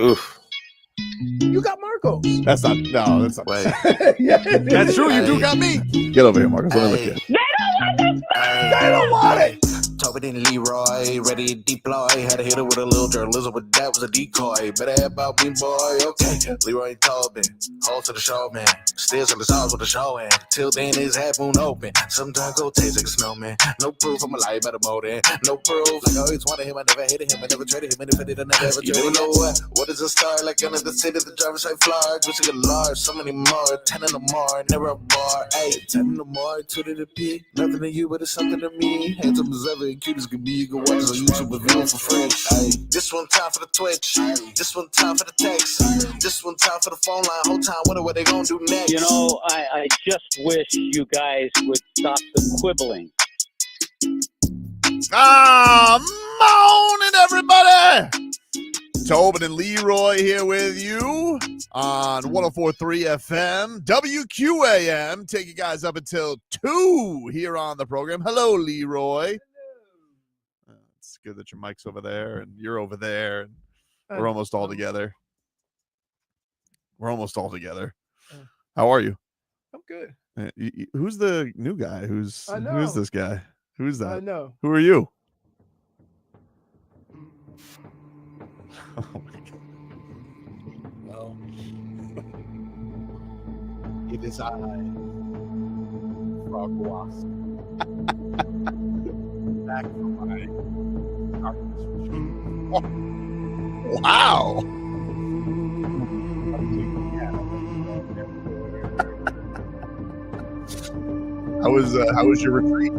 Oof. You got Marcos. That's not. No, that's not. Wait. Yeah, That's true. You do got me. Get over here, Marcos. Let me look at you. I don't want it. Tobin and Leroy, ready to deploy. Had to hit it with a little journalism, but that was a decoy. Better have about me, boy. Okay, Leroy and Tobin, hold to the show, man. Still in the sauce with the show, and till then his half moon open. Sometimes go taste like a snowman. No proof I'm alive by the motor. No proof. Like I always wanted him, I never hated him, I never traded him, and if I did, I never ever traded him. You know what is a star? Like under the city, the driver's side floor. Gucci a large, so many more. 10 in the more, never a bar. Hey, 10 in the more, 2 to the P. Nothing to you, but it's something to me. Handsome as ever, and cute as could be. You can watch us on YouTube with view for free. Hey, this one time for the Twitch. This one time for the text. This one time for the phone line. Whole time, wonder what they gonna do next. You know, I just wish you guys would stop the quibbling. Morning, everybody. Tobin and Leroy here with you on 104.3 FM, WQAM. Take you guys up until 2 here on the program. Hello, Leroy. It's good that your mic's over there and you're over there. And we're almost all together. How are you? I'm good. Who's the new guy? Who's this guy? Who's that? I know. Who are you? Oh my God. Well, it is I, Ayahuasca. Back from my darkness. Wow. How was your retreat?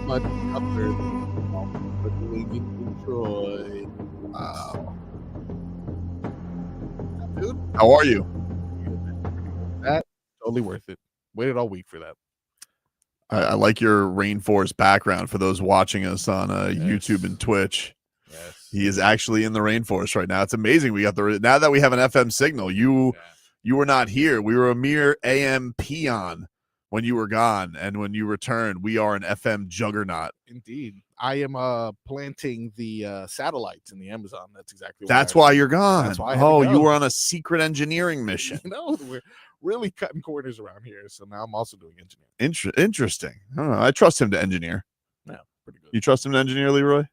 Much tougher than living in Detroit. Wow. Dude, How are you? that totally worth it. Waited all week for that. I like your rainforest background for those watching us on YouTube and Twitch. Yes. He is actually in the rainforest right now. It's amazing. We got now that we have an FM signal. You were not here. We were a mere AM peon when you were gone, and when you returned, we are an FM juggernaut. Indeed. I am planting the satellites in the Amazon. That's exactly That's why you're gone. That's why I had to go. You were on a secret engineering mission. We're really cutting corners around here. So now I'm also doing engineering. Interesting. I don't know. I trust him to engineer. Yeah, pretty good. You trust him to engineer, Leroy?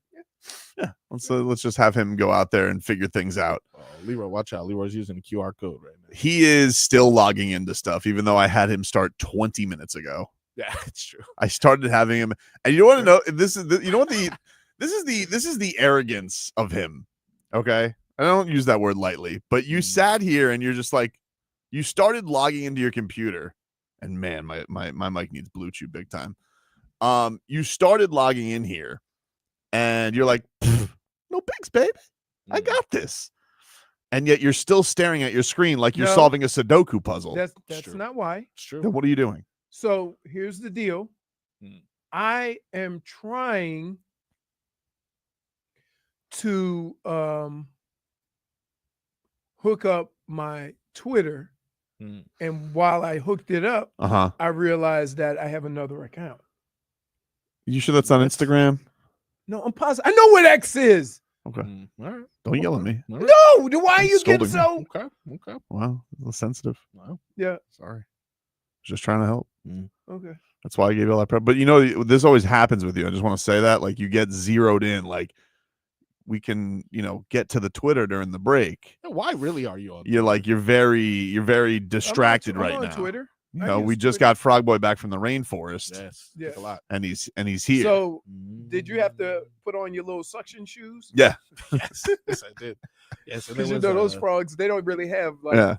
Yeah. Let's just have him go out there and figure things out. Oh, Leroy, watch out. Leroy's using a QR code right now. He is still logging into stuff, even though I had him start 20 minutes ago. Yeah, it's true. I started having him, and you want to know this is the, you know what the this is the arrogance of him. Okay, I don't use that word lightly, but you sat here and you're just like, you started logging into your computer, and man, my mic needs blue chew big time. You started logging in here, and you're like, no bigs, baby, I got this. And yet you're still staring at your screen like you're solving a Sudoku puzzle. That's not why. It's true. Then what are you doing? So here's the deal. I am trying to hook up my Twitter. And while I hooked it up, I realized that I have another account. You sure that's on Instagram? No, I'm positive. I know what X is. Okay. All right. Don't yell at me. All right. No, why are you getting so? Okay. Wow, a little sensitive. Wow. Yeah. Sorry. Just trying to help. Okay. That's why I gave you all that prep. But you know, this always happens with you. I just want to say that, like, you get zeroed in. Like, we can, get to the Twitter during the break. Why really are you on? You're very distracted right I'm on now. Twitter. We just got Frog Boy back from the rainforest. Yes. Yeah. A lot. And he's here. So, did you have to put on your little suction shoes? Yeah. Yes, I did. Yes, because those frogs, they don't really have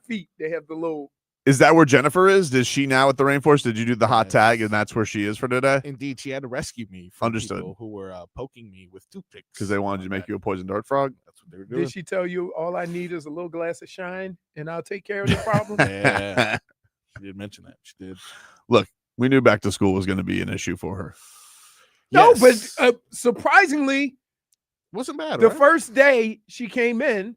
feet. They have the little. Is that where Jennifer is? Is she now at the rainforest? Did you do the hot tag and that's where she is for today? Indeed, she had to rescue me from people who were poking me with toothpicks because they wanted to make you a poison dart frog. That's what they were doing. Did she tell you all I need is a little glass of shine and I'll take care of the problem? Yeah. She did mention that. She did. Look, we knew back to school was going to be an issue for her. No, but surprisingly, wasn't bad. The first day she came in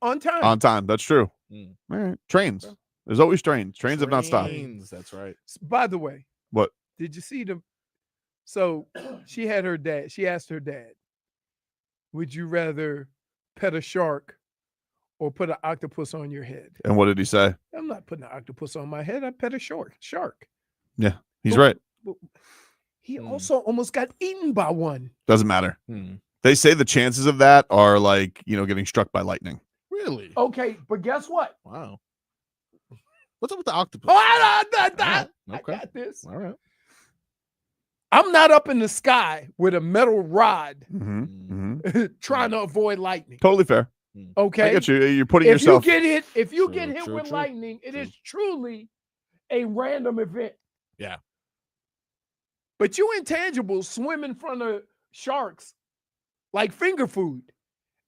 on time. On time. That's true. All right. Trains. There's always trains. Trains have not stopped. That's right. By the way, what did you see them? So she had her dad. She asked her dad, would you rather pet a shark or put an octopus on your head? And what did he say? I'm not putting an octopus on my head. I pet a shark. Yeah, he's right. He also almost got eaten by one. Doesn't matter. They say the chances of that are like, getting struck by lightning. Really? Okay, but guess what? Wow. What's up with the octopus? Oh, I got this. All right. I'm not up in the sky with a metal rod trying to avoid lightning. Totally fair. Okay. I get you. You're putting yourself. If you get hit with lightning, it is truly a random event. Yeah. But you intangibles swim in front of sharks like finger food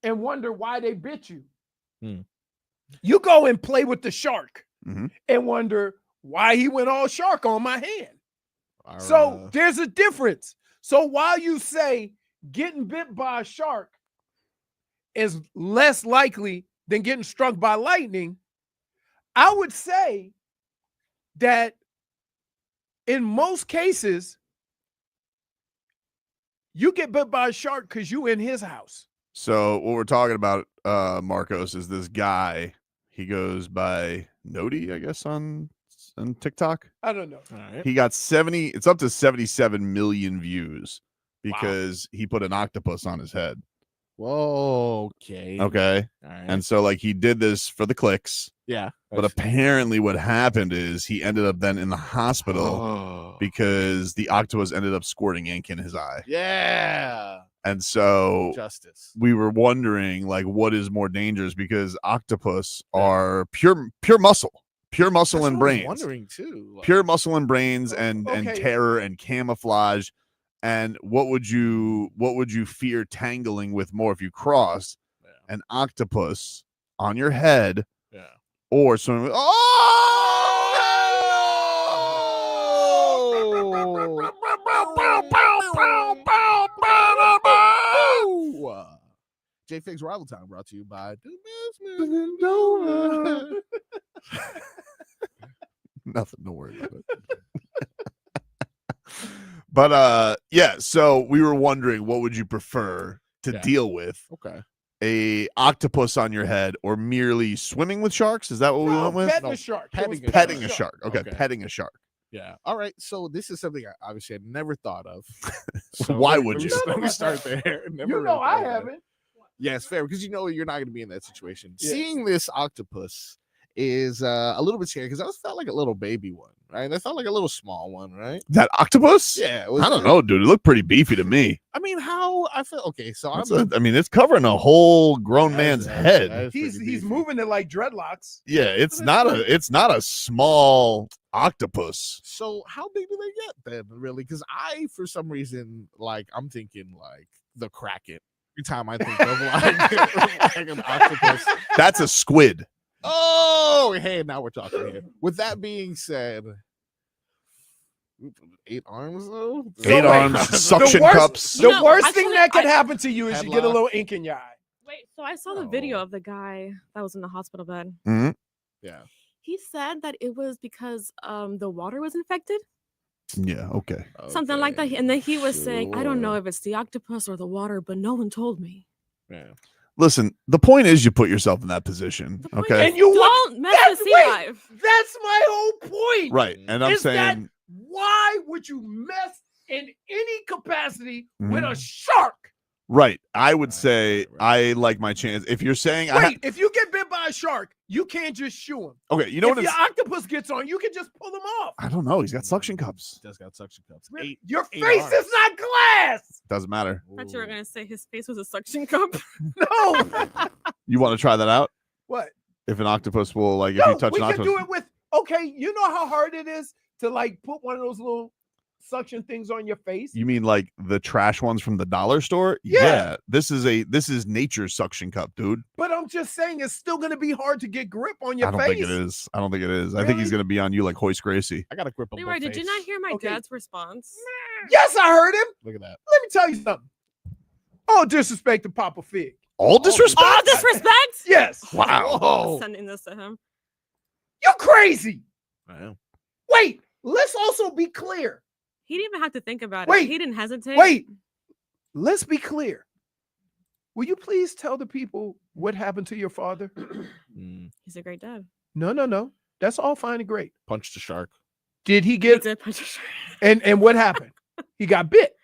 and wonder why they bit you. You go and play with the shark and wonder why he went all shark on my hand. So there's a difference. So while you say getting bit by a shark is less likely than getting struck by lightning, I would say that in most cases, you get bit by a shark because you in his house. So what we're talking about, Marcos, is this guy. He goes by Nodi, I guess, on TikTok. I don't know. All right. He got it's up to 77 million views because he put an octopus on his head. Whoa. Okay. Okay. All right. And so like he did this for the clicks. Yeah. But apparently what happened is he ended up then in the hospital because the octopus ended up squirting ink in his eye. Yeah. And so justice. We were wondering like what is more dangerous because octopus are pure muscle. Pure muscle and brains. I was wondering too. Like, pure muscle and brains and terror and camouflage. And what would you fear tangling with more if you crossed an octopus on your head or swimming with JFig's Rival Time brought to you by nothing to worry about it. But so we were wondering what would you prefer to deal with? Okay. A octopus on your head or merely swimming with sharks? Is that what we went with? Petting a shark. Petting a shark. Okay, petting a shark. Yeah. All right. So this is something I obviously had never thought of. So why would you? Let me start there. I haven't. Yes, fair, because you're not going to be in that situation. Yeah. Seeing this octopus is a little bit scary because I felt like a little baby one, right? I felt like a little small one, right? That octopus? Yeah. I don't know, dude. It looked pretty beefy to me. I mean, how I feel. Okay, so it's covering a whole grown man's head. He's moving it like dreadlocks. Yeah, it's not a small octopus. So how big do they get then, really? Because for some reason, I'm thinking like the Kraken. Every time I think of like an octopus, that's a squid. Oh, hey, now we're talking here. With that being said, 8 arms though. 8 arms, suction cups. The worst thing that could happen to you is you get a little ink in your eye. Wait, so I saw the video of the guy that was in the hospital bed. Mm-hmm. Yeah. He said that it was because the water was infected. Yeah, okay. Something like that. And then he was saying, I don't know if it's the octopus or the water, but no one told me. Yeah. Listen, the point is you put yourself in that position, okay? And you don't mess with sea life. That's my whole point. Right. And I'm saying, why would you mess in any capacity with a shark? Right. I would say I like my chance. If you're saying if you get bit by a shark, you can't just shoo him. Okay, you know if your octopus gets on, you can just pull him off. I don't know. He's got suction cups. He does got suction cups. Your face is not glass. Doesn't matter. I thought you were gonna say his face was a suction cup. No. You want to try that out? What? If an octopus will if you touch an octopus. We can do it with you know how hard it is to put one of those little suction things on your face. You mean like the trash ones from the dollar store? Yeah. This is nature's suction cup, dude. But I'm just saying it's still going to be hard to get grip on your face. I don't think it is. Really? I think he's going to be on you like Hoist Gracie. I got a grip on Leroy, did you not hear my dad's response? Yes, I heard him. Look at that. Let me tell you something. All disrespect to Papa Fig. All disrespect? All disrespect? Yes. Wow. Sending this to him. You're crazy. I am. Wait, let's also be clear. He didn't even have to think about it. He didn't hesitate. Wait, let's be clear. Will you please tell the people what happened to your father? He's a great dad. No. That's all fine and great. Punched the shark. Did he He get did punch a shark. and what happened? He got bit.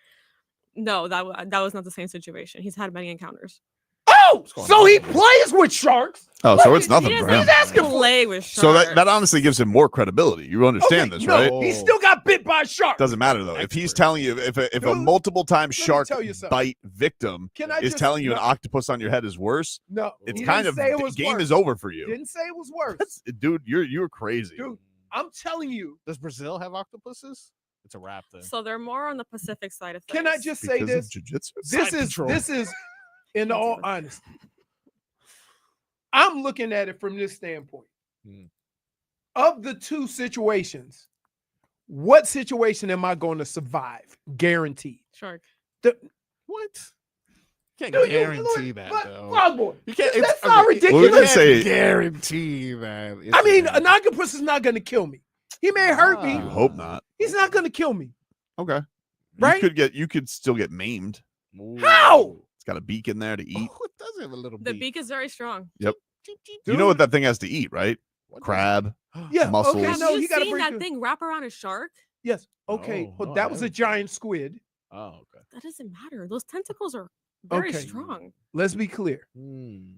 No, that was not the same situation. He's had many encounters. Oh, going so on he here? plays with sharks. Oh, so it's nothing He for doesn't him. asking for- play with sharks. So that honestly gives him more credibility. You understand Okay, this, no, right? he still got bit by a shark. Doesn't matter though. If he's Expert. telling you, if a Dude, multiple time me shark tell you something. bite victim Can I is just telling you no, an octopus on your head is worse, No, it's he kind didn't of say it the was game worse. is over for you. Didn't say it was worse. Dude, you're crazy. Dude, I'm telling you. Does Brazil have octopuses? It's a wrap then. So they're more on the Pacific side of things. Can I just say Because of this? jiu-jitsu? This is in all honesty. I'm looking at it from this standpoint. Of the two situations, what situation am I going to survive? Guaranteed. Shark? What? Can't Dude, guarantee that but, though. Frog boy, You can't. that's not Well, we ridiculous. didn't say- guarantee that. It's I mean, gonna an octopus is not going to kill me. He may hurt me. You hope not. He's not going to kill me. Okay. Right? You could still get maimed. happen. How? It's got a beak in there to eat. Oh, it does have a little The beak is very strong. Yep. Cheep, cheep, You know what that thing has to eat, right? What Crab. Yeah. Muscles. Okay. Have No, you he got to seen bring that thing wrap around a shark? Yes. Okay. Oh, Well, no, I that was a haven't. giant squid. Oh, okay. That doesn't matter. Those tentacles are very Okay. strong. Let's be clear. Hmm.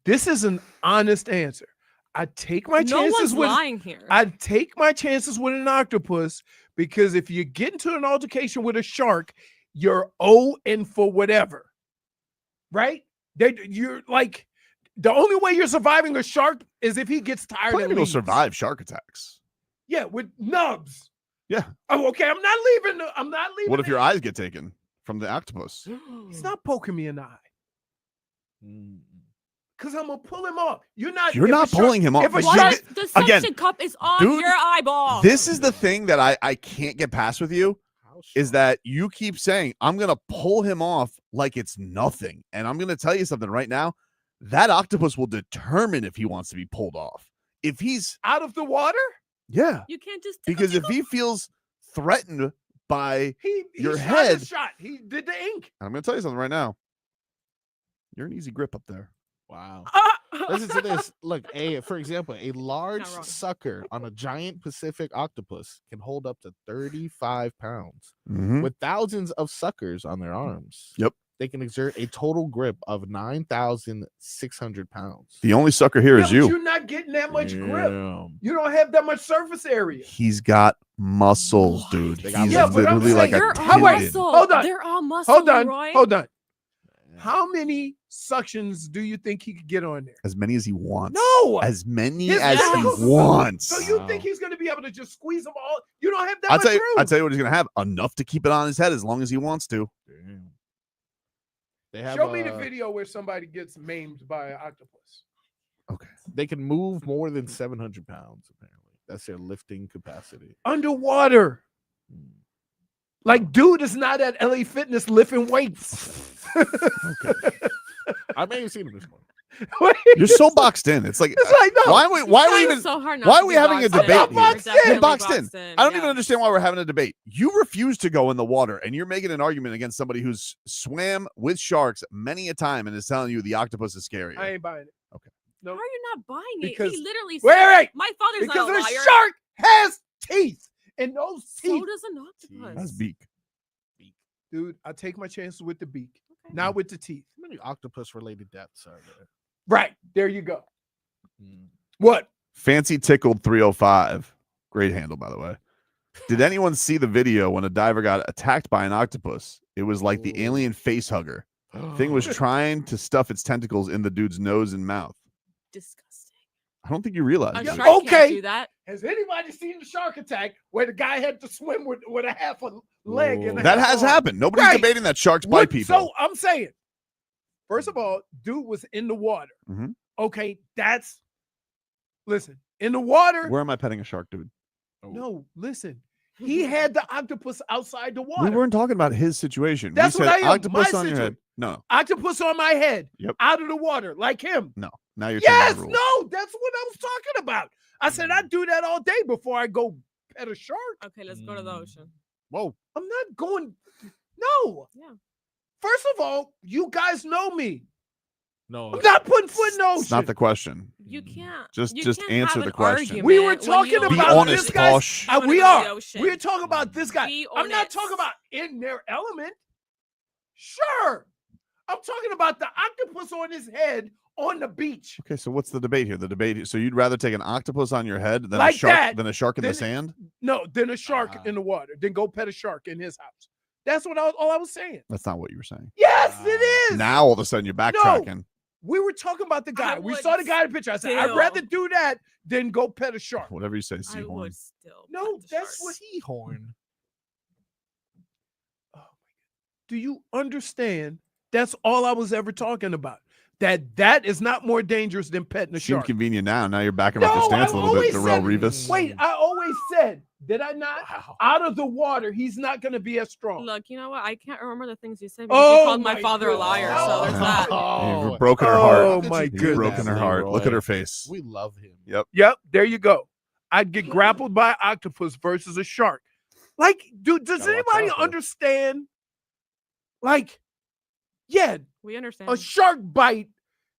This is an honest answer. I take my No chances one's with lying here. I take my chances with an octopus because if you get into an altercation with a shark, you're and for whatever. Right? You're like the only way you're surviving a shark is if he gets tired Plenty and of people leaves. survive shark attacks. Yeah, with nubs. Yeah. Oh, okay. I'm not leaving. What if your eyes get taken from the octopus? He's not poking me in the eye. Hmm. Because I'm gonna pull him off. You're not. You're if a not shark- pulling him off. If a But What shark, if the again, suction cup is on dude, your eyeball? This is the thing that I can't get past with you How is strong? that you keep saying, I'm going to pull him off like it's nothing. And I'm going to tell you something right now. That octopus will determine if he wants to be pulled off. If he's, out of the water, yeah, You can't just because if he feels threatened by, he Your shot head- his shot. He did the ink. I'm going to tell you something right now. You're an easy grip up there. Wow. Listen to this. Look, for example, a large wrong. sucker on a giant Pacific octopus can hold up to 35 pounds. Mhm. With thousands of suckers on their arms. Yep. They can exert a total grip of 9,600 pounds. The only sucker here is Yeah, but you. You're not getting that much grip. Damn. You don't have that much surface area. He's got muscles, dude. They got He's Yeah, but I'm literally like saying- a You're How all about- kid. muscle. Hold on. They're all muscle. Hold on. Leroy. Hold on. How many suctions do you think he could get on there? As many as he wants. No. As many His as muscles- he wants. So you Wow. think he's going to be able to just squeeze them all? You don't have that I'll much tell you, room. I'll tell you what he's gonna have. Enough to keep it on his head as long as he wants to. Damn. They have, Show me the video where somebody gets maimed by an octopus. Okay. They can move more than 700 pounds, apparently. That's their lifting capacity. Underwater. Hmm. Like, dude is not at LA Fitness lifting weights. Okay. I may have seen him this morning. You're so boxed in. It's like, It's like, no. why are we Trying even so hard not why to are we be having a boxed in. debate here? You're definitely You're boxed in. I don't even yeah. understand why we're having a debate. You refuse to go in the water and you're making an argument against somebody who's swam with sharks many a time and is telling you the octopus is scary. I ain't buying it. Okay. No. How are you not buying it? Because- He literally Wait, said, wait. my father's Because not a a liar. shark has teeth. And those So teeth, does an octopus. That's beak. dude, I take my chances with the beak, Okay. not with the teeth. How many octopus-related deaths are there? Right. There you go. Hmm. What? Fancy tickled 305. Great handle, by the way. Did anyone see the video when a diver got attacked by an octopus? It was like the Ooh. alien face hugger. Thing was trying to stuff its tentacles in the dude's nose and mouth. Disgusting. I don't think you realize A it. shark okay. can't do that. Has anybody seen the shark attack where the guy had to swim with a half a leg and a That half has arm? happened. Nobody's Right. debating that sharks What- bite people. So I'm saying, first of all, dude was in the water. Mhm. Okay, listen, in the water. Where am I petting a shark, dude? No, listen. He had the octopus outside the water. We weren't talking about his situation. That's we what said I am, octopus my on your head. situation. No, Octopus on my head, Yep. out of the water, like him. no. Now you're Yes, changing the rules. no, that's what I was talking about. I said I'd do that all day before I go pet a shark. Okay, let's go to the Mm. ocean. Whoa. I'm not going. No. Yeah. First of all, you guys know me. No, I'm not putting foot in the ocean. It's not the question. You can't. Just you just can't answer have the an question. argument We were when you talking don't Be about know honest, this that it's Posh. going we into the are. ocean. We're talking about this guy. Be I'm not honest. talking about in their element. Sure. I'm talking about the octopus on his head on the beach. Okay, so what's the debate here? The debate. So you'd rather take an octopus on your head than Like a shark that. than a shark in the Then- sand? No, then a shark in the water. Then go pet a shark in his house. That's what all I was saying. That's not what you were saying. Yes, it is. Now all of a sudden you're backtracking. We were talking about the guy. We would saw the guy in the picture. I said, I'd still- rather do that than go pet a shark. Whatever you say, I seahorn. would still. No, pet the that's shark. what Seahorn. Do you understand? That's all I was ever talking about. That is not more dangerous than petting a Seemed shark. convenient now. Now you're backing off your No, stance I a little bit, always Darrell said- Rivas. Wait, I always said, did I not? Wow. Out of the water, he's not going to be as strong. Look, you know what? I can't remember the things you said because you called my my father a liar. So there's that. You've broken her heart. Oh, my You've goodness. broken her heart. Look at her face. We love him. Yep. Yep, there you go. I'd get grappled by an octopus versus a shark. Like, dude, does Gotta watch anybody out, though. understand? Like, yeah, We understand. a shark bite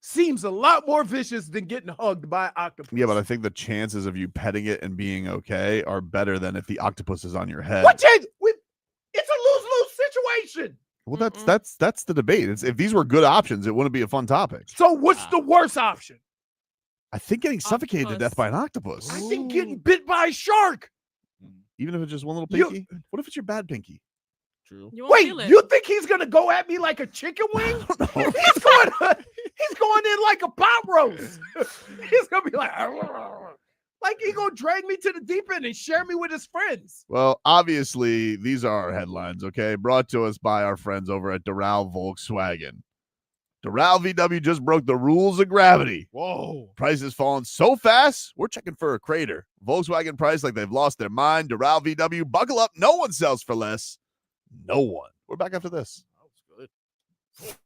seems a lot more vicious than getting hugged by an octopus. Yeah, but I think the chances of you petting it and being okay are better than if the octopus is on your head. What chance? It's a lose-lose situation. Well, that's the debate. It's, if these were good options, it wouldn't be a fun topic. So what's the worst option? I think getting suffocated to Octopus. death by an octopus. I think getting bit by a shark. Even if it's just one little You- pinky. What if it's your bad pinky? True. You won't Wait, feel it. you think he's gonna go at me like a chicken wing? he's going in like a pot roast. He's gonna be like he gonna drag me to the deep end and share me with his friends. Well, obviously, these are our headlines, okay? Brought to us by our friends over at Doral Volkswagen. Doral VW just broke the rules of gravity. Whoa. Prices falling so fast, we're checking for a crater. Volkswagen price like they've lost their mind. Doral VW, buckle up. No one sells for less. No one. We're back after this. That was good.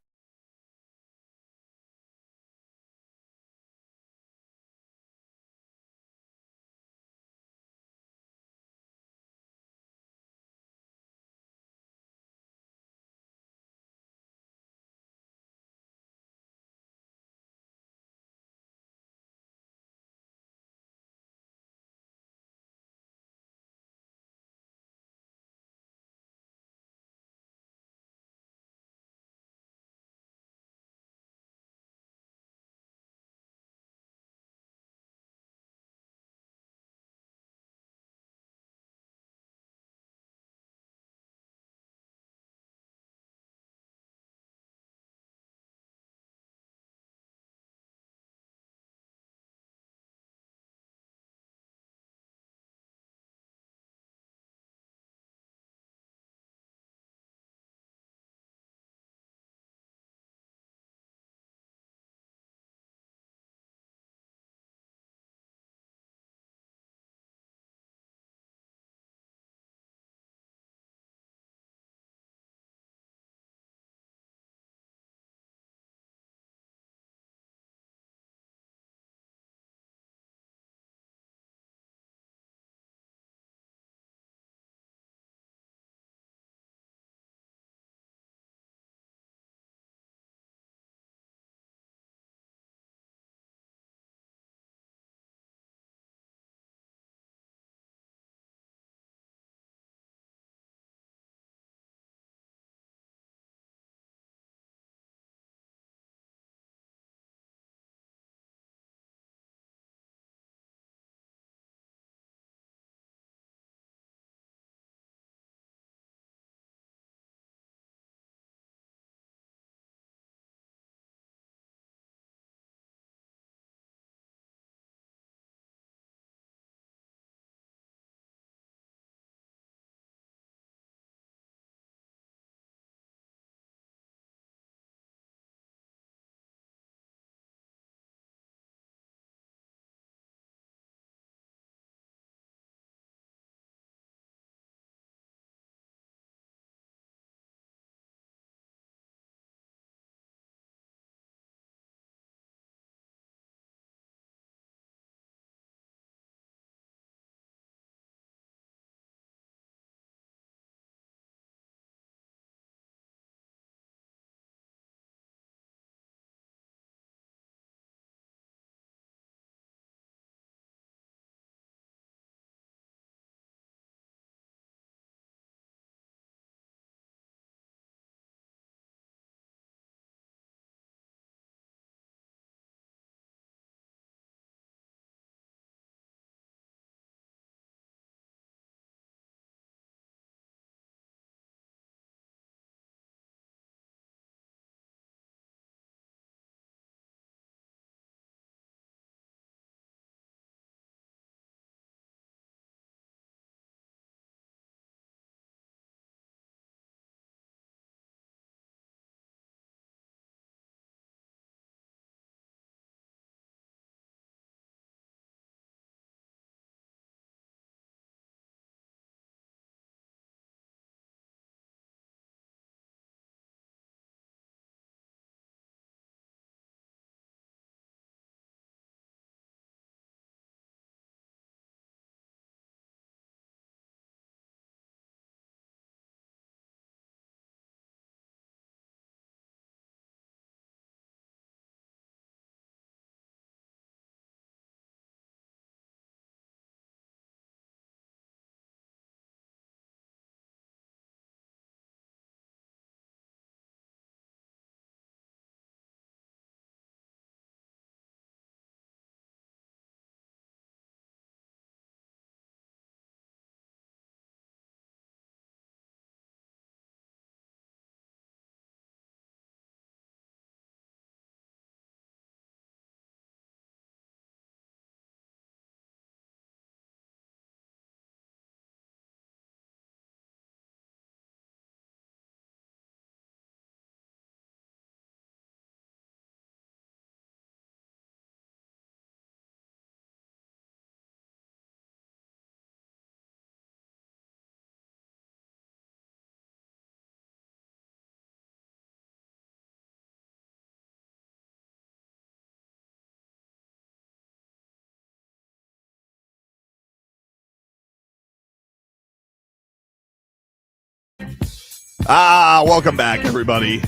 Welcome back, everybody.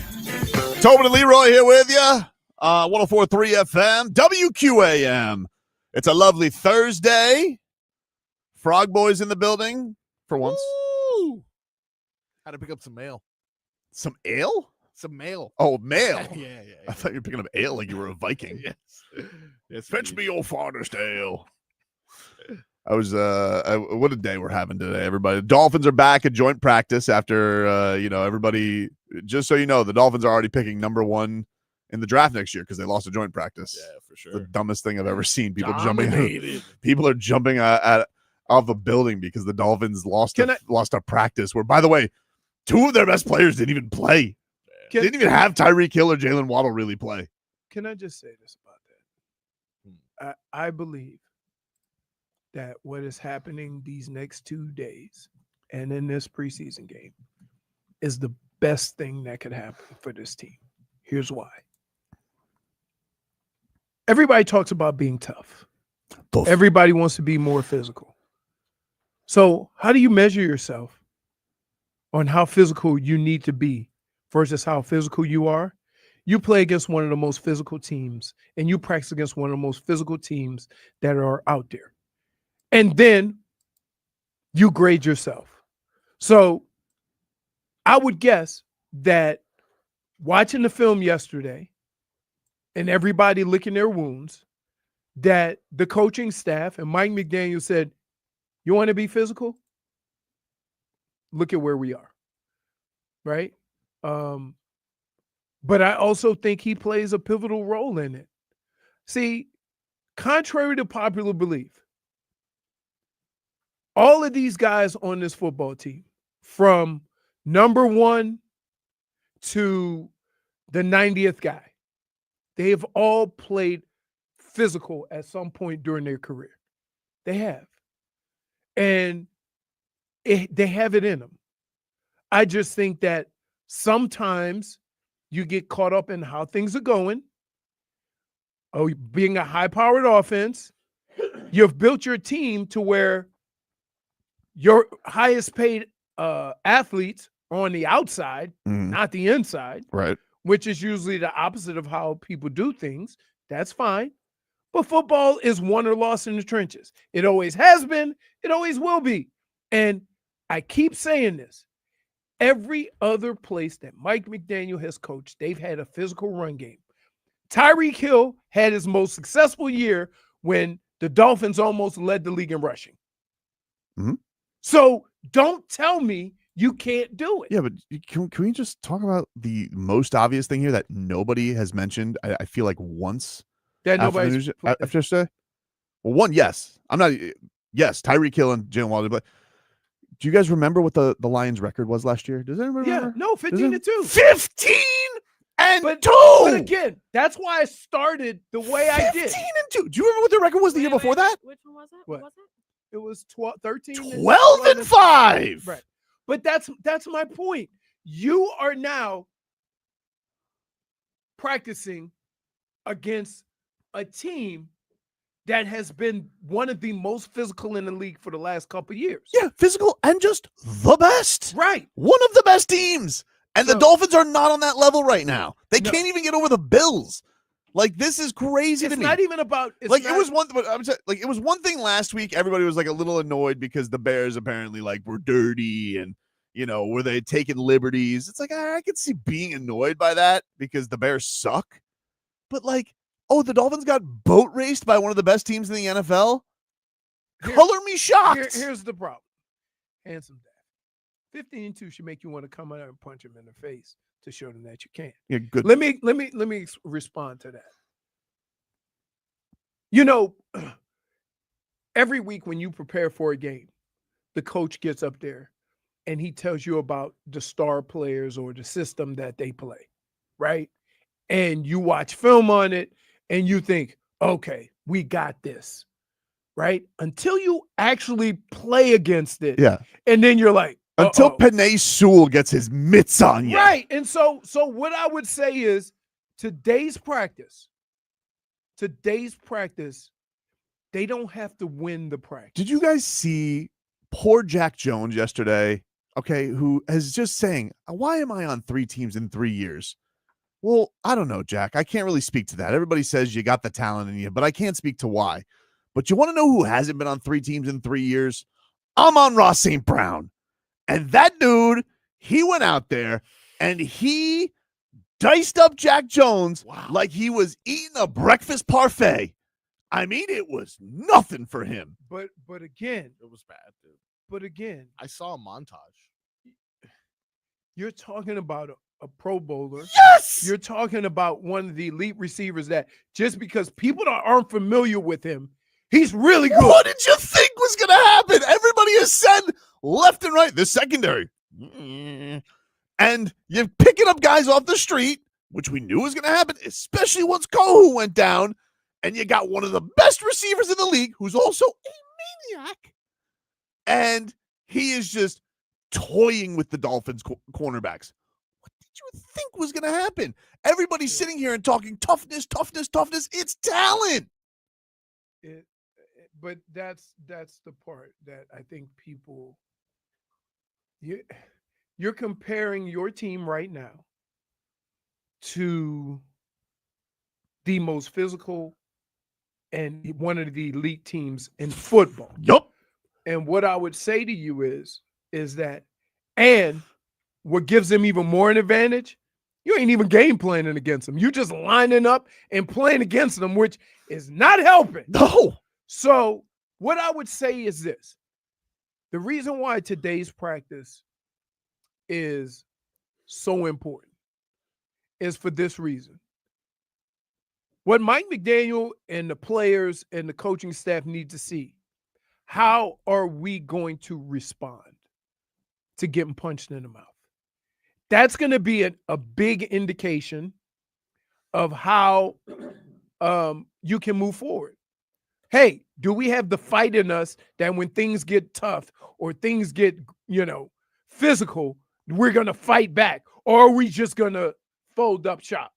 Tobin and Leroy here with you. 104.3 FM, WQAM. It's a lovely Thursday. Frog Boys in the building for once. Woo! Had to pick up some mail. Some ale? Some mail. Oh, mail. Yeah. I thought you were picking up ale like you were a Viking. Yes. Fetch me your farthest ale. I was what a day we're having today, everybody. The Dolphins are back at joint practice after everybody, just so you know, the Dolphins are already picking number 1 in the draft next year because they lost a joint practice. Yeah, for sure. The dumbest thing I've ever seen. People Dominated. jumping off the building because the Dolphins lost a practice where, by the way, 2 of their best players didn't even play. They didn't even have Tyreek Hill or Jaylen Waddle really play. Can I just say this about that? I believe that what is happening these next 2 days and in this preseason game is the best thing that could happen for this team. Here's why. Everybody talks about being tough. Everybody wants to be more physical. So how do you measure yourself on how physical you need to be versus how physical you are? You play against one of the most physical teams, and you practice against one of the most physical teams that are out there. And then you grade yourself. So I would guess that watching the film yesterday and everybody licking their wounds, that the coaching staff and Mike McDaniel said, you want to be physical? Look at where we are, right? But I also think he plays a pivotal role in it. See, contrary to popular belief, all of these guys on this football team, from number 1 to the 90th guy, they have all played physical at some point during their career. They have. And they have it in them. I just think that sometimes you get caught up in how things are going. Oh, being a high-powered offense, you've built your team to where your highest paid athletes are on the outside, not the inside. Right. Which is usually the opposite of how people do things. That's fine. But football is won or lost in the trenches. It always has been. It always will be. And I keep saying this. Every other place that Mike McDaniel has coached, they've had a physical run game. Tyreek Hill had his most successful year when the Dolphins almost led the league in rushing. Mm-hmm. So don't tell me you can't do it. Yeah, but can we just talk about the most obvious thing here that nobody has mentioned? I feel like once. That nobody's after today? Well, one, yes. Yes, Tyreek Hill and Jaylen Waddle. But do you guys remember what the Lions' record was last year? Does anyone remember? Yeah, no, 15-2. 15-2. But again, that's why I started the way I did. 15-2. Do you remember what the record was the year before that? Which one was it? What? Was it? It was 13. 12-5. Right. But that's my point. You are now practicing against a team that has been one of the most physical in the league for the last couple of years. Yeah, physical and just the best. Right. One of the best teams. And the Dolphins are not on that level right now. They can't even get over the Bills. Like, this is crazy to me. It's not even about it was one thing last week. Everybody was like a little annoyed because the Bears apparently were dirty and were they taking liberties. It's like I could see being annoyed by that because the Bears suck. But the Dolphins got boat raced by one of the best teams in the NFL. Color me shocked. Here's the problem. Handsome dad. 15-2 should make you want to come out and punch him in the face to show them that you can. Yeah, good. Let me respond to that. Every week when you prepare for a game, the coach gets up there and he tells you about the star players or the system that they play, right? And you watch film on it and you think, okay, we got this, right? Until you actually play against it. Yeah. And then you're like, until Penei Sewell gets his mitts on you. Right. And so what I would say is today's practice, they don't have to win the practice. Did you guys see poor Jack Jones yesterday? okay, who is just saying, why am I on 3 teams in 3 years? Well, I don't know, Jack. I can't really speak to that. Everybody says you got the talent in you, but I can't speak to why. But you want to know who hasn't been on 3 teams in 3 years? Amon-Ra St. Brown. And that dude, he went out there and he diced up Jack Jones like he was eating a breakfast parfait. I mean, it was nothing for him. But again, It was bad, dude. but again, I saw a montage. you're talking about a Pro Bowler. Yes! You're talking about one of the elite receivers that just because people aren't familiar with him, he's really good. What did you think was going to happen? Everybody has said left and right, the secondary. And you're picking up guys off the street, which we knew was going to happen, especially once Kohu went down. And you got one of the best receivers in the league who's also a maniac. And he is just toying with the Dolphins cornerbacks. What did you think was going to happen? Everybody's sitting here and talking toughness. It's talent. But that's the part that I think people, you're comparing your team right now to the most physical and one of the elite teams in football. Yup. And what I would say to you is that, and what gives them even more an advantage, you ain't even game planning against them. You just lining up and playing against them, which is not helping. No. So what I would say is this. The reason why today's practice is so important is for this reason. What Mike McDaniel and the players and the coaching staff need to see, how are we going to respond to getting punched in the mouth? That's going to be a big indication of how you can move forward. Hey, do we have the fight in us that when things get tough or things get, physical, we're going to fight back? Or are we just going to fold up shop?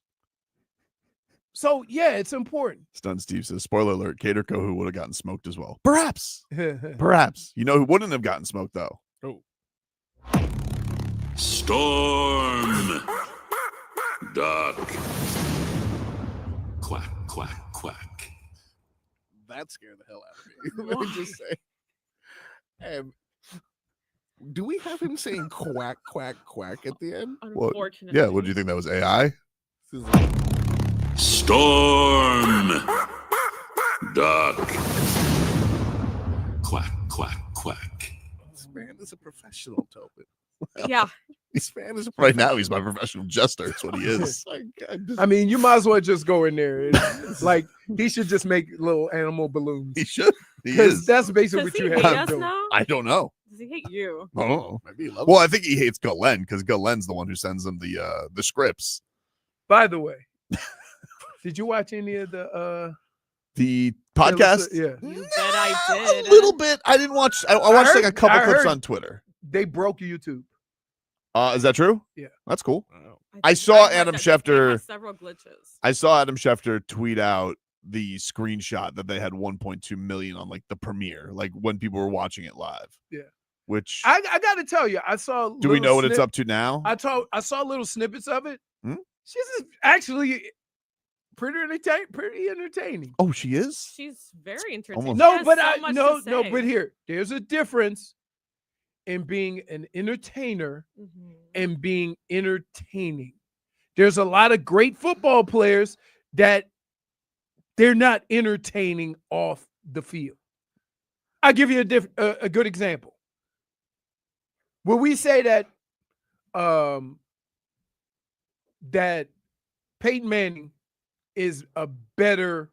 So, yeah, it's important. Stun Steve says, spoiler alert, Cater Kohu would have gotten smoked as well. Perhaps. Perhaps. You know who wouldn't have gotten smoked, though? Oh. Storm. Duck. Quack, quack, quack. That scared the hell out of me. Let me just say. Do we have him saying quack, quack, quack at the end? Unfortunately. Yeah, what do you think that was, AI? Storm. Duck. Quack, quack, quack. This man is a professional, Tobin. Yeah. This man is a Right now, he's my professional jester. That's what he is. I mean, you might as well just go in there. It's like, he should just make little animal balloons. He should. He Because is. that's basically Does what he you hate have us to do. now? I don't know. Does he hate you? Oh, maybe he loves well, it. I think he hates Galen because Galen's the one who sends him the scripts. By the way, did you watch any of the The podcast? Yeah. You bet I did. A little bit. I didn't watch. I watched like a couple I clips heard- on Twitter. They broke YouTube. Is that true? Yeah. That's cool. I I think saw heard Adam that they had Schefter- several glitches. I saw Adam Schefter tweet out the screenshot that they had 1.2 million on like the premiere, like when people were watching it live. Yeah. Which I got to tell you, I saw. do we little know what it's snip- up to now? I saw little snippets of it. Hmm? She's actually pretty entertaining. Oh, she is. She's very entertaining. Almost- She No, has but so much to no, say. but here, there's a difference in being an entertainer Mhm. and being entertaining. There's a lot of great football players that they're not entertaining off the field. I'll give you a good example. Will we say that that Peyton Manning is a better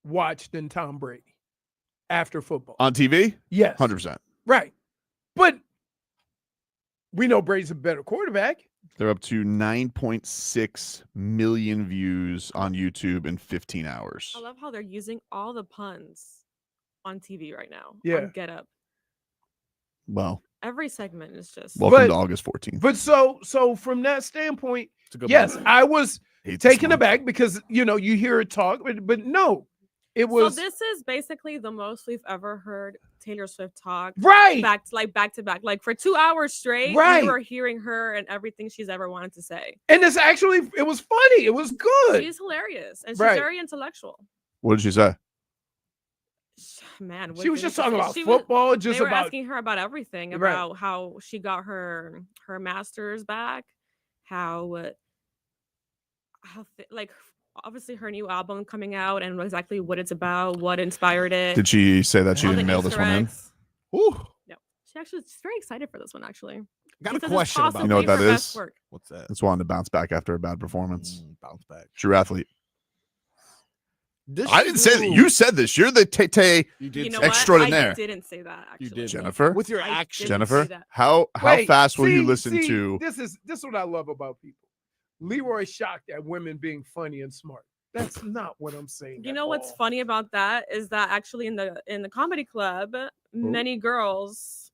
watch than Tom Brady after football? On TV? Yes. 100%. Right. But we know Brady's a better quarterback. They're up to 9.6 million views on YouTube in 15 hours. I love how they're using all the puns on TV right now. Yeah. On Get Up. Well, Every segment is just. welcome But- to August 14th. But so from that standpoint, It's a good yes, movie. I was Hate this taken one. aback because you hear it talk, but no, It was So this is basically the most we've ever heard Taylor Swift talk. right. Back to back. Like for 2 hours straight, Right. we were hearing her and everything she's ever wanted to say. And it was funny. It was good. She's hilarious. And she's Right. very intellectual. What did she say? Man, She was just talking about she was- football, They just were about asking her about everything, Right. about how she got her master's back, like obviously her new album coming out and exactly what it's about, what inspired it. Did she say that she all the didn't mail this Easter one in? eggs. Ooh, No, she's very excited for this one actually. got She a says it's question about You know what possibly that her is? best work. what's that? It's wanting to bounce back after a bad performance. Bounce back. True athlete. Does I she didn't say that. do- You said this. You're the Tay You did. You know say- what? Extraordinaire. I didn't say that actually. You did. Jennifer. With your I action, didn't Jennifer, say that. how Wait, fast will you see- listen see, to? This is what I love about people. Leroy shocked at women being funny and smart. That's not what I'm saying. You at know what's all. funny about that is that actually in the comedy club, many girls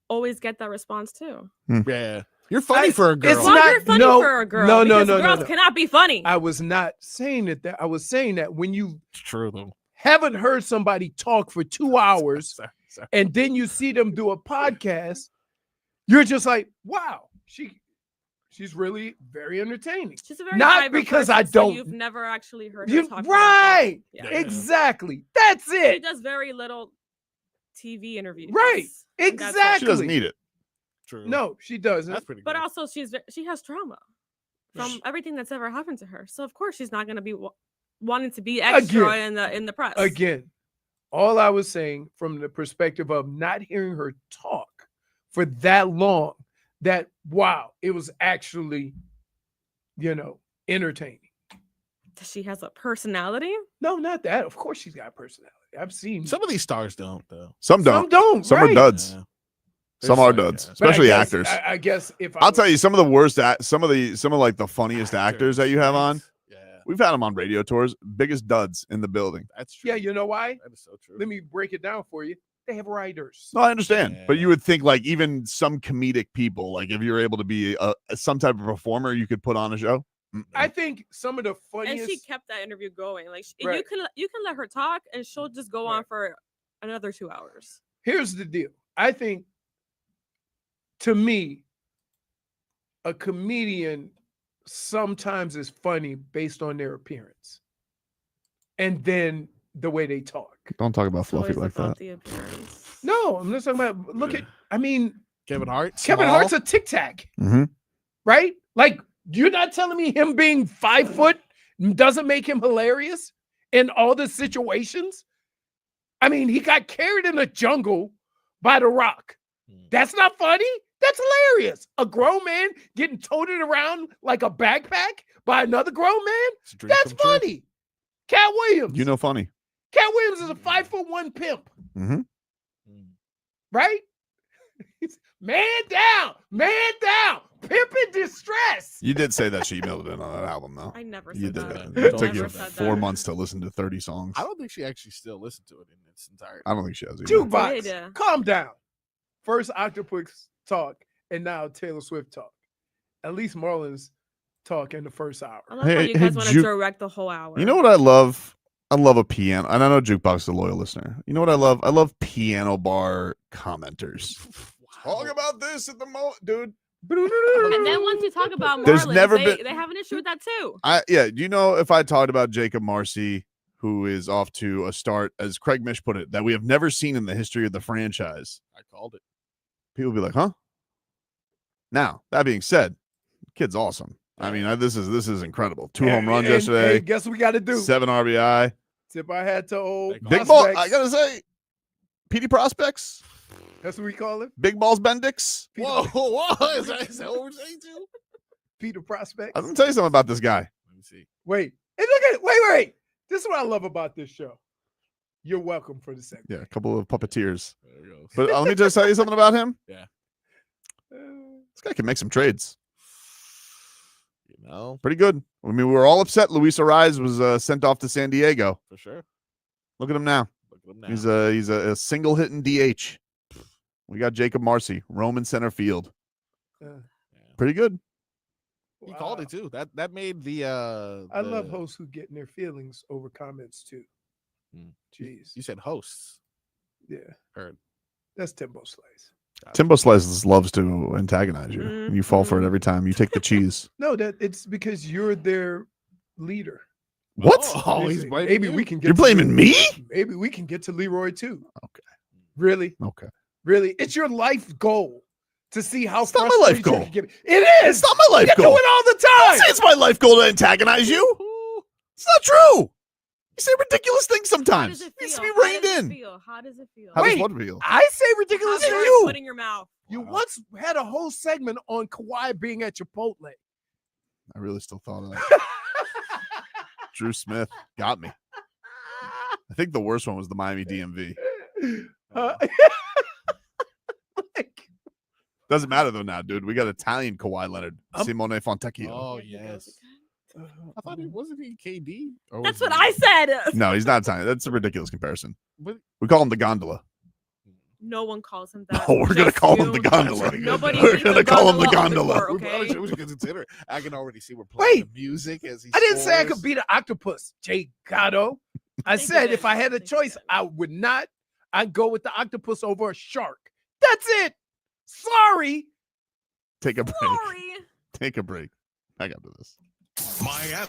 always get that response too. Yeah, you're funny for a girl. it's Well, not- you're funny no, for a girl. no, because no, girls no. cannot be funny. I was not saying that. I was saying that when you It's true though. haven't heard somebody talk for 2 hours Sorry. and then you see them do a podcast, you're just like, wow, she's really very entertaining. She's a very not private because person, I so don't- you've never actually heard her You, talk. about right. that. Yeah. Exactly. That's She it. does very little TV interviews. Right. And that's Exactly. She doesn't need it. True. No, she doesn't. that's pretty. But good. also she has trauma from everything that's ever happened to her. So of course she's not going to be wanting to be extra in the press. Again, all I was saying from the perspective of not hearing her talk for that long, that wow, it was actually, entertaining. She has a personality. No, not that. Of course she's got a personality. I've seen some of these stars don't though. Some don't. Some don't. Some are right. duds. Yeah. Some There's are some, duds, yeah. But I especially guess- actors. I guess if I'll tell you, some of the worst, some of like the funniest actors that you have on. Yeah, We've had them on radio tours. Biggest duds in the building. that's true. Yeah, you know why? That is so true. Let me break it down for you. They have writers. No, I understand, but Yeah. you would think like even some comedic people, like if you're able to be some type of performer, you could put on a show. I think some of the And funniest. she kept that interview going. Like Right. you can let her talk and she'll just go on Right. for another 2 hours. Here's the deal. I think, to me, a comedian sometimes is funny based on their appearance, and then the way they talk. Don't talk about It's fluffy always like about that. the appearance. No, I'm not talking about. Look at. I mean, Kevin Hart. Kevin small. Hart's a tic tac, Mhm. right? Like, you're not telling me him being 5 foot doesn't make him hilarious in all the situations. I mean, he got carried in the jungle by the Rock. That's not funny. That's hilarious. A grown man getting toted around like a backpack by another grown man. It's a dream That's come true. funny. Cat Williams. You know, funny. Cat Williams is a 5'1" pimp, Mm-hmm. right? He's man down, pimp in distress. You did say that she emailed it in on that album, though. I never You said did that. that. It Don't took you ever said 4 that. months to listen to 30 songs. I don't think she actually still listened to it in its entirety. I don't think she has. Either. Jukebox, Did. calm down. First Octopus talk, and now Taylor Swift talk. At least Marlon's talk in the first hour. I love how Hey, you guys hey, want to Juke- direct the whole hour. You know what I love? I love a piano, and I know Jukebox is a loyal listener. You know what I love? I love piano bar commenters. Talk about this at the moment, dude. And then once you talk about Marlon, There's never they been- have an issue with that too. Do you know if I talked about Jakob Marsee, who is off to a start, as Craig Mish put it, that we have never seen in the history of the franchise? I called it. People be like, huh? Now, that being said, kid's awesome. I mean, this is incredible. 2 home runs And yesterday, guess what we got to do? 7 RBI. Tip our hat to old Big ball. Prospects. I gotta say, PD Prospects, That's what we call it. Big Balls Bendix. Whoa, whoa! Is that what we're saying too? Peter Prospects. I'm gonna tell you something about this guy. Let me see. Wait. Hey, look at it. Wait. This is what I love about this show. You're welcome for the segment. Yeah, a couple of puppeteers. There we go. But let me just tell you something about him. Uh, This guy can make some trades. You know, Pretty good. I mean, we were all upset Luis Ariz was sent off to San Diego. for sure. Look at him now. Look at him now. He's a single hitting DH. We got Jakob Marsee, Roman center field. uh, Pretty good. He called it too. That made the. I love hosts who get in their feelings over comments too. Jeez. You said hosts. Yeah. Heard. That's Timbo Slice. Timbo Slices loves to antagonize you. And you fall for it every time. You take the cheese. No, that it's because you're their leader. What? Oh, he's blaming maybe you. we can get You're to blaming me? Maybe we can get to Leroy too. Okay. Really? Okay. Really? It's your life goal to see how It's not my life frustrated you goal. can get. It is. It's not my life You do goal. it all the Don't time. say it's my life goal to antagonize you. It's not true. You say ridiculous things How sometimes. does it It needs to feel? be reined How does in. it feel? How does it feel? How does Wait. what feel? I say How ridiculous does to it you. put in your mouth? You once had a whole segment on Kawhi being at Chipotle. I really still thought of that. Drew Smith got me. I think the worst one was the Miami DMV. Like, Doesn't matter though now, dude. We got Italian Kawhi Leonard, Simone Fontecchio. Oh, yes. I thought he wasn't he KD? Or That's was what he- I said. No, he's not Italian. That's a ridiculous comparison. But- We call him the gondola. No one calls him that. Oh, we're gonna Just call him you. the gondola. Nobody We're needs gonna a call him the gondola gondola. on the court, We okay? probably should consider it. I can already see we're playing Wait. the music as he I didn't say I scores. could beat an octopus, Jay Gatto. I Think you said did. if I had a Think you choice, did. I would not. I'd go with the octopus over a shark. That's it. Sorry. Take a break. Sorry. Take a break. I got to this. Miami.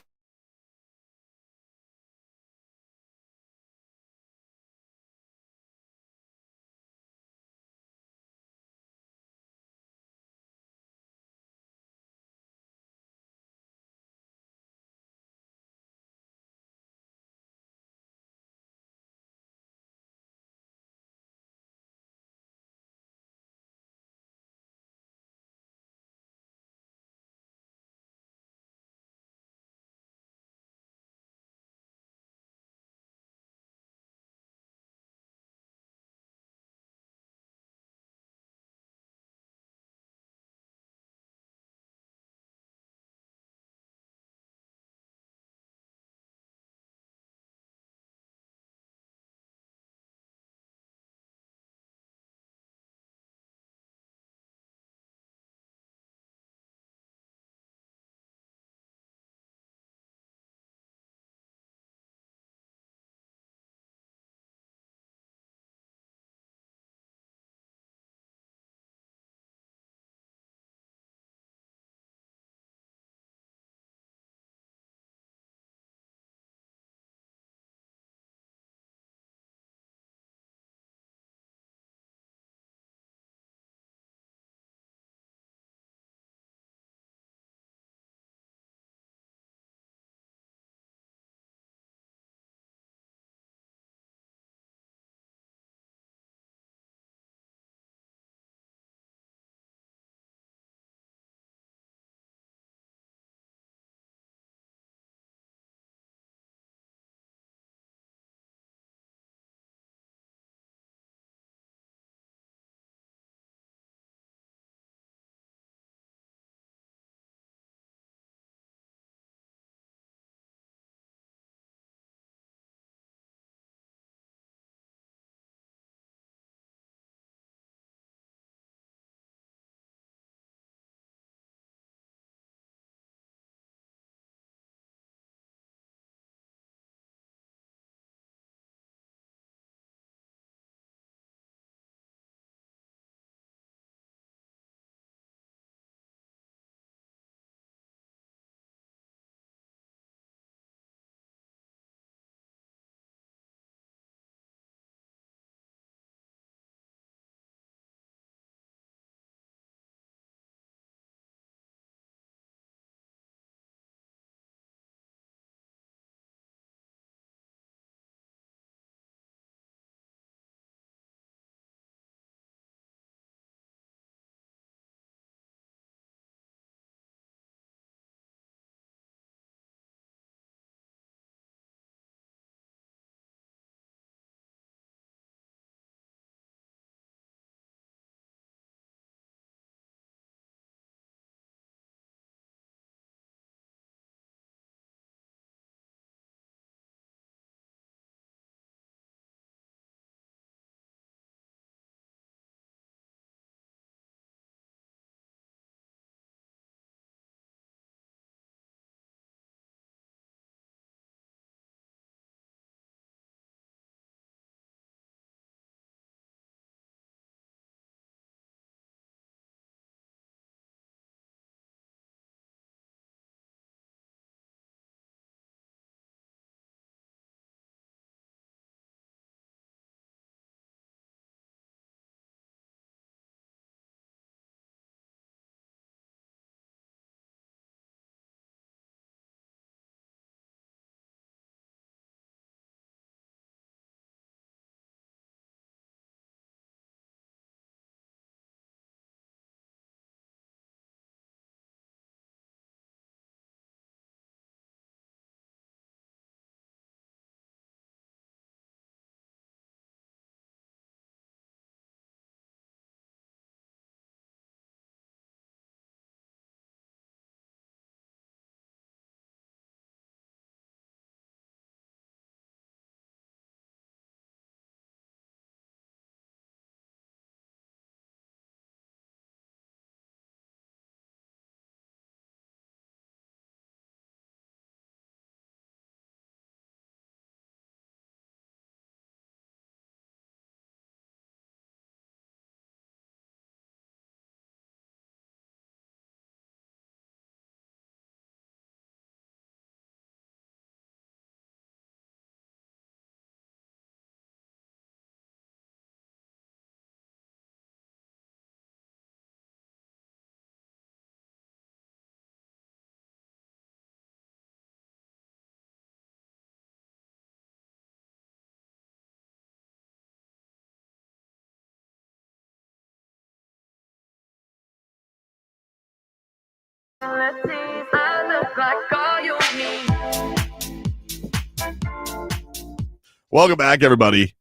Welcome back, everybody.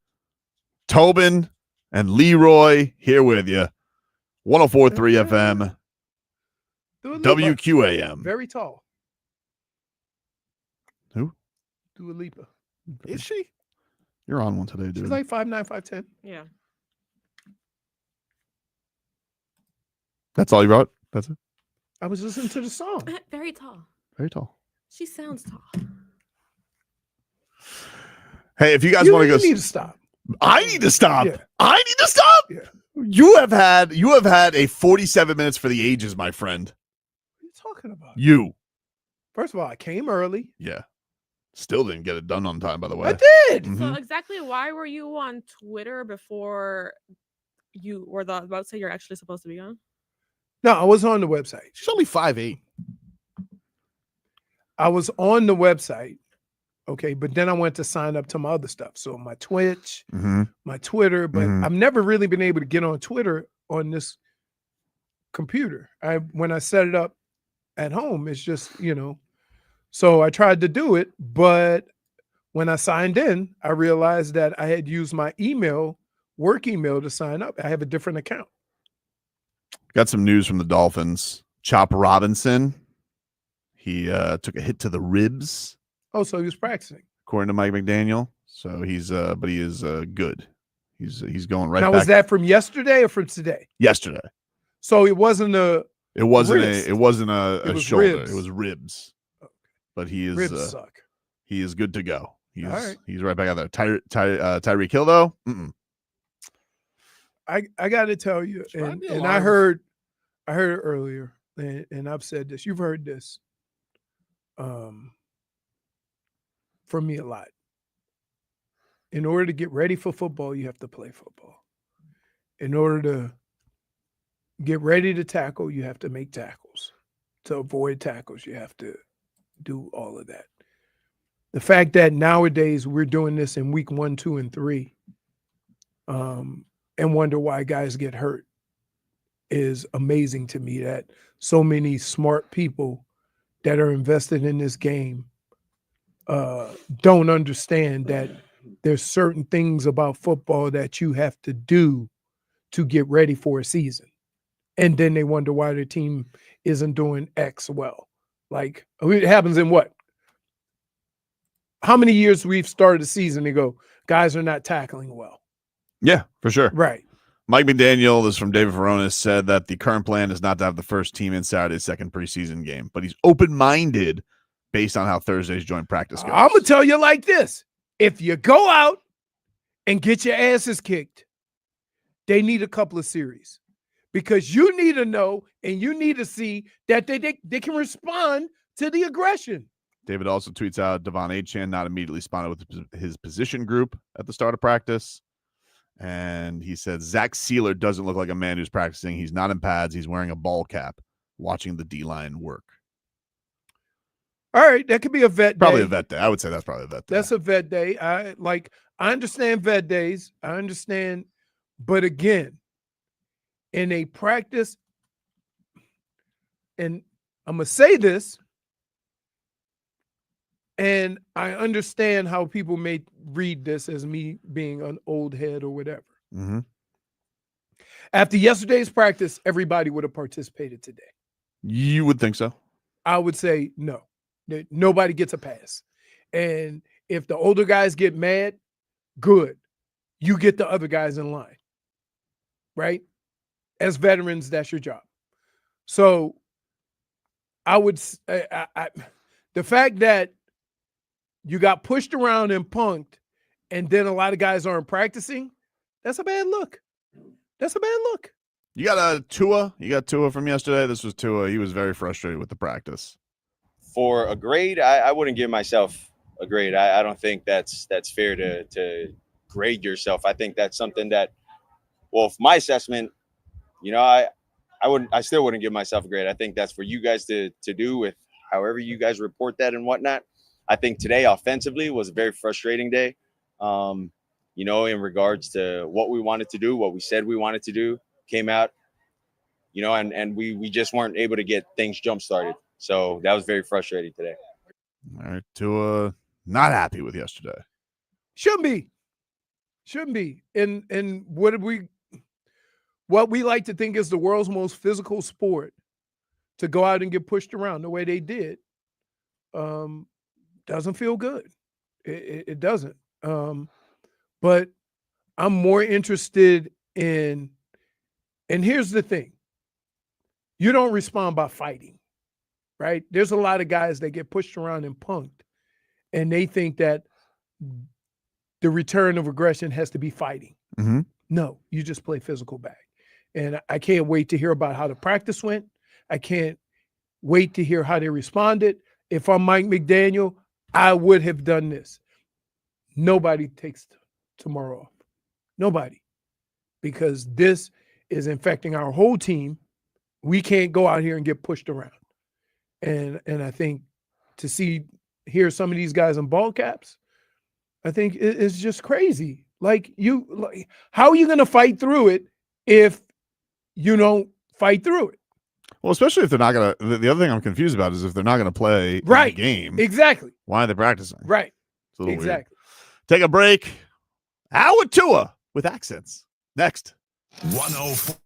Tobin and Leroy here with you. 104.3 FM, Dua Lipa. WQAM. Very tall. Who? Dua Lipa. Is she? You're on one today, dude. She's like 5'9", 5'10". Yeah. That's all you wrote? That's it? I was listening to the song. Very tall. Very tall. She sounds tall. Hey, if you guys You want to go, need to stop. I need to stop. Yeah. I need to stop. Yeah. You have had a 47 minutes for the ages, my friend. What are you talking about? You. First of all, I came early. Yeah. Still didn't get it done on time, by the way. I did. Mhm. So exactly why were you on Twitter before you were the website you're actually supposed to be on? No, I was on the website. She's only 5'8". I was on the website. Okay, but then I went to sign up to my other stuff. So my Twitch, my Twitter, but Mhm. I've never really been able to get on Twitter on this computer. When I set it up at home, it's just, so I tried to do it, but when I signed in, I realized that I had used my work email to sign up. I have a different account. Got some news from the Dolphins. Chop Robinson. He took a hit to the ribs, Oh, so he was practicing. according to Mike McDaniel. So but he is good. He's going right Now, back. was that from yesterday or from today? Yesterday? So it wasn't a It wasn't Wrist. a It was shoulder. ribs. It was ribs. But he is ribs suck. he is good to go. He's right. he's right back out there. Tyreek Hill though. Mm-mm. I got to tell you, Try and, the and I alarm. heard it earlier, and I've said this. You've heard this, from me a lot. In order to get ready for football, you have to play football. In order to get ready to tackle, you have to make tackles. To avoid tackles, you have to do all of that. The fact that nowadays we're doing this in week 1, 2, and 3, and wonder why guys get hurt is amazing to me, that so many smart people that are invested in this game don't understand that there's certain things about football that you have to do to get ready for a season. And then they wonder why their team isn't doing X well. Like, it happens in what? How many years we've started the season and go, guys are not tackling well. Yeah, for sure. Right. Mike McDaniel, this is from David Veronis, said that the current plan is not to have the first team in Saturday's second preseason game, but he's open-minded based on how Thursday's joint practice goes. I'm going to tell you like this. If you go out and get your asses kicked, they need a couple of series, because you need to know and you need to see that they can respond to the aggression. David also tweets out Devon Achane not immediately spotted with his position group at the start of practice. And he said Zach Sealer doesn't look like a man who's practicing. He's not in pads. He's wearing a ball cap, watching the D-line work. All right, that could be a vet Probably day. a vet day. I would say that's probably a vet day. That's a vet day. I understand vet days. I understand. But again, in a practice, and I'm going to say this, and I understand how people may read this as me being an old head or whatever. Mm-hmm. After yesterday's practice, everybody would have participated today. You would think so. I would say no. Nobody gets a pass. And if the older guys get mad, good. You get the other guys in line. Right? As veterans, that's your job. So I would the fact that you got pushed around and punked, and then a lot of guys aren't practicing, that's a bad look. That's a bad look. You got Tua. You got Tua from yesterday. This was Tua. He was very frustrated with the practice. For a grade, I wouldn't give myself a grade. I don't think that's fair to grade yourself. I think that's something that, well, for my assessment, I still wouldn't give myself a grade. I think that's for you guys to do with however you guys report that and whatnot. I think today offensively was a very frustrating day. In regards to what we wanted to do, what we said we wanted to do, came out you know, and we just weren't able to get things jump started. So that was very frustrating today. All right, Tua, not happy with yesterday. Shouldn't be. And what we like to think is the world's most physical sport, to go out and get pushed around the way they did, doesn't feel good. It doesn't. But I'm more interested in, and here's the thing. You don't respond by fighting, right? There's a lot of guys that get pushed around and punked, and they think that the return of aggression has to be fighting. Mm-hmm. No, you just play physical bag. And I can't wait to hear about how the practice went. I can't wait to hear how they responded. If I'm Mike McDaniel, I would have done this. Nobody takes tomorrow off. Nobody. Because this is infecting our whole team. We can't go out here and get pushed around. And I think to hear some of these guys in ball caps, I think it's just crazy. How are you going to fight through it if you don't fight through it? Well, especially if they're not going to. The other thing I'm confused about is if they're not going to play in the game. Exactly. Why are they practicing? Right. It's a little weird. Exactly. Take a break. Howard Tua with accents. Next. 104.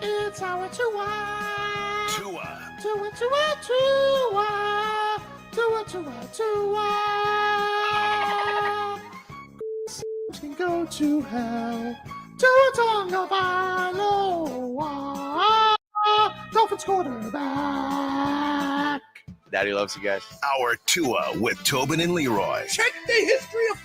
It's our Tua. Tua. Tua. Can go to hell. Tua Tagovailoa. Dolphins quarterback. Daddy loves you guys. Our Tua with Tobin and Leroy. Check the history of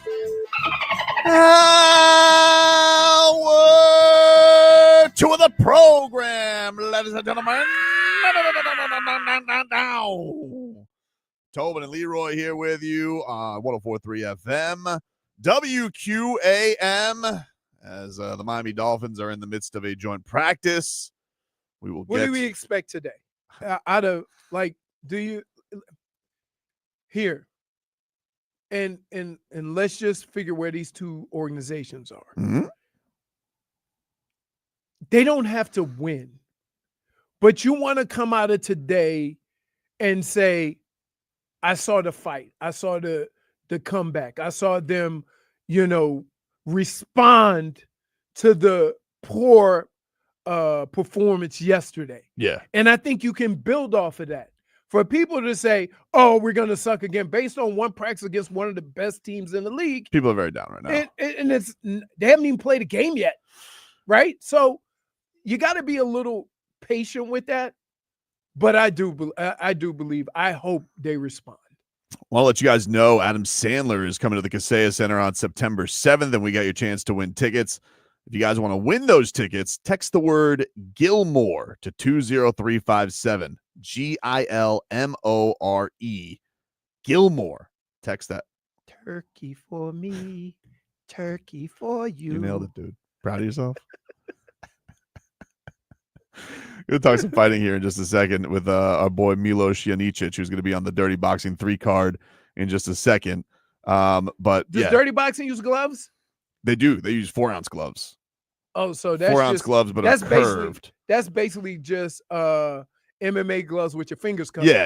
Hour to the program, ladies and gentlemen. Tobin and Leroy here with you on 104.3 FM, WQAM, as the Miami Dolphins are in the midst of a joint practice. What do we expect today? Out of do you here? And let's just figure where these two organizations are. Mm-hmm. They don't have to win, but you want to come out of today and say, I saw the fight. I saw the comeback. I saw them, respond to the poor performance yesterday. Yeah. And I think you can build off of that. For people to say, oh, we're going to suck again based on one practice against one of the best teams in the league. People are very down right now. And they haven't even played a game yet, right? So you got to be a little patient with that. But I do believe, I hope they respond. Well, I'll let you guys know Adam Sandler is coming to the Kaseya Center on September 7th, and we got your chance to win tickets. If you guys want to win those tickets, text the word Gilmore to 20357. Gilmore. Gilmore. Text that. Turkey for me, turkey for you. You nailed it, dude. Proud of yourself? We'll talk some fighting here in just a second with our boy Milos Janicic, who's going to be on the Dirty Boxing 3 card in just a second. But Does Dirty Boxing use gloves? They do. They use 4-ounce gloves. Oh, so that's 4-ounce gloves, but that's curved. That's basically just MMA gloves with your fingers covered. Yeah.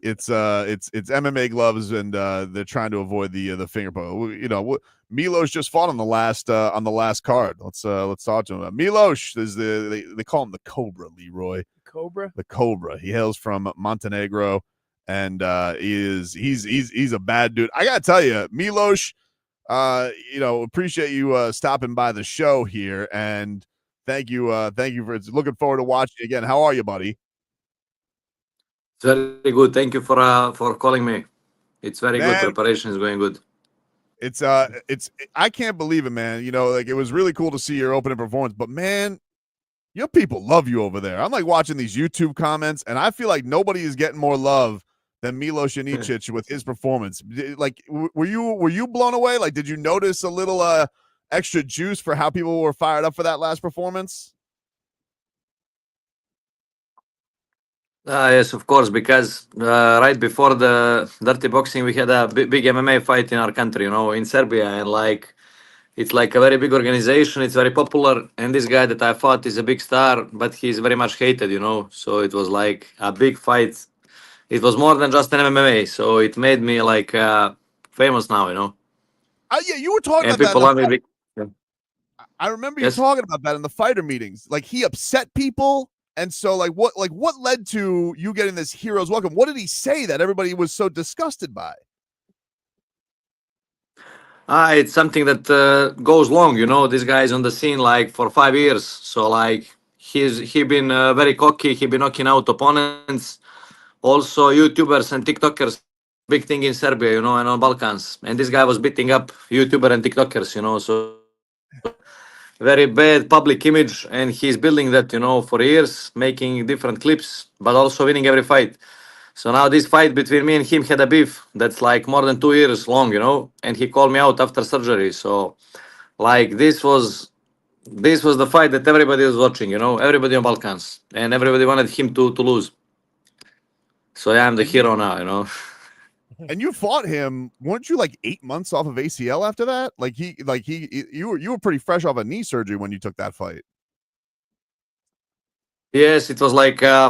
It's MMA gloves, and they're trying to avoid the finger poke. Milos just fought on the last card. Let's talk to him. Milos is they call him the Cobra, Leroy. Cobra. The Cobra. He hails from Montenegro, and he's a bad dude. I gotta tell you, Milos. Appreciate you stopping by the show here, and thank you for looking forward to watching again. How are you, buddy? It's very good. Thank you for calling me. It's very good. Preparation is going good. It's I can't believe it, man. It was really cool to see your opening performance, but man, your people love you over there. I'm watching these YouTube comments, and I feel like nobody is getting more love than Milos Janicic with his performance. Were you blown away? Did you notice a little extra juice for how people were fired up for that last performance? Yes, of course, because right before the Dirty Boxing, we had a big MMA fight in our country, in Serbia, and it's a very big organization. It's very popular, and this guy that I fought is a big star, but he's very much hated, So it was a big fight. It was more than just an MMA, so it made me famous now, Yeah, you were talking and about people that. love me. I remember you talking about that in the fighter meetings. He upset people, and so what led to you getting this hero's welcome? What did he say that everybody was so disgusted by? It's something that goes long, This guy is on the scene for 5 years, so he been very cocky. He been knocking out opponents. Also, YouTubers and TikTokers, big thing in Serbia, and on Balkans. And this guy was beating up YouTuber and TikTokers, so very bad public image. And he's building that, for years, making different clips, but also winning every fight. So now this fight between me and him had a beef that's more than 2 years long, and he called me out after surgery. So this was the fight that everybody was watching, everybody on Balkans, and everybody wanted him to lose. So yeah, I'm the hero now, And you fought him, weren't you 8 months off of ACL after that? You were pretty fresh off a knee surgery when you took that fight. Yes, it was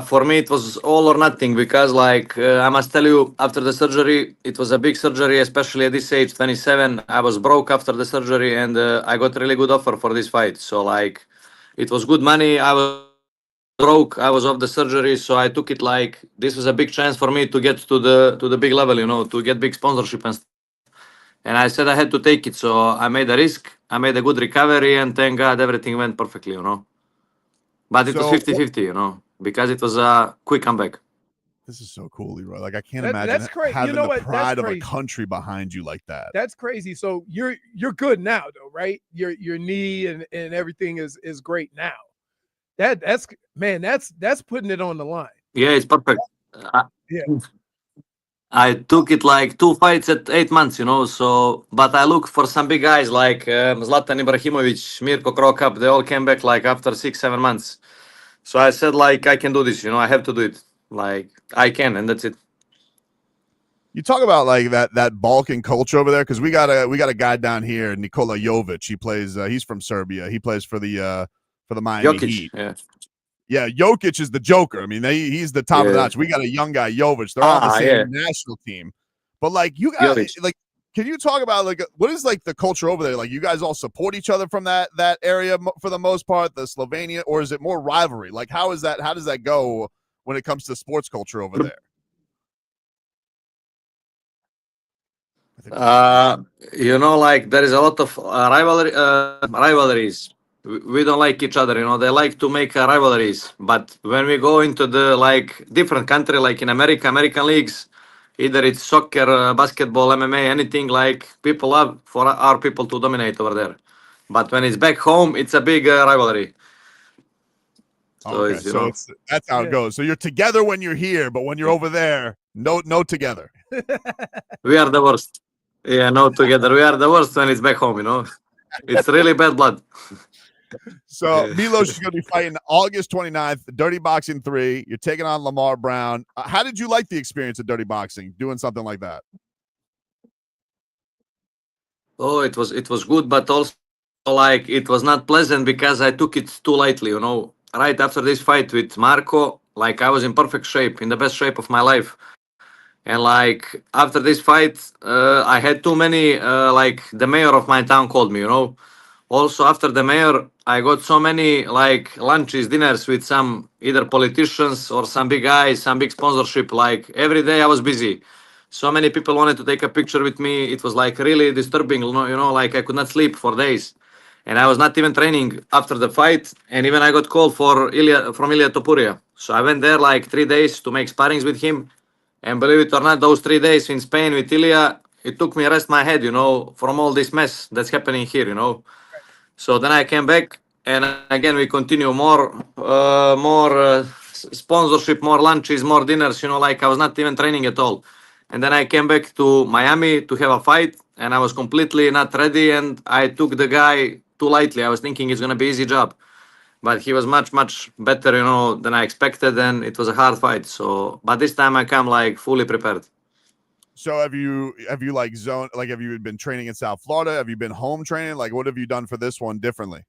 for me, it was all or nothing because I must tell you, after the surgery, it was a big surgery, especially at this age, 27. I was broke after the surgery, and I got a really good offer for this fight. So It was good money. I was broke. I was off the surgery, so I took it like this was a big chance for me to get to the big level, you know, to get big sponsorship and stuff. And I said I had to take it, so I made a risk. I made a good recovery, and thank God everything went perfectly, you know. But it was 50-50, you know, because it was a quick comeback. This is so cool, Leroy. Like, I can't That's imagine crazy. having You know the what? That's pride of a crazy. country behind you like that. That's crazy. So you're good now, though, right? Your knee and everything is great now. That's putting it on the line. Yeah, it's perfect. Yeah. I took it like 2 fights at 8 months, you know. So, but I look for some big guys like Zlatan Ibrahimovic, Mirko Krokap. They all came back like after 6-7 months. So I said like I can do this, you know. I have to do it. Like I can, and that's it. You talk about like that Balkan culture over there, because we got a guy down here, Nikola Jovic. He plays. He's from Serbia. He plays for the Miami Jokic, Heat. yeah. Yeah, Jokic is the Joker. I mean, he's the top of the notch. We got a young guy, Jovic. They're all on the same national team. But like you guys, like, can you talk about like what is like the culture over there? Like you guys all support each other from that area for the most part, the Slovenia, or is it more rivalry? Like how is that? How does that go when it comes to sports culture over there? You know, like there is a lot of rivalries. We don't like each other, you know. They like to make rivalries, but when we go into the like different country, like in American leagues, either it's soccer, basketball, MMA, anything, like people love for our people to dominate over there. But when it's back home, it's a big rivalry. So Okay, that's how it goes. So you're together when you're here, but when you're over there, no together. We are the worst. Yeah, no together. We are the worst when it's back home, you know. It's really bad blood. So Milos is going to be fighting August 29th, Dirty Boxing 3. You're taking on Lamar Brown. How did you like the experience of Dirty Boxing, doing something like that? Oh, it was good, but also like it was not pleasant because I took it too lightly, you know. Right after this fight with Marco, like I was in perfect shape, in the best shape of my life. And like after this fight, I had too many, like the mayor of my town called me, you know. Also after the mayor, I got so many like lunches, dinners with some either politicians or some big guys, some big sponsorship. Like every day I was busy. So many people wanted to take a picture with me. It was like really disturbing, you know, like I could not sleep for days. And I was not even training after the fight. And even I got called from Ilia Topuria. So I went there like 3 days to make sparrings with him. And believe it or not, those 3 days in Spain with Ilia, it took me rest my head, you know, from all this mess that's happening here, you know. So then I came back, and again we continue more sponsorship, more lunches, more dinners. You know, like I was not even training at all. And then I came back to Miami to have a fight, and I was completely not ready. And I took the guy too lightly. I was thinking it's gonna be easy job, but he was much better, you know, than I expected, and it was a hard fight. So, but this time I come like fully prepared. So have you like have you been training in South Florida? Have you been home training? Like what have you done for this one differently?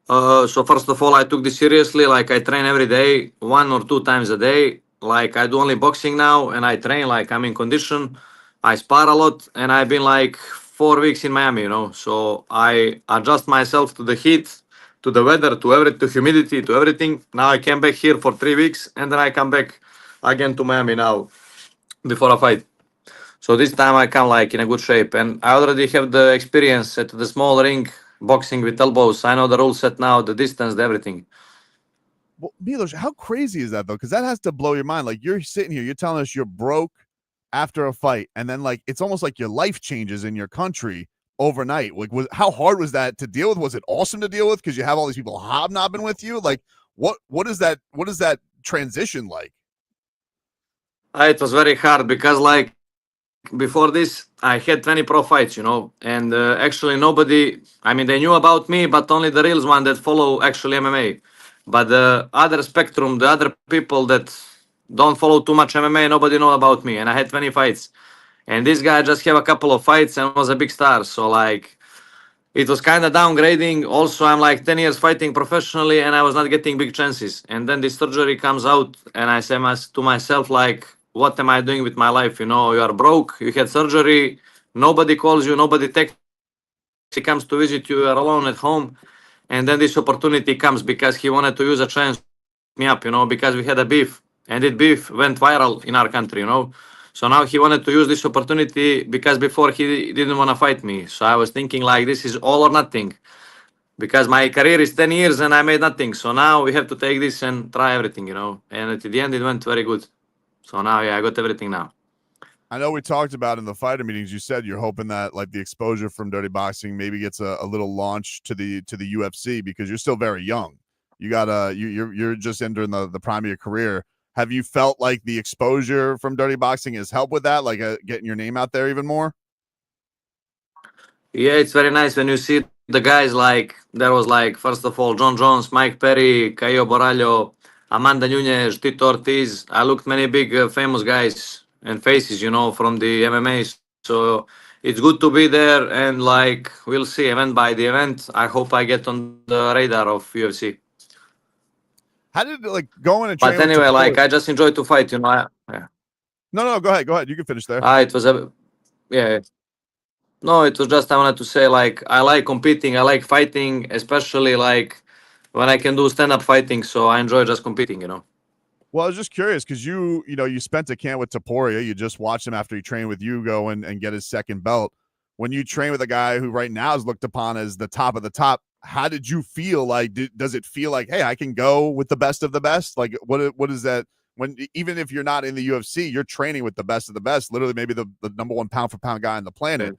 So first of all, I took this seriously. Like I train every day, 1 or 2 times a day. Like I do only boxing now, and I train like I'm in condition. I spar a lot, and I've been like 4 weeks in Miami, you know. So I adjust myself to the heat, to the weather, to humidity, to everything. Now I came back here for 3 weeks, and then I come back again to Miami now before a fight. So this time I come like in a good shape, and I already have the experience at the small ring, boxing with elbows. I know the rule set now, the distance, everything. Well, Milos, how crazy is that though? Because that has to blow your mind. Like you're sitting here, you're telling us you're broke after a fight, and then like it's almost like your life changes in your country overnight. Like, how hard was that to deal with? Was it awesome to deal with because you have all these people hobnobbing with you? Like, what is that transition like? It was very hard because like before this I had 20 pro fights, you know, and actually nobody, I mean, they knew about me, but only the real one that follow actually MMA. But the other spectrum, the other people that don't follow too much MMA, nobody know about me. And I had 20 fights, and this guy just have a couple of fights and was a big star. So like it was kind of downgrading. Also, I'm like 10 years fighting professionally, and I was not getting big chances. And then this surgery comes out, and I say to myself, like, what am I doing with my life? You know, you are broke, you had surgery, nobody calls you, nobody texts, he comes to visit you, you are alone at home. And then this opportunity comes because he wanted to use a chance to me up, because we had a beef. And that beef went viral in our country, So now he wanted to use this opportunity because before he didn't want to fight me. So I was thinking like this is all or nothing. Because my career is 10 years and I made nothing. So now we have to take this and try everything, And at the end, it went very good. So now, I got everything now. I know we talked about in the fighter meetings, you said you're hoping that like the exposure from dirty boxing maybe gets a little launch to the UFC because you're still very young. You got you're just entering the prime of your career. Have you felt like the exposure from dirty boxing has helped with that, like getting your name out there even more? Yeah, it's very nice when you see the guys like, there was like, first of all, John Jones, Mike Perry, Caio Borralho, Amanda Nunes, Tito Ortiz. I looked many big famous guys and faces, from the MMA. So it's good to be there and like, we'll see event by the event. I hope I get on the radar of UFC. How did like going and train? But anyway, like I just enjoy to fight, Yeah. No, go ahead. You can finish there. It was yeah. No, it was just I wanted to say like I like competing, I like fighting, especially like when I can do stand-up fighting. So I enjoy just competing, Well, I was just curious because you spent a camp with Topuria. You just watched him after he trained with you go and get his second belt. When you train with a guy who right now is looked upon as the top of the top, how did you feel? Like, does it feel like, hey, I can go with the best of the best? Like, what is that? When even if you're not in the UFC, you're training with the best of the best, literally maybe the number one pound for pound guy on the planet.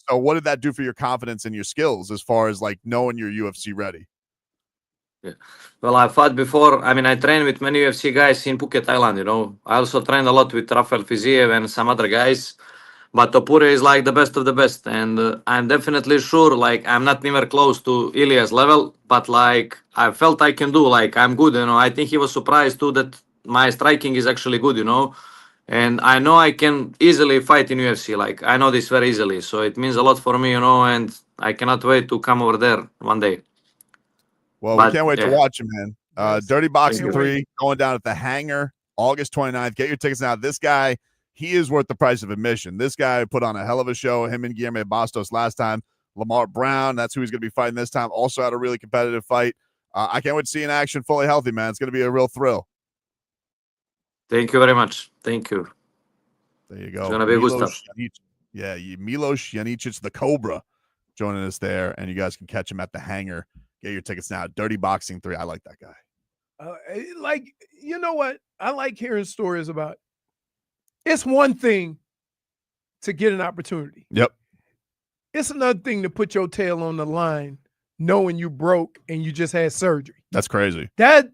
So what did that do for your confidence and your skills as far as like knowing you're UFC ready? Yeah. Well, I fought before. I mean, I trained with many UFC guys in Phuket, Thailand, I also trained a lot with Rafael Fiziev and some other guys. But Topuria is like the best of the best. And I'm definitely sure, like, I'm not never close to Ilia's level. But, like, I felt I can do, like, I'm good, I think he was surprised, too, that my striking is actually good, And I know I can easily fight in UFC. Like, I know this very easily. So it means a lot for me, and I cannot wait to come over there one day. Well, we can't wait to watch him, man. Dirty Boxing 3 going down at the Hangar, August 29th. Get your tickets now. This guy, he is worth the price of admission. This guy put on a hell of a show. Him and Guillermo Bastos last time. Lamar Brown, that's who he's going to be fighting this time. Also had a really competitive fight. I can't wait to see in action fully healthy, man. It's going to be a real thrill. Thank you very much. Thank you. There you go. It's going to be good stuff. Yeah, Milos Janicic, the Cobra, joining us there, and you guys can catch him at the Hangar. Get your tickets now. Dirty Boxing 3. I like that guy. Like, you know what? I like hearing stories about. It's one thing to get an opportunity. Yep. It's another thing to put your tail on the line, knowing you broke and you just had surgery. That's crazy. That's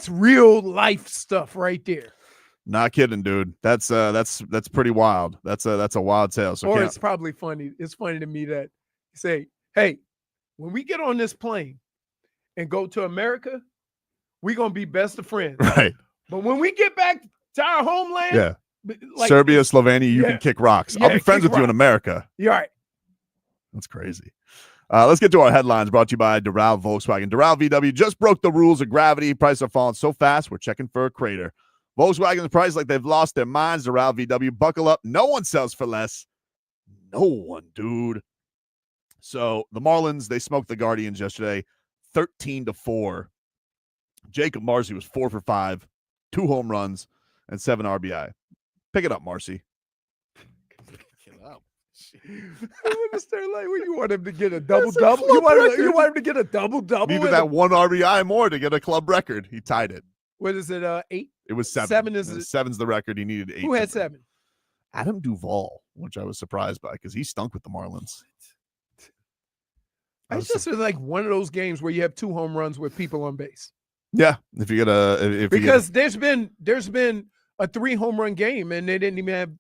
real life stuff right there. Not kidding, dude. That's pretty wild. That's a wild tale. So it's probably funny. It's funny to me that you say, hey, when we get on this plane and go to America, we're gonna be best of friends. Right. But when we get back to our homeland, like, Serbia, Slovenia, you can kick rocks. I'll be friends with you in America. You're right. That's crazy. Let's get to our headlines brought to you by Doral Volkswagen. Doral VW just broke the rules of gravity. Prices are falling so fast, we're checking for a crater. Volkswagen's price like they've lost their minds. Doral VW, buckle up. No one sells for less. No one, dude. So the Marlins, they smoked the Guardians yesterday, 13-4. Jakob Marsee was 4 for 5, 2 home runs, and 7 RBI. Pick it up, Marsee. I understand, like, when you want him to get a double-double. You want him to get a double-double. Needed that 1 RBI more to get a club record. He tied it. What is it, 8? It was 7. 7's the record. He needed 8. Who had 7? Adam Duvall, which I was surprised by because he stunk with the Marlins. It's just like one of those games where you have 2 home runs with people on base. Yeah, if you get because there's been a 3 home run game and they didn't even have,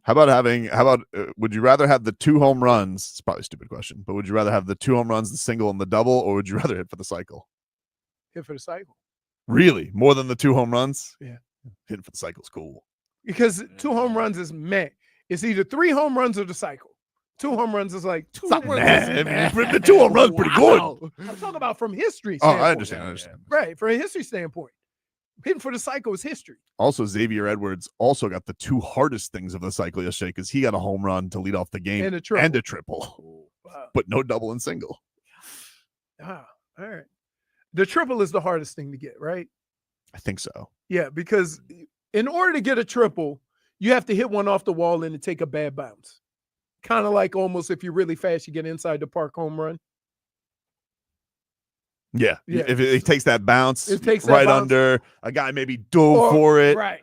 How about would you rather have the 2 home runs? It's probably a stupid question, but would you rather have the 2 home runs, the single and the double, or would you rather hit for the cycle? Hit for the cycle. Really? More than the 2 home runs? Yeah. Hitting for the cycle's cool. Because 2 home runs is meh. It's either 3 home runs or the cycle. 2 home runs is like 2 home runs. The 2 home runs pretty good. I'm talking about from history standpoint. Oh, I understand. Right, from a history standpoint. Hitting for the cycle is history. Also, Xavier Edwards also got the 2 hardest things of the cycle yesterday because he got a home run to lead off the game and a triple. Wow. but no double and single. Ah, all right. The triple is the hardest thing to get, right? I think so. Yeah, because in order to get a triple, you have to hit one off the wall and take a bad bounce. Kind of like almost if you're really fast, you get inside the park home run. Yeah. Yeah. If it takes that bounce, It takes that right bounce. under, a guy maybe dove for it. Right.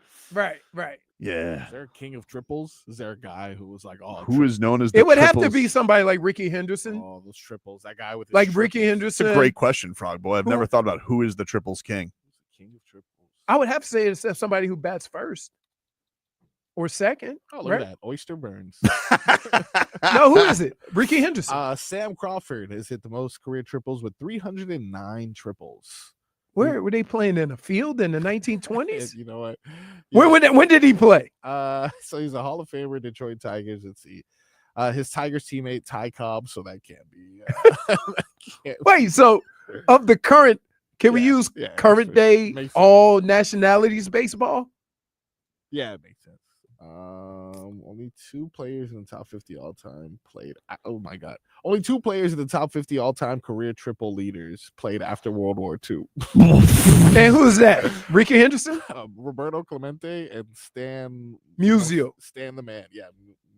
Yeah. Is there a king of triples? Is there a guy who was like, oh, Who is known as the It would have to triples? be somebody like Ricky Henderson. oh, those triples? That guy with his Like Ricky triples. It's Henderson. a great question, Frog Boy. I've Who- never thought about who is the triples king. Who's the king of triples? I would have to say it's somebody who bats first or second. Oh, look right? at that. Oyster Burns. No, who is it? Ricky Henderson. Sam Crawford has hit the most career triples with 309 triples. Where were they playing in a field in the 1920s? You know what? When did he play? So he's a Hall of Famer, Detroit Tigers. Let's see. His Tigers teammate Ty Cobb, so that can't be. That can't Wait, so of the current, can we Yeah, use yeah, current makes day sense. all nationalities baseball? Yeah, it makes sense. Only 2 players in the top 50 all time played. Oh my God! Only 2 players in the top 50 all time career triple leaders played after World War II. And who's that? Ricky Henderson? Roberto Clemente and Stan Musial. Stan the Man. Yeah.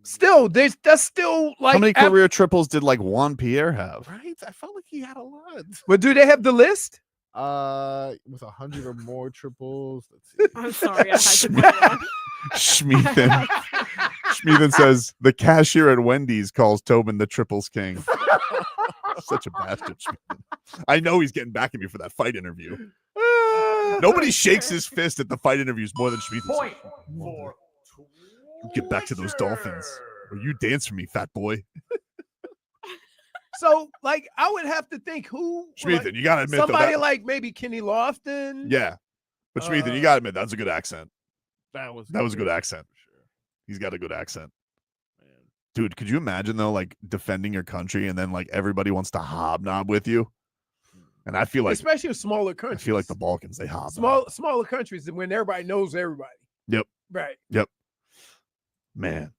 Still, that's still like How many career triples did like Juan Pierre have? Right? I felt like he had a lot. But do they have the list? With 100 or more triples. Let's see. I'm sorry. I had to put it on. Schmeathan. Schmeathan says the cashier at Wendy's calls Tobin the triples king. Such a bastard, Schmeathan. I know he's getting back at me for that fight interview. Nobody shakes his fist at the fight interviews more than Schmeathan. Get back to those Dolphins. Or you dance for me, fat boy. So, like, I would have to think who. Schmeathan, like, you gotta admit somebody though, like maybe Kenny Lofton. yeah. But Schmeathan, you gotta admit that's a good accent. That was a good accent. for sure. He's got a good accent. Man. Dude, could you imagine though, like defending your country and then like everybody wants to hobnob with you? And I feel like especially in smaller I countries. feel like the Balkans, they hobnob. Smaller countries when everybody knows everybody. Yep. Right. Yep. Man,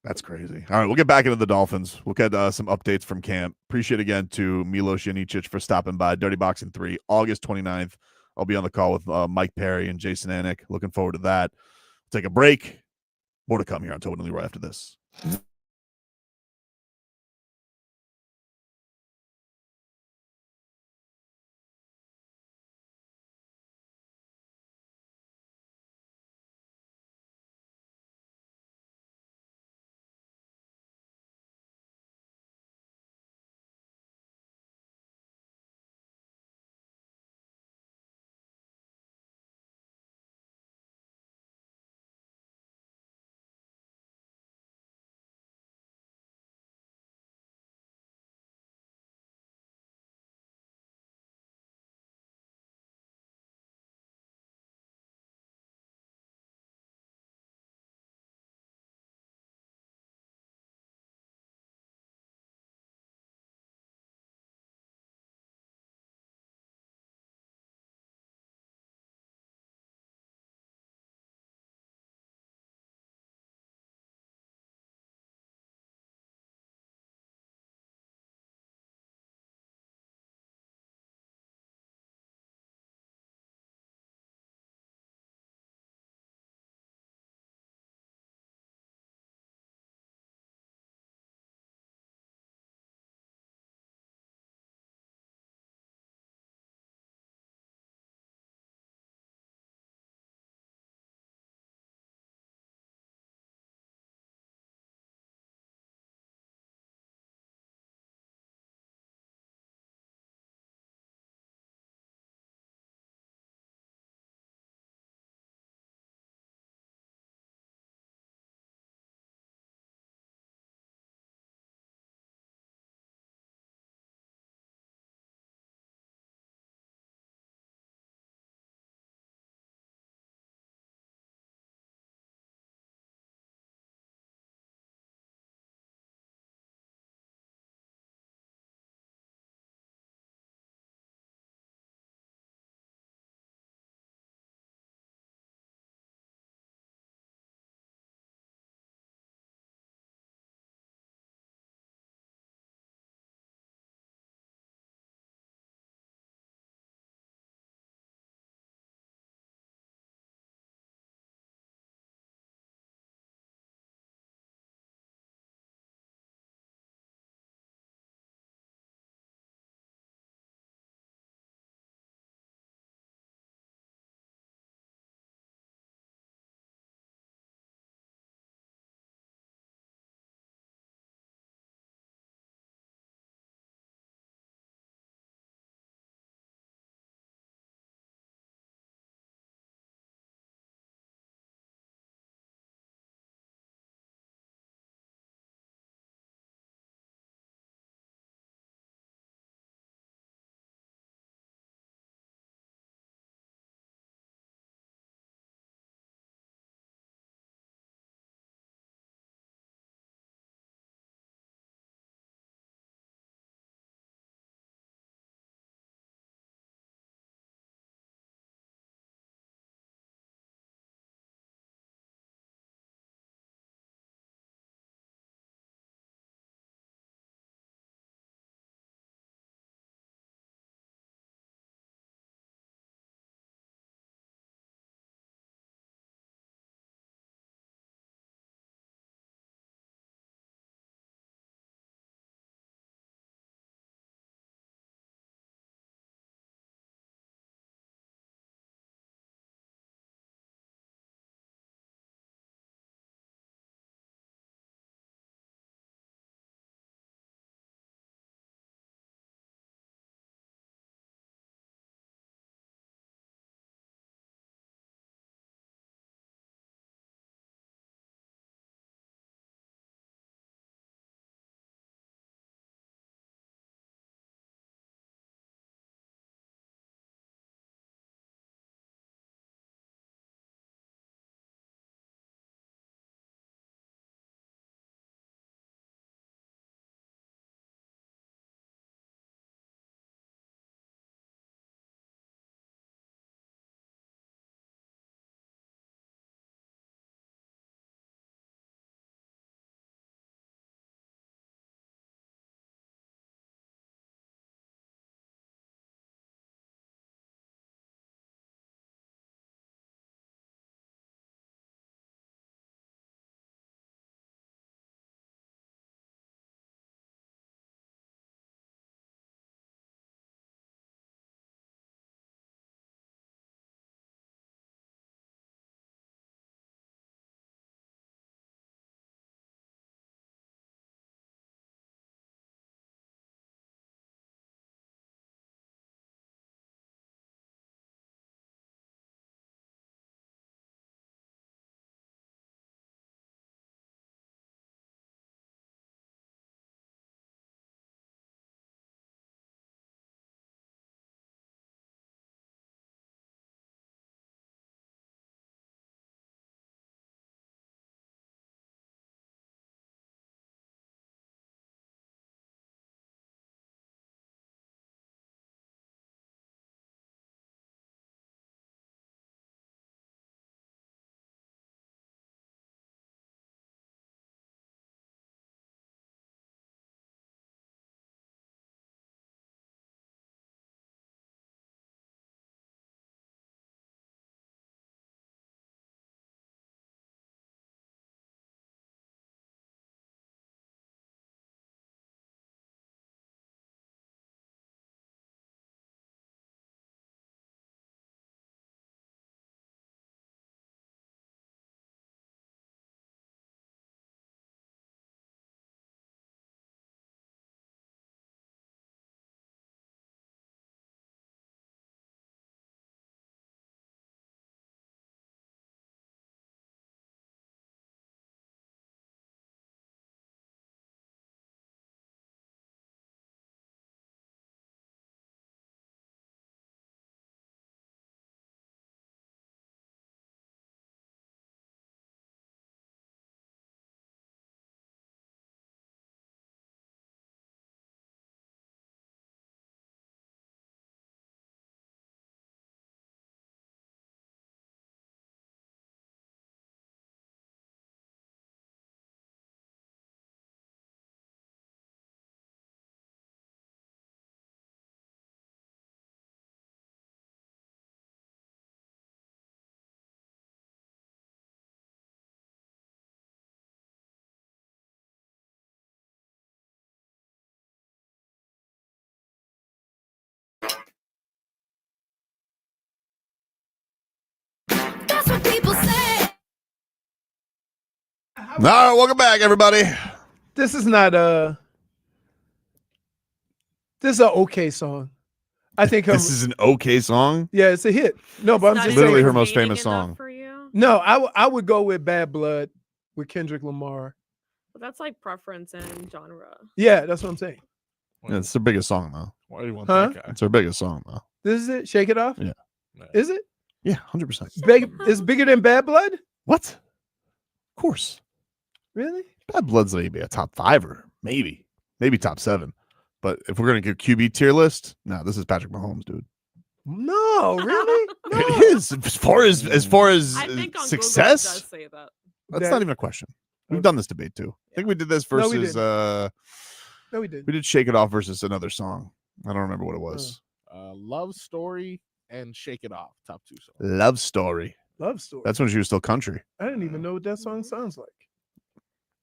that's crazy. All right, we'll get back into the Dolphins. We'll get some updates from camp. Appreciate again to Milos Janicic for stopping by. Dirty Boxing 3, August 29th. I'll be on the call with Mike Perry and Jason Anik. Looking forward to that. Take a break. More to come here on Tobin and Leroy after this. All right, welcome back, everybody. This is not this is an okay song. I think This is an okay song. yeah, it's a hit. No, but I'm just literally saying, her most entertaining famous song. enough for you? no, I would go with Bad Blood with Kendrick Lamar. But that's like preference and genre. Yeah, that's what I'm saying. Yeah, it's their biggest song, though. Why do you want Huh? that guy? It's their biggest song, though. This is it. Shake It Off. Yeah. Is it? Yeah, 100%. It's bigger than Bad Blood? What? Of course. Really? Bad Blood's maybe a top 5 or maybe top 7. But if we're gonna give QB tier list, no, this is Patrick Mahomes, dude. No, really? No. It is as far as I think on success. Google it does say that. That's not even a question. We've done this debate too. I think we did this No, we versus No, we didn't. we did Shake It Off versus another song. I don't remember what it was. Love Story and Shake It Off, top 2 songs. Love Story. Love Story. That's when she was still country. I didn't even know what that song sounds like.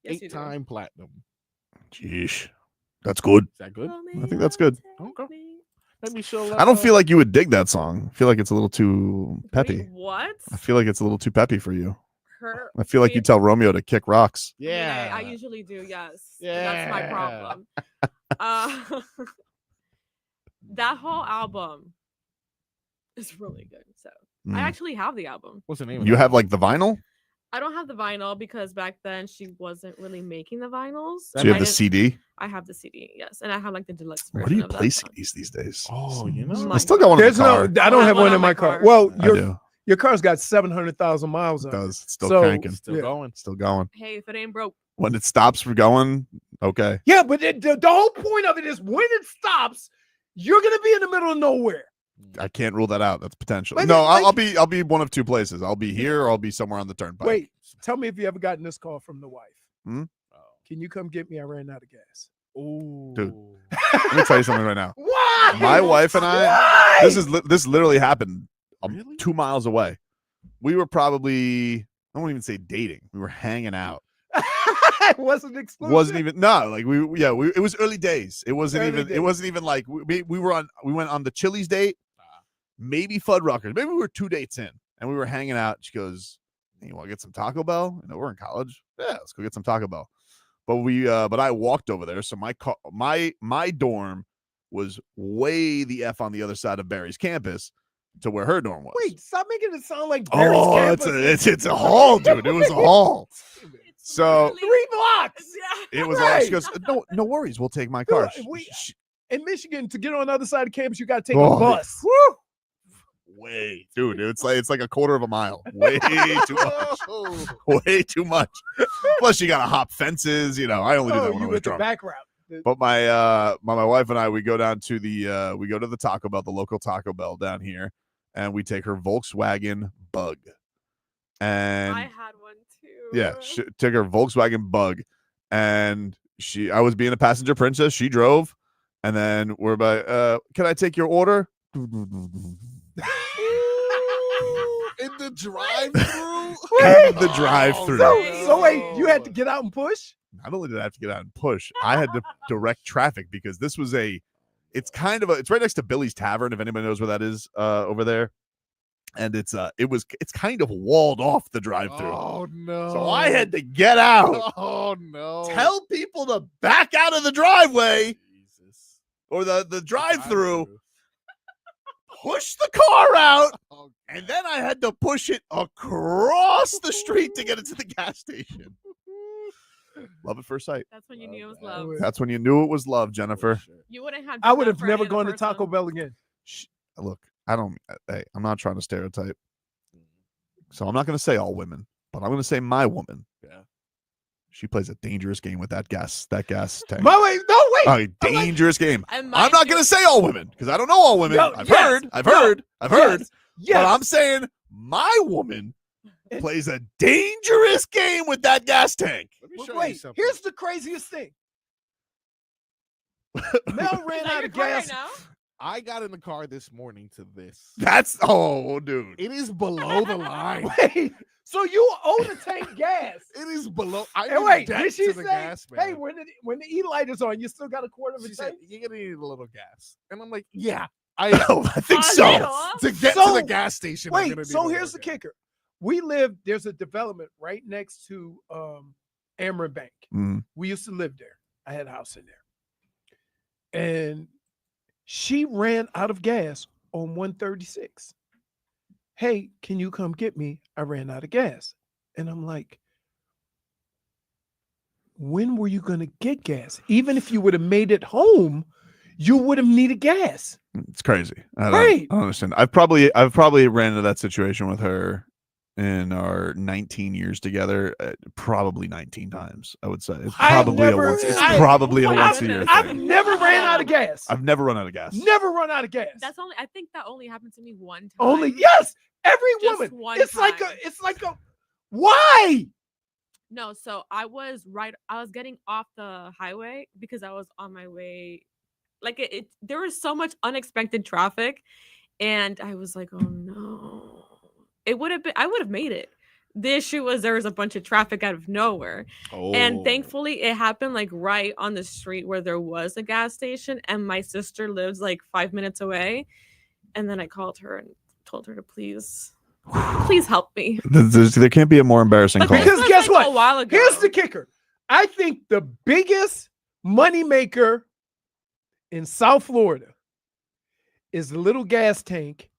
Yes, you do. 8-time platinum. Jeez. That's good. Is that good? I think that's good. Okay. Maybe she'll. I don't feel like you would dig that song. I feel like it's a little too peppy. Wait, what? I feel like it's a little too peppy for you. Her. I feel like you tell Romeo to kick rocks. I mean, Yeah. I usually do. Yes. That's my problem. That whole album is really good. So I actually have the album. What's the name of You it? have like the vinyl? I don't have the vinyl because back then she wasn't really making the vinyls. So you have I the didn't- CD? I have the CD, yes, and I have like the deluxe Where version. do you of that play song. CDs these days? Oh, you know. I still got one in There's the car. no I don't have one in my car. Well, I do. your car's got 700,000 miles on It it. does. It's still So- cranking. Still Yeah. going. Still going. Hey, if it ain't broke, When it stops from going, okay. Yeah, but the whole point of it is when it stops, you're gonna be in the middle of nowhere. I can't rule that out. That's potential. Wait, No, like- I'll be one of 2 places. I'll be here or I'll be somewhere on the turnpike. Wait, tell me if you ever gotten this call from the wife. Hmm? Can you come get me? I ran out of gas. Ooh. Dude. Let me tell you something right now. Why? My wife and I, Why? this literally happened Really? 2 miles away. We were probably, I won't even say dating. We were hanging out. It wasn't exclusive. Wasn't even it was early days. It wasn't Early even days. it wasn't even like we went on the Chili's date, maybe Fuddruckers. Maybe we were 2 dates in and we were hanging out. She goes, "Hey, you want to get some Taco Bell?" You know, we're in college. Yeah, let's go get some Taco Bell. But I walked over there, so my dorm was way the F on the other side of Barry's campus to where her dorm was. Wait, stop making it sound like Barry's Oh, campus. it's a hall, dude. It was a hall. So literally- 3 blocks. Yeah. it was all, she Right. goes, no worries, we'll take my car. In Michigan, to get on the other side of campus, you got to take Oh, a bus. Woo! Way, dude, it's like a quarter of a mile. Way too much. Way too much. Plus, you gotta hop fences. You know, I only do that when I you was went the drunk. back route. But my wife and I, we go down to we go to the Taco Bell, the local Taco Bell down here, and we take her Volkswagen Bug. And I had one too. yeah, she took her Volkswagen Bug, and I was being a passenger princess. She drove, and then we're by. Can I take your order? In the drive-through. In the drive-through. So wait, you had to get out and push? Not only did I have to get out and push, I had to direct traffic because this was it's right next to Billy's Tavern, if anybody knows where that is over there. And it's kind of walled off the drive-through. Oh no. So I had to get out. Oh no. Tell people to back out of the driveway or the drive-through, push the car out, and then I had to push it across the street to get it to the gas station. Love at first sight. That's when you knew it was love. That's when you knew it was love, Jennifer. You wouldn't have. I done would that have for never any other gone to person. Taco Bell again. Look, I'm not trying to stereotype. So I'm not going to say all women, but I'm going to say my woman. Yeah. She plays a dangerous game with that gas tank. Wait. A dangerous game. And I'm not going to say all women because I don't know all women. No, I've yes, heard. Yes. But I'm saying my woman plays a dangerous game with that gas tank. Let me show you Wait, something. here's the craziest thing. Mel ran Is that out your of car gas. right now? I got in the car this morning to this. Dude. It is below the line. Wait, so you owe the tank gas? It is below. I And give wait, debt did she to say, the gas man. "Hey, when the E-light is on, you still got a quarter of a She said, tank"? "You're gonna need a little gas," and I'm like, "Yeah, I I think Oh, so. yeah. to get to So- the gas station." I'm Wait, gonna need so a here's the little gas. kicker. There's a development right next to Ameren Bank. Mhm. We used to live there. I had a house in there. And she ran out of gas on 136. Hey, can you come get me? I ran out of gas. And I'm like, when were you going to get gas? Even if you would have made it home, you would have needed gas. It's crazy. I Right. don't understand. I've probably ran into that situation with her in our 19 years together, probably 19 times. I would say it's probably a once a year thing. I've never ran out of gas. I've never run out of gas. Never run out of gas. That's only. I think that only happened to me one time. Only yes. Every Just woman. one It's time. like a. Why? No, so I was getting off the highway because I was on my way. Like there was so much unexpected traffic, and I was like, oh no. I would have made it. The issue was there was a bunch of traffic out of nowhere. And thankfully it happened like right on the street where there was a gas station, and my sister lives like 5 minutes away. And then I called her and told her to please help me. There can't be a more embarrassing call. Because guess like what? a while ago. Here's the kicker. I think the biggest moneymaker in South Florida is the little gas tank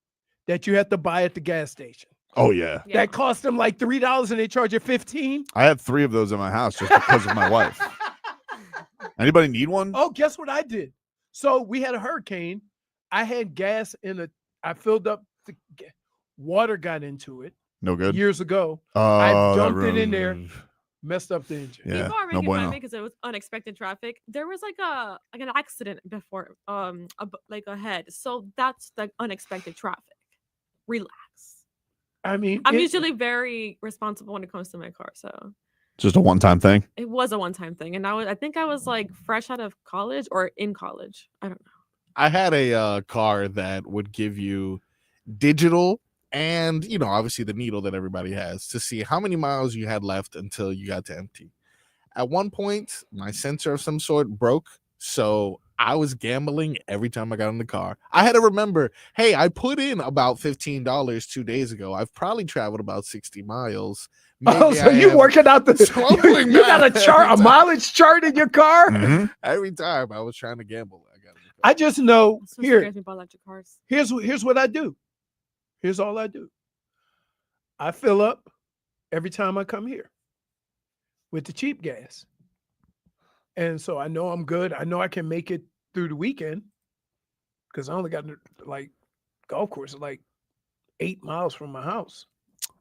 that you have to buy at the gas station. Oh yeah. That cost them like $3 and they charge you $15. I have 3 of those in my house just because of my wife. Anybody need one? Oh, guess what I did? So we had a hurricane. I had gas I filled up water got into it. No good. Years ago. Oh, I dumped it in there, messed up the engine. Yeah, People are no making fun of bueno. me because it was unexpected traffic. There was like an accident before, like ahead. So that's the unexpected traffic. Relax. I mean, I'm usually very responsible when it comes to my car, so Just a one-time thing. it was a one-time thing. And I think I was like fresh out of college or in college. I don't know. I had a car that would give you digital and, obviously the needle that everybody has to see how many miles you had left until you got to empty. At one point, my sensor of some sort broke, so I was gambling every time I got in the car. I had to remember, hey, I put in about $15 2 days ago. I've probably traveled about 60 miles. Oh, so you working out you got a mileage chart in your car? Mhm. Every time I was trying to gamble, I got in the car. I just know So here. scares me about electric cars. Here's what I do. Here's all I do. I fill up every time I come here with the cheap gas. And so I know I'm good. I know I can make it through the weekend because I only got like golf course like 8 miles from my house.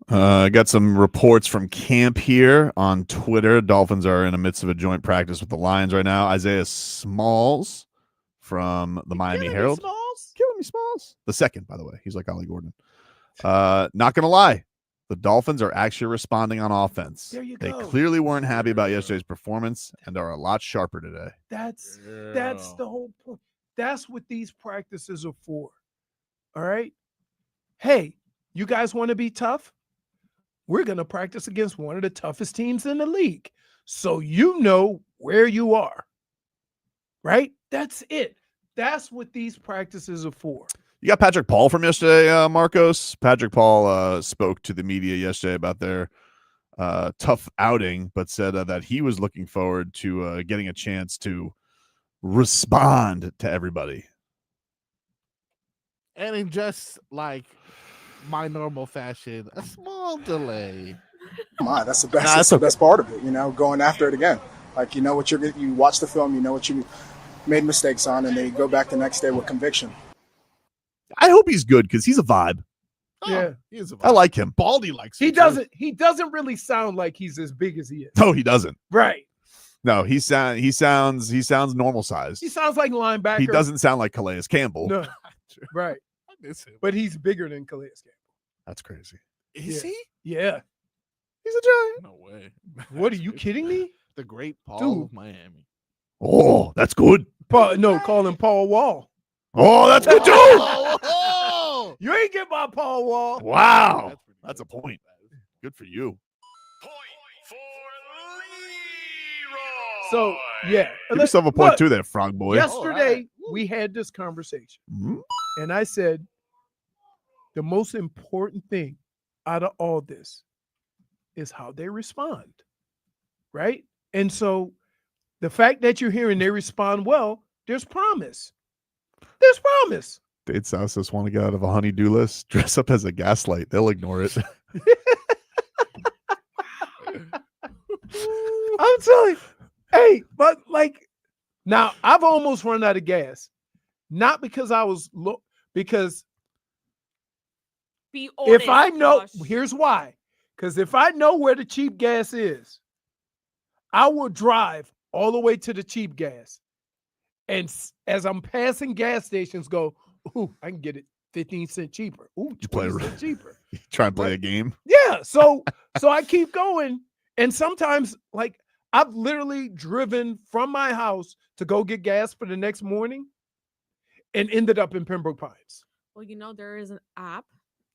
I got some reports from camp here on Twitter. Dolphins are in the midst of a joint practice with the Lions right now. Isaiah Smalls from the Miami Herald. Killing me, Smalls. The second, by the way. He's like Ollie Gordon. Not going to lie. The Dolphins are actually responding on offense. There you They go. clearly weren't happy about yesterday's performance and are a lot sharper today. That's the whole point. That's what these practices are for. All right. Hey, you guys want to be tough? We're going to practice against one of the toughest teams in the league. So you know where you are. Right? That's it. That's what these practices are for. You got Patrick Paul from yesterday, Marcos. Patrick Paul spoke to the media yesterday about their tough outing, but said that he was looking forward to getting a chance to respond to everybody. And in just like my normal fashion, a small delay. Come on, that's the best. That's the best part of it. Going after it again. Like you watch the film, you know what you made mistakes on, and then you go back the next day with conviction. I hope he's good because he's a vibe. Yeah. He is a I like him. Baldy likes He it, too. doesn't really sound like he's as big as he is. No, he doesn't. Right. No, he sounds normal sized. He sounds like linebacker. He doesn't sound like Calais Campbell. No. Right. I miss him. But he's bigger than Calais Campbell. That's crazy. Is he? Yeah. He's a giant. No way. What, are you kidding me? The great Paul Dude. of Miami. Oh, that's good. Call him Paul Wall. Oh, that's good too. Oh! You ain't get my Paul Wall. Wow. That's a point. Good for you. So, yeah. Give yourself a point Look, too there, frog boy. Yesterday, we had this conversation. Mhm. And I said, the most important thing out of all this is how they respond. right? And so the fact that you're hearing they respond well, there's promise. There's promise. Date South says, want to get out of a honey-do list? Dress up as a gaslight. They'll ignore it. I'm telling you. Hey, but like now I've almost run out of gas. Not because I was because Be honest, if I know, Josh. here's why. Because if I know where the cheap gas is, I will drive all the way to the cheap gas. And as I'm passing gas stations, go, ooh, I can get it 15 cents cheaper. Ooh, 20 cents cheaper. Try and play a game. Yeah. So I keep going. And sometimes, like, I've literally driven from my house to go get gas for the next morning and ended up in Pembroke Pines. Well, you know, there is an app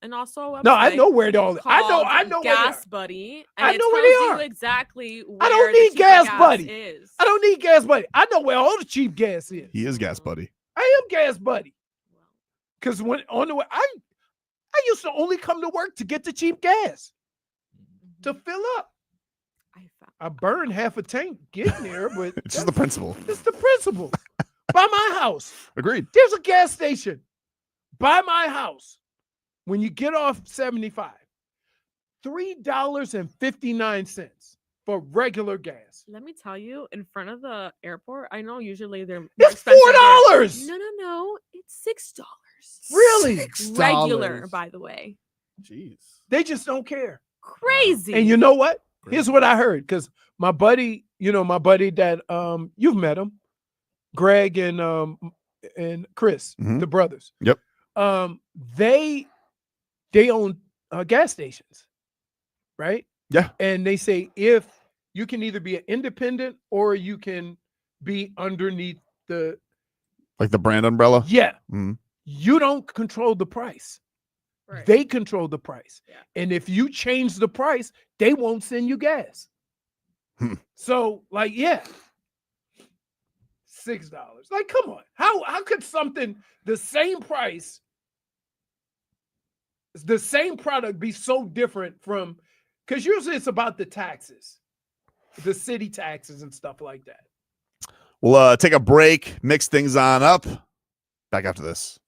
and also a website. No, I know where they all are. I know where Gas they are. Buddy. I And know it where tells they you are. exactly where I don't the need cheaper gas buddy. is. I don't need gas buddy. I know where all the cheap gas is. He is gas buddy. I am gas buddy. Because when on the way, I used to only come to work to get the cheap gas to fill up. I burned half a tank getting there, but It's just the principle. It's the principle. By my house. Agreed. There's a gas station by my house. When you get off 75, $3.59 for regular gas. Let me tell you, in front of the airport, I know usually they're It's expensive there. $4. No. It's $6. Really? $6. Regular, by the way. Jeez. They just don't care. Crazy. And you know what? Here's what I heard. Because my buddy, that you've met him, Greg and Chris, the brothers. Yep. They own gas stations, right? Yeah. And they say if you can either be an independent or you can be underneath the Like the brand umbrella? Yeah. Mhm. You don't control the price. Right. They control the price. Yeah. And if you change the price, they won't send you gas. So, like, yeah. $6. Like, come on. How could something the same price, the same product be so different from, because usually it's about the taxes, the city taxes and stuff like that. We'll take a break, mix things on up. Back after this.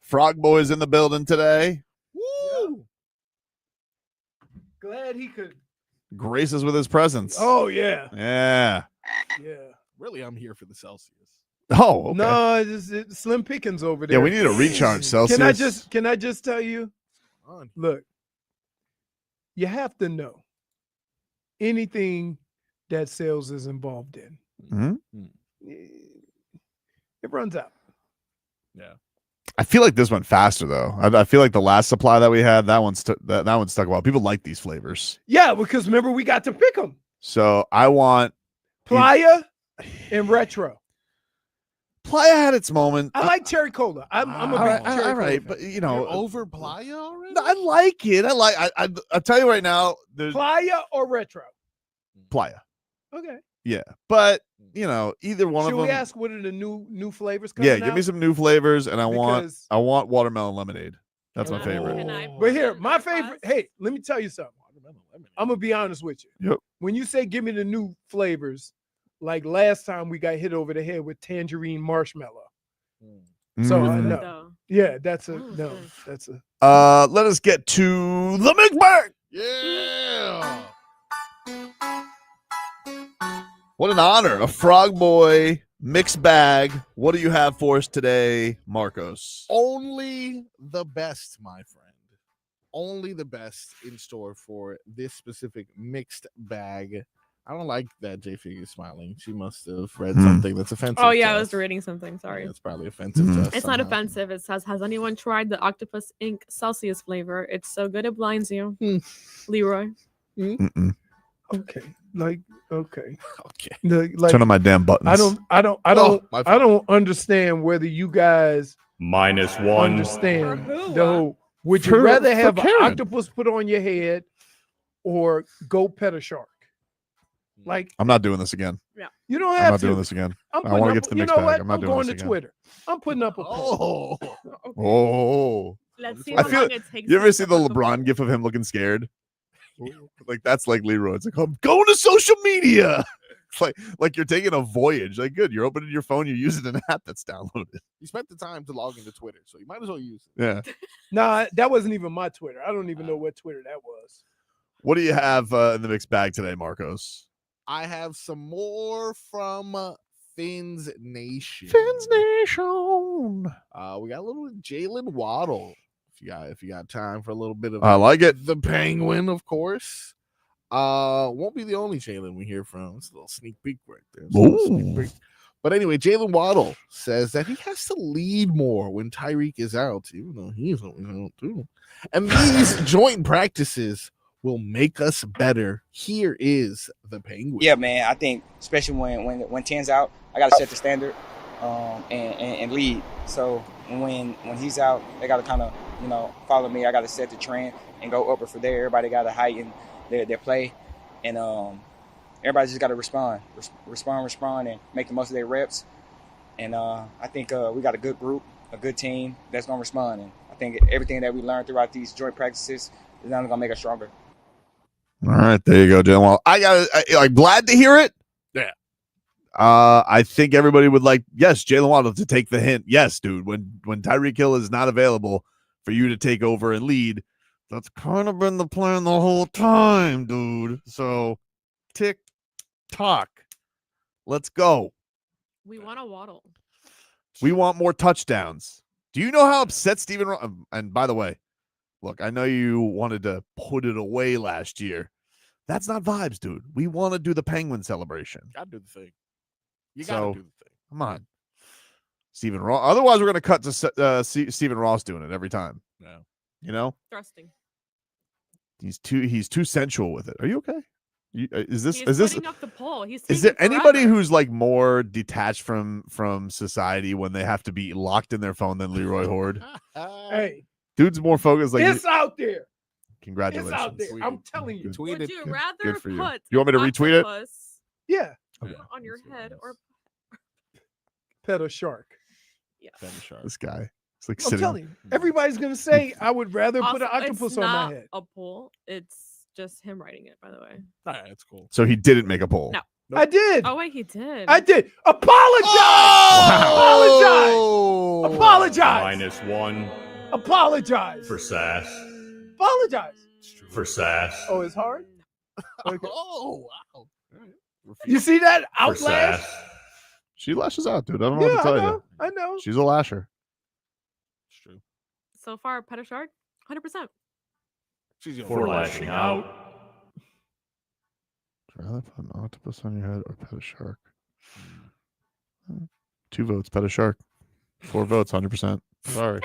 Frog Boy's in the building today. Woo! Glad he could Grace us with his presence. Oh yeah. Yeah. Yeah. Really, I'm here for the Celsius. Oh, okay. No, it's slim pickings over there. Yeah, we need a recharge, Celsius. Can I just tell you? Look, you have to know anything that sales is involved in. Mm-hmm. It runs out. Yeah. I feel like this went faster though. I feel like the last supply that we had, that one stuck a while. People like these flavors. Yeah, because remember we got to pick them. So I want Playa and Retro. Playa had its moment. I like cherry cola. I'm a big cherry all right, cola but fan. you know, You're over Playa already? I like it. I'll tell you right now, there's Playa or Retro. Playa. Okay. Yeah, but you know, either one Should of them. we ask what are the new flavors coming Yeah, out? give me some new flavors, and I Because- want watermelon lemonade. That's my favorite. Can I But here, put my in favorite. request? Hey, let me tell you something. I'm gonna be honest with you. Yep. When you say give me the new flavors, like last time we got hit over the head with tangerine marshmallow. So Mm. I Good, know. though. Yeah, that's a Oh, no. good. That's a Let us get to the mix bag. Yeah. What an honor. A Frog Boy mixed bag. What do you have for us today, Marcos? Only the best, my friend. Only the best in store for this specific mixed bag. I don't like that JFig is smiling. She must have read something that's offensive. Oh yeah, to I was us. reading something. Sorry. Yeah, it's probably offensive to us. It's not somehow. offensive. It says, "Has anyone tried the Octopus Ink Celsius flavor? It's so good it blinds you." Leroy. Mm-mm. okay. Like okay. Okay. Like Turn on my damn buttons. I don't my I don't understand whether you guys -1. understand For who? the whole. Would you For- rather for have an Karen. octopus put on your head or go pet a shark? Like I'm not doing this again. you don't I'm have not to. doing this again. I'm I wanna putting get up- to the you mixed know bag. what? I'm not I'm doing going this to again. Twitter. I'm putting up a poll. Oh. Oh. Let's see I how feel- long it takes. You ever to see the put LeBron gif of him looking scared? Like that's like Leroy. It's like I'm going to social media. It's like you're taking a voyage. Like good, you're opening your phone, you're using an app that's downloaded. You spent the time to log into Twitter, so you might as well use it. Yeah. Nah, that wasn't even my Twitter. I don't even know what Twitter that was. What do you have in the mixed bag today, Marcos? I have some more from Fins Nation. Nation. We got a little Jaylen Waddle. If you got time for a little bit of I like it. the Penguin, of course. Won't be the only Jaylen we hear from. It's a little sneak peek right there. It's a little sneak peek. But anyway, Jaylen Waddle says that he has to lead more when Tyreek is out, even though he's always out too. And these joint practices will make us better. Here is the Penguin. Yeah, man. I think especially when 10's out, I got to set the standard and lead. So when he's out, they got to kind of follow me. I got to set the trend and go upper for there. Everybody got to heighten their play, and everybody just got to respond, and make the most of their reps. And I think we got a good group, a good team that's gonna respond. And I think everything that we learned throughout these joint practices is only gonna make us stronger. All right, there you go, Jalen. Well, I'm glad to hear it. Yeah. I think everybody would like, yes, Jaylen Waddle to take the hint. Yes, dude. When Tyreek Hill is not available for you to take over and lead, that's kind of been the plan the whole time, dude. So tick tock. Let's go. We want a Waddle. We want more touchdowns. Do you know how upset Steven and by the way, look, I know you wanted to put it away last year. That's not vibes, dude. We want to do the Penguin celebration. Gotta do the thing. You gotta do the thing. Come on. Stephen Ross. Otherwise, we're going to cut to Stephen Ross doing it every time. Yeah. You know? Thrusting. He's too sensual with it. Are you okay? Is this putting up the poll. Is there anybody who's like more detached from society when they have to be locked in their phone than Leroy Horde? Hey, Dude's more focused. Like it's out there. Congratulations. It's out there. I'm telling you. Would you rather Good for you. put You want me to retweet it? octopus Yeah. on your head or Pet a shark. yeah? This guy. It's like I'm sitting. telling you. Everybody's gonna say I would rather put an Also, octopus it's on not my head. a poll. It's just him writing it, by the way. All right, that's cool. So he didn't make a poll. No. I did. Oh wait, he did. I did. Apologize. Oh! Apologize. -1 Apologize. for sass. Apologize. For sass. Oh, it's hard? Okay. Oh, wow. You see that For outlash? sass. She lashes out, dude. I don't know what to tell you. I know. She's a lasher. It's true. So far, pet a shark, 100%. She's your For lashing out. I'd rather put an octopus on your head or pet a shark. 2 votes, pet a shark. 4 votes, 100%. Sorry.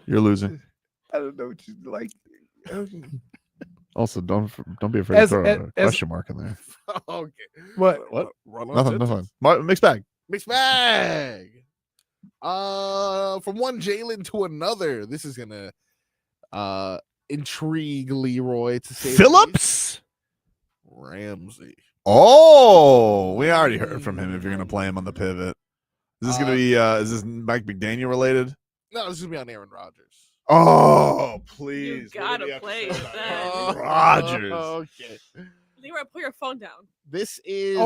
You're losing. I don't know what you like. Also, don't be afraid to throw a question mark in there. Okay. What? Nothing. Mixed bag. Mixed bag. From one Jaylen to another. This is gonna intrigue Leroy to say Phillips? Ramsey. Oh, we already heard from him if you're gonna play him on the pivot. Is this gonna be is this Mike McDaniel related? No, this is gonna be on Aaron Rodgers. Oh, please. You gotta play it then. Rodgers. Okay. Leroy, put your phone down. This is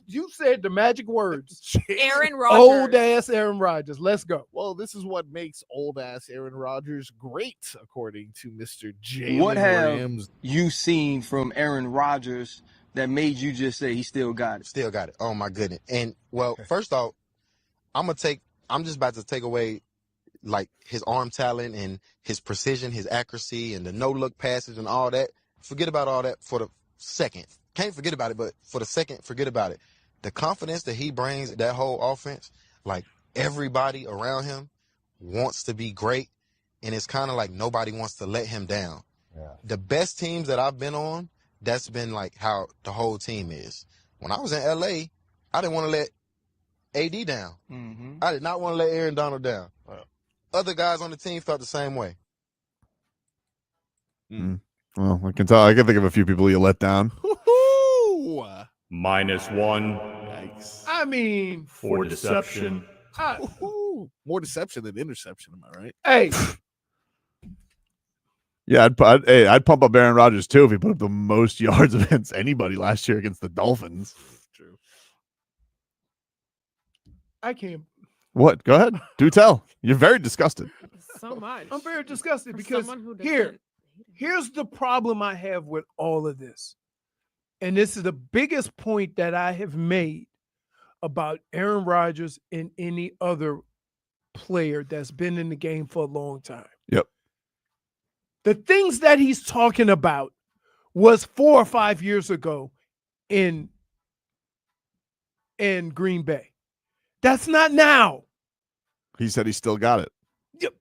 you said the magic words. Aaron Rodgers. Old ass Aaron Rodgers. Let's go. Well, this is what makes old ass Aaron Rodgers great, according to Mr. Jaylen What have Ramsey. you seen from Aaron Rodgers that made you just say he still got it? Still got it. Oh my goodness. And well, first off, I'm just about to take away like his arm talent and his precision, his accuracy, and the no-look passes and all that. Forget about all that for the second. Can't forget about it, but for the second, forget about it. The confidence that he brings, that whole offense, like everybody around him wants to be great, and it's kind of like nobody wants to let him down. Yeah. The best teams that I've been on, that's been like how the whole team is. When I was in LA, I didn't want to let AD down. Mm-hmm. I did not want to let Aaron Donald down. Wow. Other guys on the team felt the same way. Mm. Well, I can think of a few people you let down. -1. Yikes. I mean, For deception. More deception than interception, am I right? Hey. Yeah, I'd pump up Aaron Rodgers too if he put up the most yards against anybody last year against the Dolphins. True. I can't. What? Go ahead. Do tell. You're very disgusted. So much. I'm very disgusted For because someone who here's the problem I have with all of this. And this is the biggest point that I have made about Aaron Rodgers and any other player that's been in the game for a long time. Yep. The things that he's talking about was 4 or 5 years ago in Green Bay. That's not now. He said he still got it. Yep.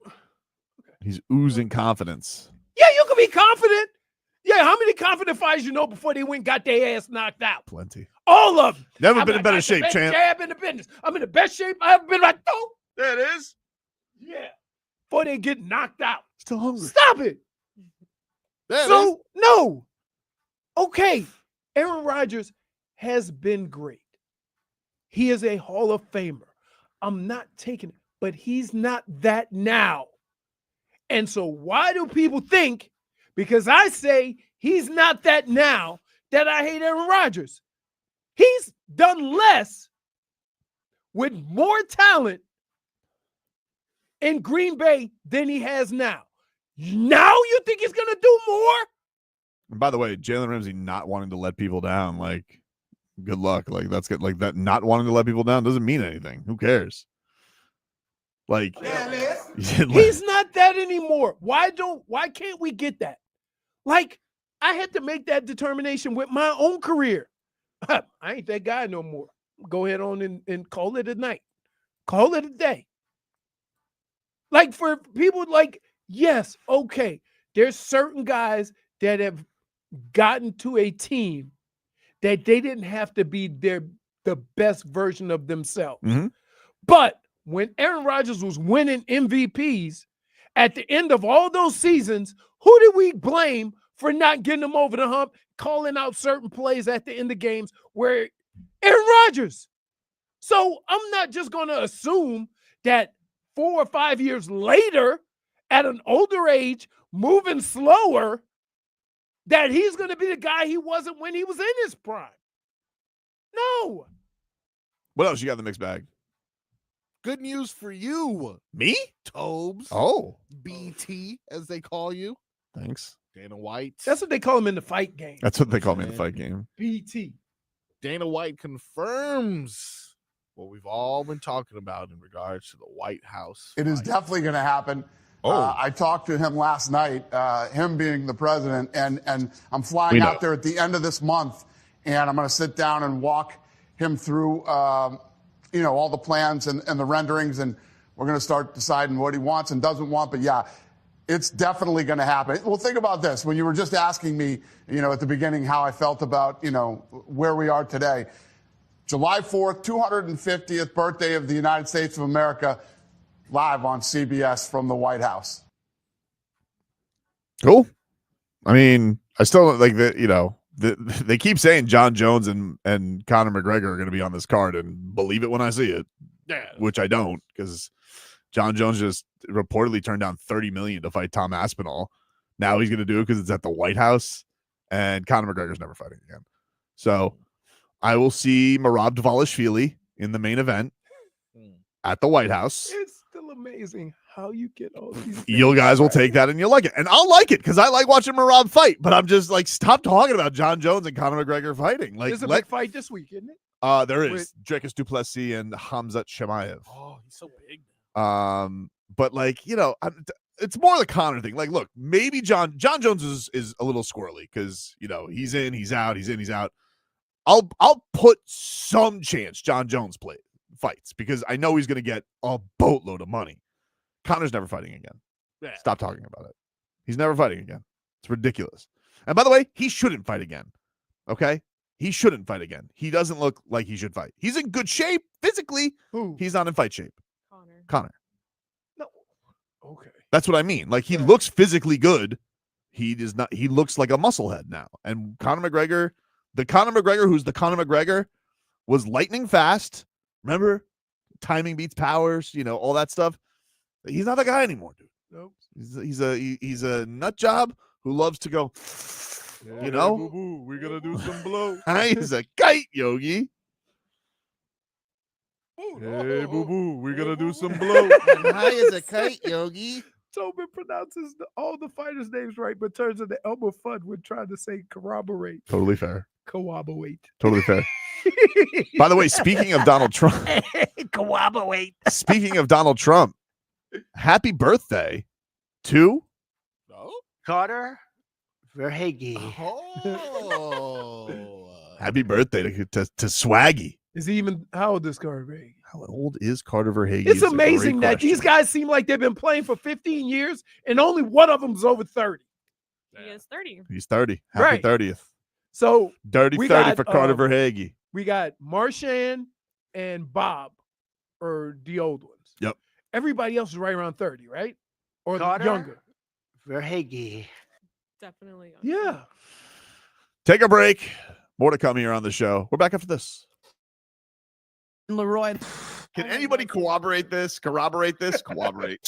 He's oozing confidence. Yeah, you can be confident. Yeah, how many confident fighters you know before they went got their ass knocked out? Plenty. All of them. Never been in better shape, champ. Jab in the business. I'm in the best shape I ever been. Like, oh, there it is. Yeah. Before they get knocked out. Still hungry. Stop it. There So, it is. no. Okay. Aaron Rodgers has been great. He is a Hall of Famer. I'm not taking it, but he's not that now. And so why do people think, because I say he's not that now, that I hate Aaron Rodgers? He's done less with more talent in Green Bay than he has now. Now you think he's going to do more? And by the way, Jalen Ramsey not wanting to let people down, like, good luck. Like, that's good. Like, that not wanting to let people down doesn't mean anything. Who cares? Like, he's not that anymore. Why can't we get that? Like, I had to make that determination with my own career. I ain't that guy no more. Go ahead on and call it a night. Call it a day. Like, for people like, yes, okay, there's certain guys that have gotten to a team that they didn't have to be the best version of themselves. Mm-hmm. But when Aaron Rodgers was winning MVPs at the end of all those seasons, who did we blame for not getting them over the hump, calling out certain plays at the end of games where Aaron Rodgers? So I'm not just going to assume that 4 or 5 years later, at an older age, moving slower, that he's going to be the guy he wasn't when he was in his prime. No. What else you got in the mixed bag? Good news for you, Me? Tobes. Oh. BT, as they call you. Thanks. Dana White. That's what they call him in the fight game. That's what they call me in the fight game. BT. Dana White confirms what we've all been talking about in regards to the White House. It is definitely going to happen. I talked to him last night, him being the president, and I'm flying out there at the end of this month, and I'm going to sit down and walk him through, all the plans and the renderings, and we're going to start deciding what he wants and doesn't want. But yeah, it's definitely going to happen. Well, think about this. When you were just asking me, at the beginning how I felt about, where we are today, July 4th, 250th birthday of the United States of America, live on CBS from the White House. Cool. I mean, I still don't like that, they keep saying John Jones and Conor McGregor are going to be on this card, and believe it when I see it. Yeah. Which I don't, because John Jones just reportedly turned down $30 million to fight Tom Aspinall. Now he's going to do it because it's at the White House, and Conor McGregor's never fighting again. So I will see Merab Dvalishvili in the main event at the White House. It's still amazing how you get all these. You guys will take that and you'll like it. And I'll like it because I like watching Merab fight, but I'm just like, stop talking about John Jones and Conor McGregor fighting. Like, There's a big fight this week, isn't it? There is Dricus Duplessis and Hamzat Shemaev. Oh, he's so big. But like, it's more the Conor thing. Like, look, maybe John Jones is a little squirrely because he's in, he's out, he's in, he's out. I'll put some chance John Jones fights because I know he's going to get a boatload of money. Conor's never fighting again. Yeah. Stop talking about it. He's never fighting again. It's ridiculous. And by the way, he shouldn't fight again. Okay? He shouldn't fight again. He doesn't look like he should fight. He's in good shape physically. Who? He's not in fight shape. Conor. No. Okay. That's what I mean. Like, he looks physically good. He does not. He looks like a musclehead now. And Conor McGregor, the Conor McGregor who's the Conor McGregor, was lightning fast. Remember? Timing beats powers, all that stuff. He's not the guy anymore, dude. Nope. He's a nut job who loves to go, Boo-boo, we're going to do some blow. He's a kite, Yogi. Hey, boo-boo, we're going to do some blow. High as a kite, Yogi. Tobin pronounces all the fighters' names right, but turns into Elmer Fudd when trying to say corroborate. Totally fair. Corroborate. Totally fair. By the way, speaking of Donald Trump. Corroborate. Speaking of Donald Trump, happy birthday to Carter Verhage. Oh. Happy birthday to Swaggy. Is he even, how old is Carter Verhage? How old is Carter Verhage? It's amazing that these guys seem like they've been playing for 15 years and only one of them's over 30. He is 30. He's 30. Happy Right. 30th. So Dirty 30 for Carter Verhage. We got Marshan and Bob are the old ones. Yep. Everybody else is right around 30, right? Or Carter younger. Verhage. Definitely. Yeah. Take a break. More to come here on the show. We're back after this. Leroy. Can anybody corroborate this? Corroborate this? Corroborate.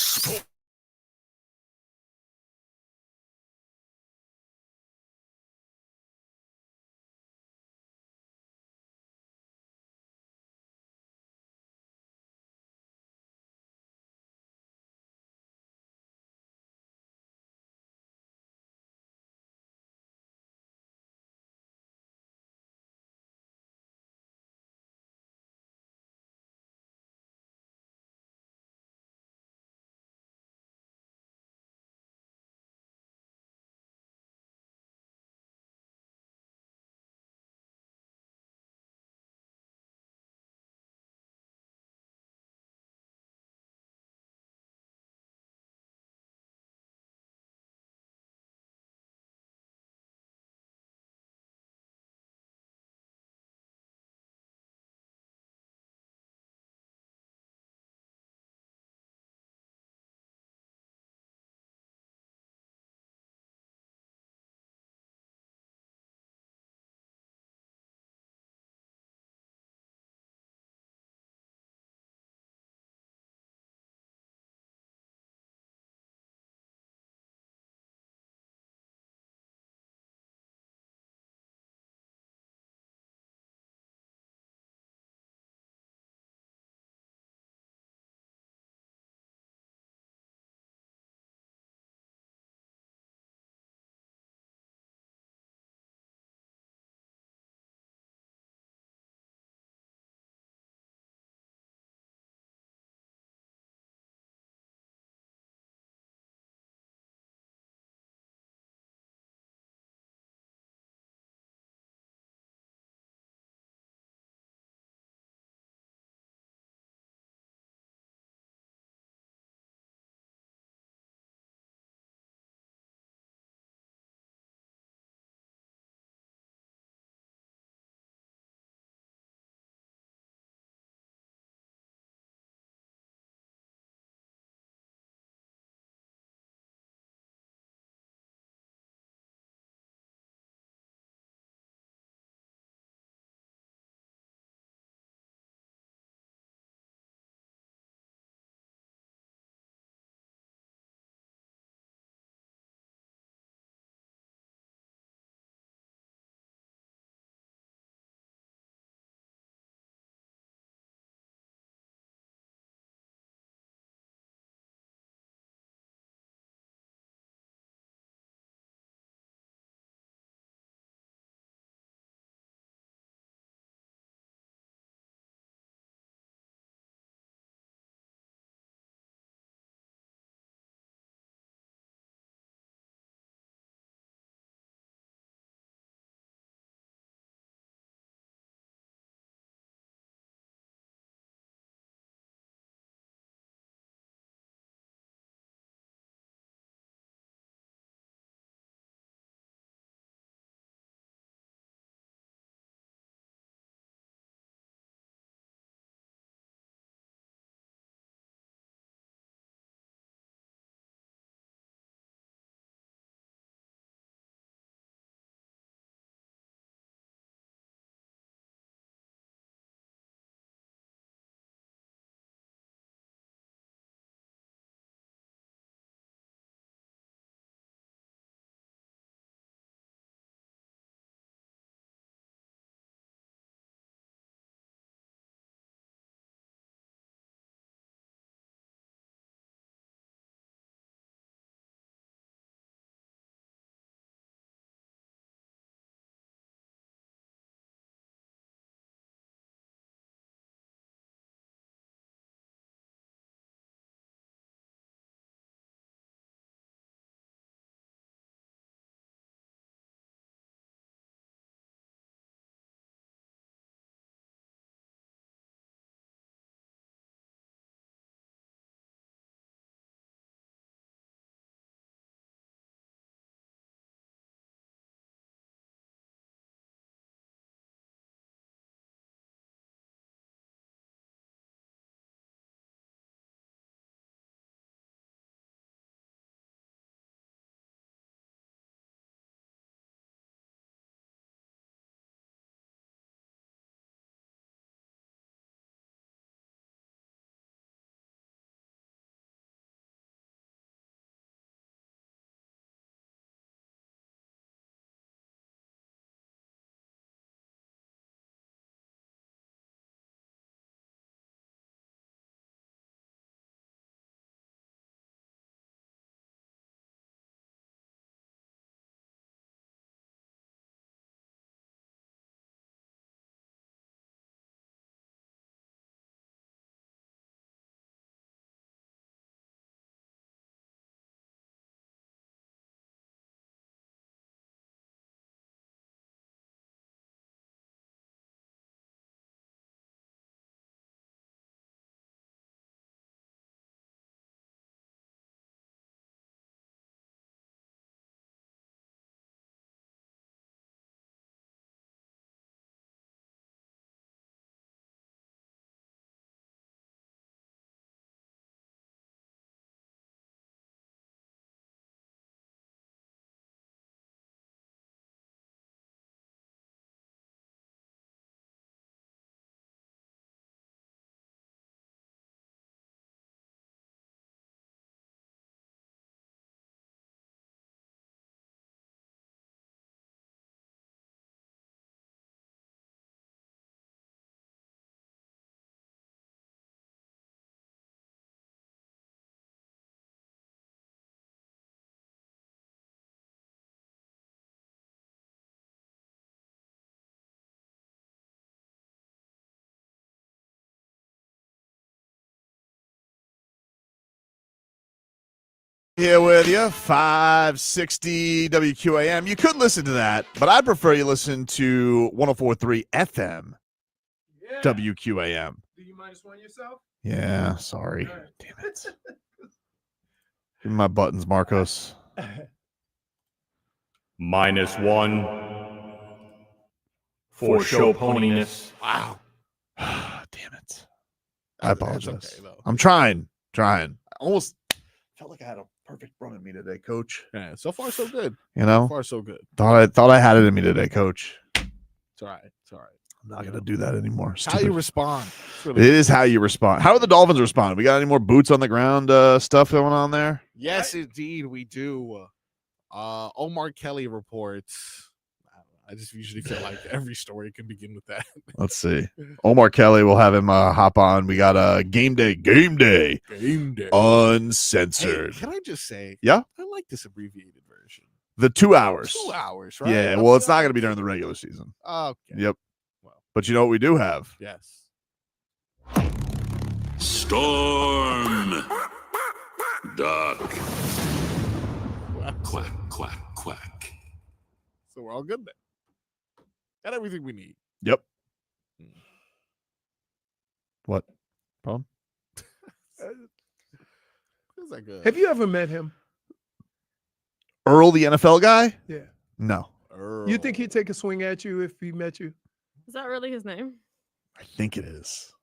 Here with you, 560 WQAM. You could listen to that, but I'd prefer you listen to 104.3 FM WQAM. Do you -1 yourself? Yeah, sorry. Damn it. Give me my buttons, Marcos. -1 for show poniness. Wow. Damn it. I apologize. Okay, though. I'm trying. I almost felt like I had a perfect run in me today, Coach. Yeah, so far so good. You know? So far so good. Thought I had it in me today, Coach. It's all right. It's all right. I'm not gonna do that anymore. How you respond. It is how you respond. How are the Dolphins responding? We got any more boots on the ground stuff going on there? Yes, indeed, we do. Omar Kelly reports. I just usually feel like every story can begin with that. Let's see. Omar Kelly, we'll have him hop on. We got a game day, uncensored. Hey, can I just say? Yeah, I like this abbreviated version. the 2 hours. 2 hours, right? Yeah. Well, it's not going to be during the regular season. Okay. Yep. But you know what we do have? Yes. Storm. Duck. Quack, quack, quack. So we're all good then. Got everything we need. Yep. What? Problem? Feels like a... Have you ever met him? Earl, the NFL guy? Yeah. No. Earl. You think he'd take a swing at you if he met you? Is that really his name? I think it is.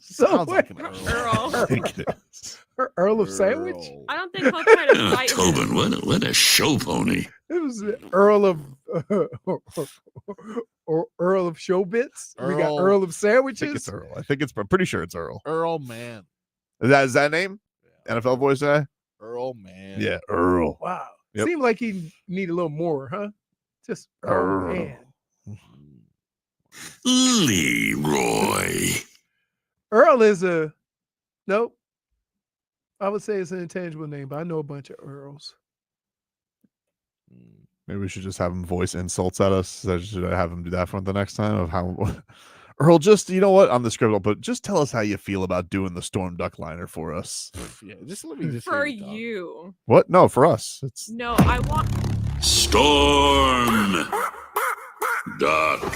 Sounds like an Earl. I think it is. Earl of Sandwich? I don't think he'll try to fight him. Tobin, what a show pony. It was Earl of or Earl of Showbits. We got Earl. Earl of I think it's Sandwiches. Earl. I'm pretty sure it's Earl. Earl Man. Is that name? NFL voice guy? Earl Man. Yeah, Earl. Wow. Yep. Seemed like he need a little more, huh? Just Earl Man. Leroy. Earl is a nope. I would say it's an intangible name, but I know a bunch of Earls. Maybe we should just have him voice insults at us. Should I have him do that for the next time? Of how Earl, just you know what? On the script, I'll put just tell us how you feel about doing the Storm Duck liner for us. Yeah, just let me just For hear talk. you. What? No, for us. It's No, I want. Storm. Duck.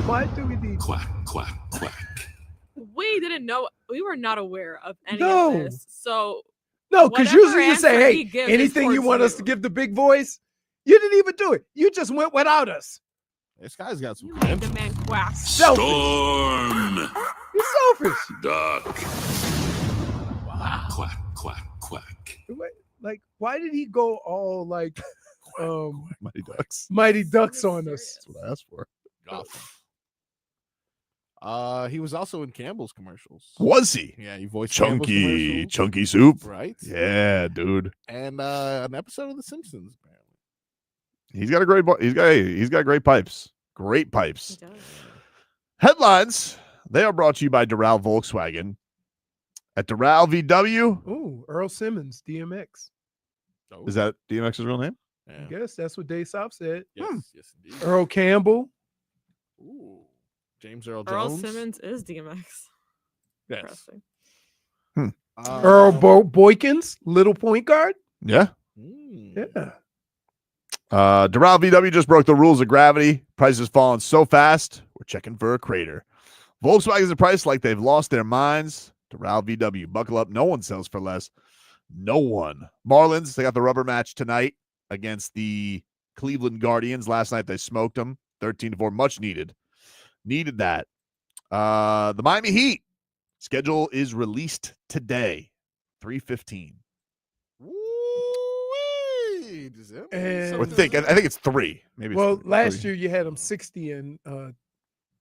Why do we need Quack, quack, quack. We didn't know. We were not aware of any No. of this. So No, because whatever usually you say, answer hey, we give is anything you towards want us to give the big voice, you didn't even do it. You just went without us. This guy's got some You made the man quack. Selfish. Storm. You're selfish. Duck. Quack, quack, quack. Wait, like, why did he go all like Mighty Ducks. Mighty Ducks on us? That's what I asked for. Gotham. He was also in Campbell's commercials. Was he? Yeah, he voiced Campbell's commercials. Chunky soup. Right? Yeah, dude. And an episode of The Simpsons, apparently. He's got a great. He's got great pipes. Great pipes. He does. Headlines. They are brought to you by Doral Volkswagen. At Doral VW. Ooh, Earl Simmons, DMX. Oh, Is that DMX's real name? yeah. I guess that's what Dave South said. Yes, yes, indeed. Earl Campbell. Ooh. James Earl Earl Jones. Simmons is DMX. Yes. Interesting. Earl Boykins, little point guard. Yeah. Yeah. Doral VW just broke the rules of gravity. Prices falling so fast, we're checking for a crater. Volkswagen's priced like they've lost their minds. Doral VW, buckle up. No one sells for less. No one. Marlins, they got the rubber match tonight against the Cleveland Guardians. Last night they smoked them 13-4. Much needed. Needed that. The Miami Heat schedule is released today, 3:15. And Or I think it's 3. Maybe. well, it's 3. last year you had them 60 and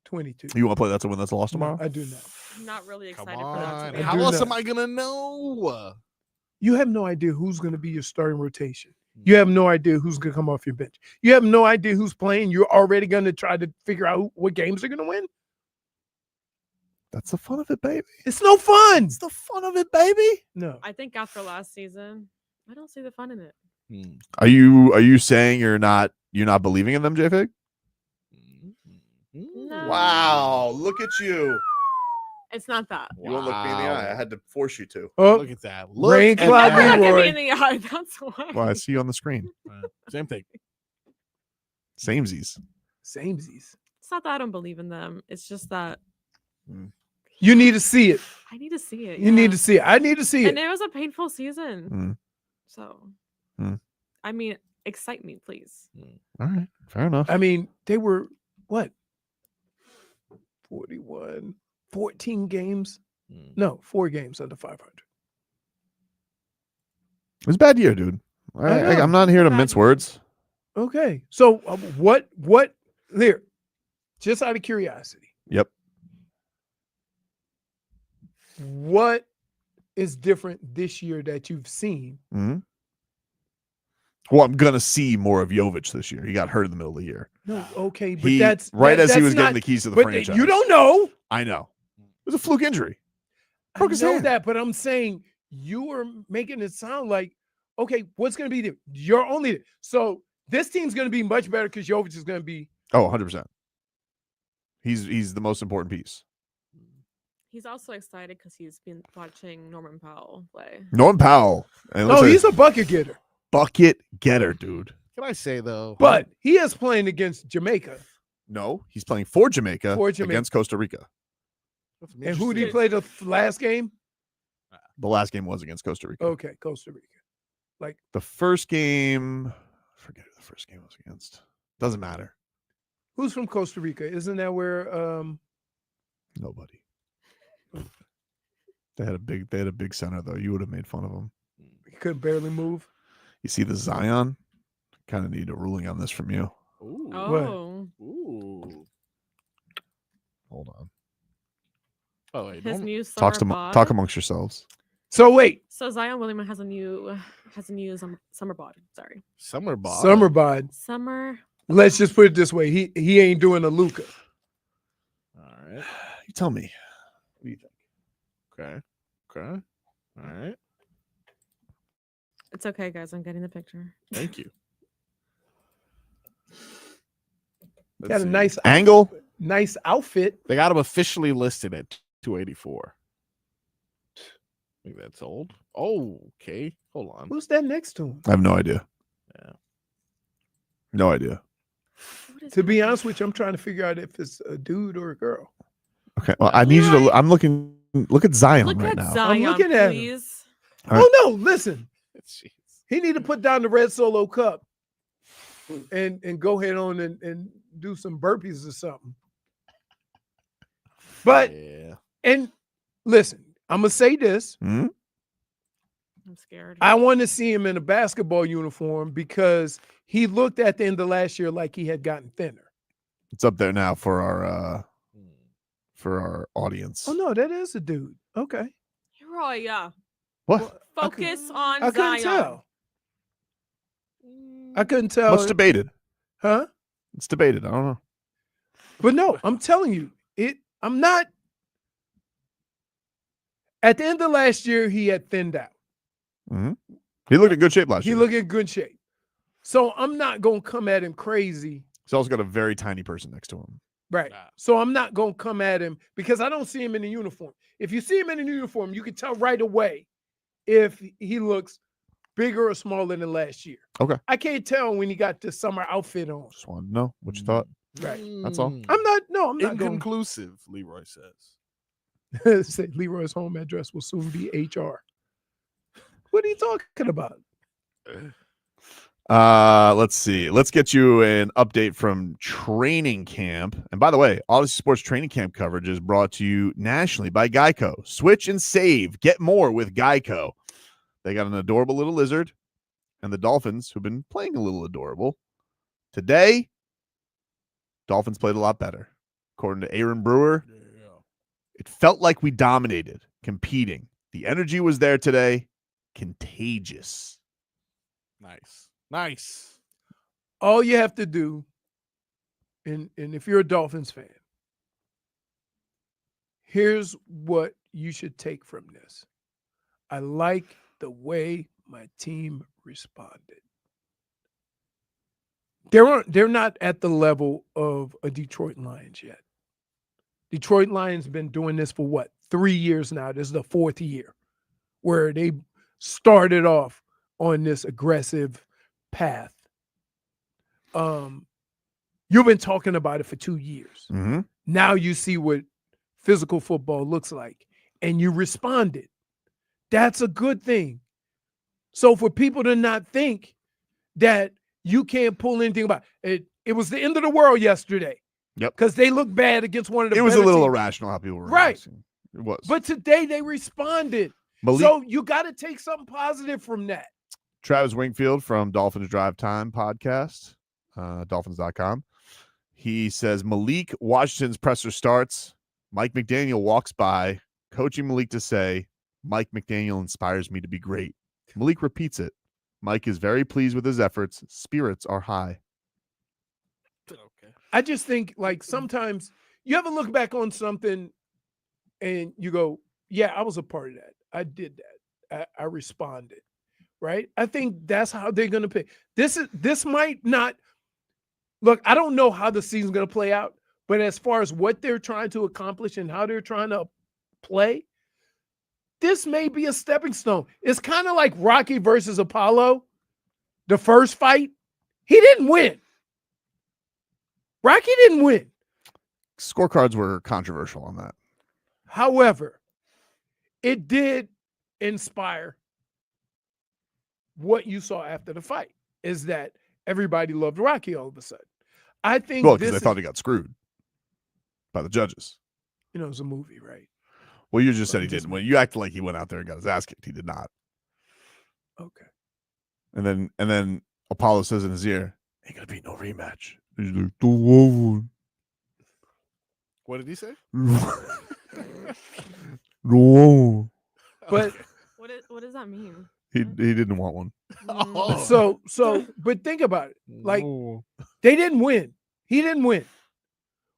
22. You want to play That's a Win, That's a Loss tomorrow? No, I do not. I'm not really Come excited for that. on. To be How do else not. am I going to know? You have no idea who's going to be your starting rotation. You have no idea who's going to come off your bench. You have no idea who's playing. You're already going to try to figure out what games they're going to win. That's the fun of it, baby. It's no fun. It's the fun of it, baby. No. I think after last season, I don't see the fun in it. Are you saying you're not believing in them, JFig? No. Wow, look at you. It's not that. You won't look me in the eye. I had to force you to. Oh, Look at that. Rain at Cloud that. Look at me Leroy. in the eye. That's why. Well, I see you on the screen. Same thing. Samesies. Samesies. It's not that I don't believe in them. It's just that You need to see it. I need to see it. You need yeah. to see it. I need to see And it. it was a painful season. Mm. So, Mm. I mean, excite me, please. All right. Fair enough. I mean, they were what? 41, 14 games. No, 4 games under 500. It was a bad year, dude. I'm not here to mince words. Okay. So what there? Just out of curiosity, Yep. what is different this year that you've seen? Mm-hmm. Well, I'm gonna see more of Jovic this year. He got hurt in the middle of the year. No, okay, but He that's right as he that's was not, getting the keys to the but franchise. You don't know. I know. It was a fluke injury. I Broke his know hand. that, but I'm saying you are making it sound like, okay, what's going to be different? You're only so this team's going to be much better because Jovic is going to be. Oh, 100%. He's the most important piece. He's also excited because he's been watching Norman Powell play. Norman Powell. And Oh, listen, he's a bucket getter. bucket getter, dude. Can I say though? But he is playing against Jamaica. No, he's playing for Jamaica, For Jamaica. against Costa Rica. And who did he play the last game? The last game was against Costa Rica. Okay, Costa Rica. Like The first game, I forget who the first game was against. Doesn't matter. who's from Costa Rica? Isn't that where Nobody. They had a big center though. You would have made fun of them. he could barely move? You see the Zion? Kind of need a ruling on this from you. Ooh. Oh, Ooh. Hold on. Oh wait. his don't- new summer bod. Talk amongst yourselves. So wait, So Zion Williamson has a new summer bod. Sorry, Summer ball. Summer bod. summer. Let's just put it this way: he ain't doing a Luca. All right. You tell me. What do you think? Okay. Okay. All right. It's okay, guys. I'm getting the picture. Thank you. Got Let's a see. nice Angle. nice outfit. They got him officially listed at 284. I think that's old. Oh, okay. Hold on. Who's that next to him? I have no idea. Yeah. No idea. To be honest with you, I'm trying to figure out if it's a dude or a girl. Okay. Well, I need you to. I'm looking. Look at Zion Look right at now. Zion, looking at him. please. All right. Oh no, listen. Jeez. He need to put down the red solo cup and go ahead on and do some burpees or something. But Yeah. and listen, I'm gonna say this. Hmm? I'm scared. I want to see him in a basketball uniform because he looked at the end of last year like he had gotten thinner. It's up there now for our audience. Oh no, that is a dude. Okay. Leroy, yeah. What? Focus on I couldn't Zion. tell. I couldn't tell. What's debated? Huh? It's debated. I don't know. But no, I'm telling you, I'm not. At the end of last year, he had thinned out. Hmm. He looked in good shape last He year. looked in good shape. So I'm not going to come at him crazy. He's also got a very tiny person next to him. Right. So I'm not going to come at him because I don't see him in the uniform. If you see him in the uniform, you can tell right away if he looks bigger or smaller than last year. Okay. I can't tell when he got the summer outfit on. Just wanted to know what you thought. Right. That's all. I'm not going. Inconclusive, Leroy says. Say Leroy's home address will soon be HR. What are you talking about? Let's see. Let's get you an update from training camp. And by the way, Odyssey Sports training camp coverage is brought to you nationally by Geico. Switch and save. Get more with Geico. They got an adorable little lizard, and the Dolphins, who've been playing a little adorable. Today, Dolphins played a lot better. According to Aaron Brewer, it felt like we dominated, competing. The energy was there today. Contagious. Nice. Nice. All you have to do, and if you're a Dolphins fan, here's what you should take from this. I like the way my team responded. They're not at the level of a Detroit Lions yet. Detroit Lions been doing this for what, 3 years now. This is the 4th year where they started off on this aggressive path. You've been talking about it for 2 years. Mm-hmm. Now you see what physical football looks like, and you responded. That's a good thing. So for people to not think that you can't pull anything about it, it was the end of the world yesterday. Yep. Because they looked bad against one of the. It was a little teams. irrational how people were right. reacting. It was. But today they responded. So you got to take something positive from that. Travis Wingfield from Dolphins Drive Time podcast, dolphins.com. He says Malik Washington's presser starts. Mike McDaniel walks by, coaching Malik to say, Mike McDaniel inspires me to be great. Malik repeats it. Mike is very pleased with his efforts. Spirits are high. Okay. I just think, like, sometimes you ever look back on something and you go, yeah, I was a part of that. I did that. I responded, right? I think that's how they're going to pick. This might not – look, I don't know how the season's going to play out, but as far as what they're trying to accomplish and how they're trying to play, this may be a stepping stone. It's kind of like Rocky versus Apollo, the first fight. He didn't win. Rocky didn't win. Scorecards were controversial on that. However, it did inspire what you saw after the fight, is that everybody loved Rocky all of a sudden. I think because they thought he got screwed by the judges. You know, it was a movie, right? Well, you just said he didn't win. You acted like he went out there and got his ass kicked. He did not. Okay. And then Apollo says in his ear, "Ain't gonna be no rematch." He's like, "Don't want one." What did he say? No. But what does that mean? He didn't want one. So but think about it. Like, they didn't win. He didn't win.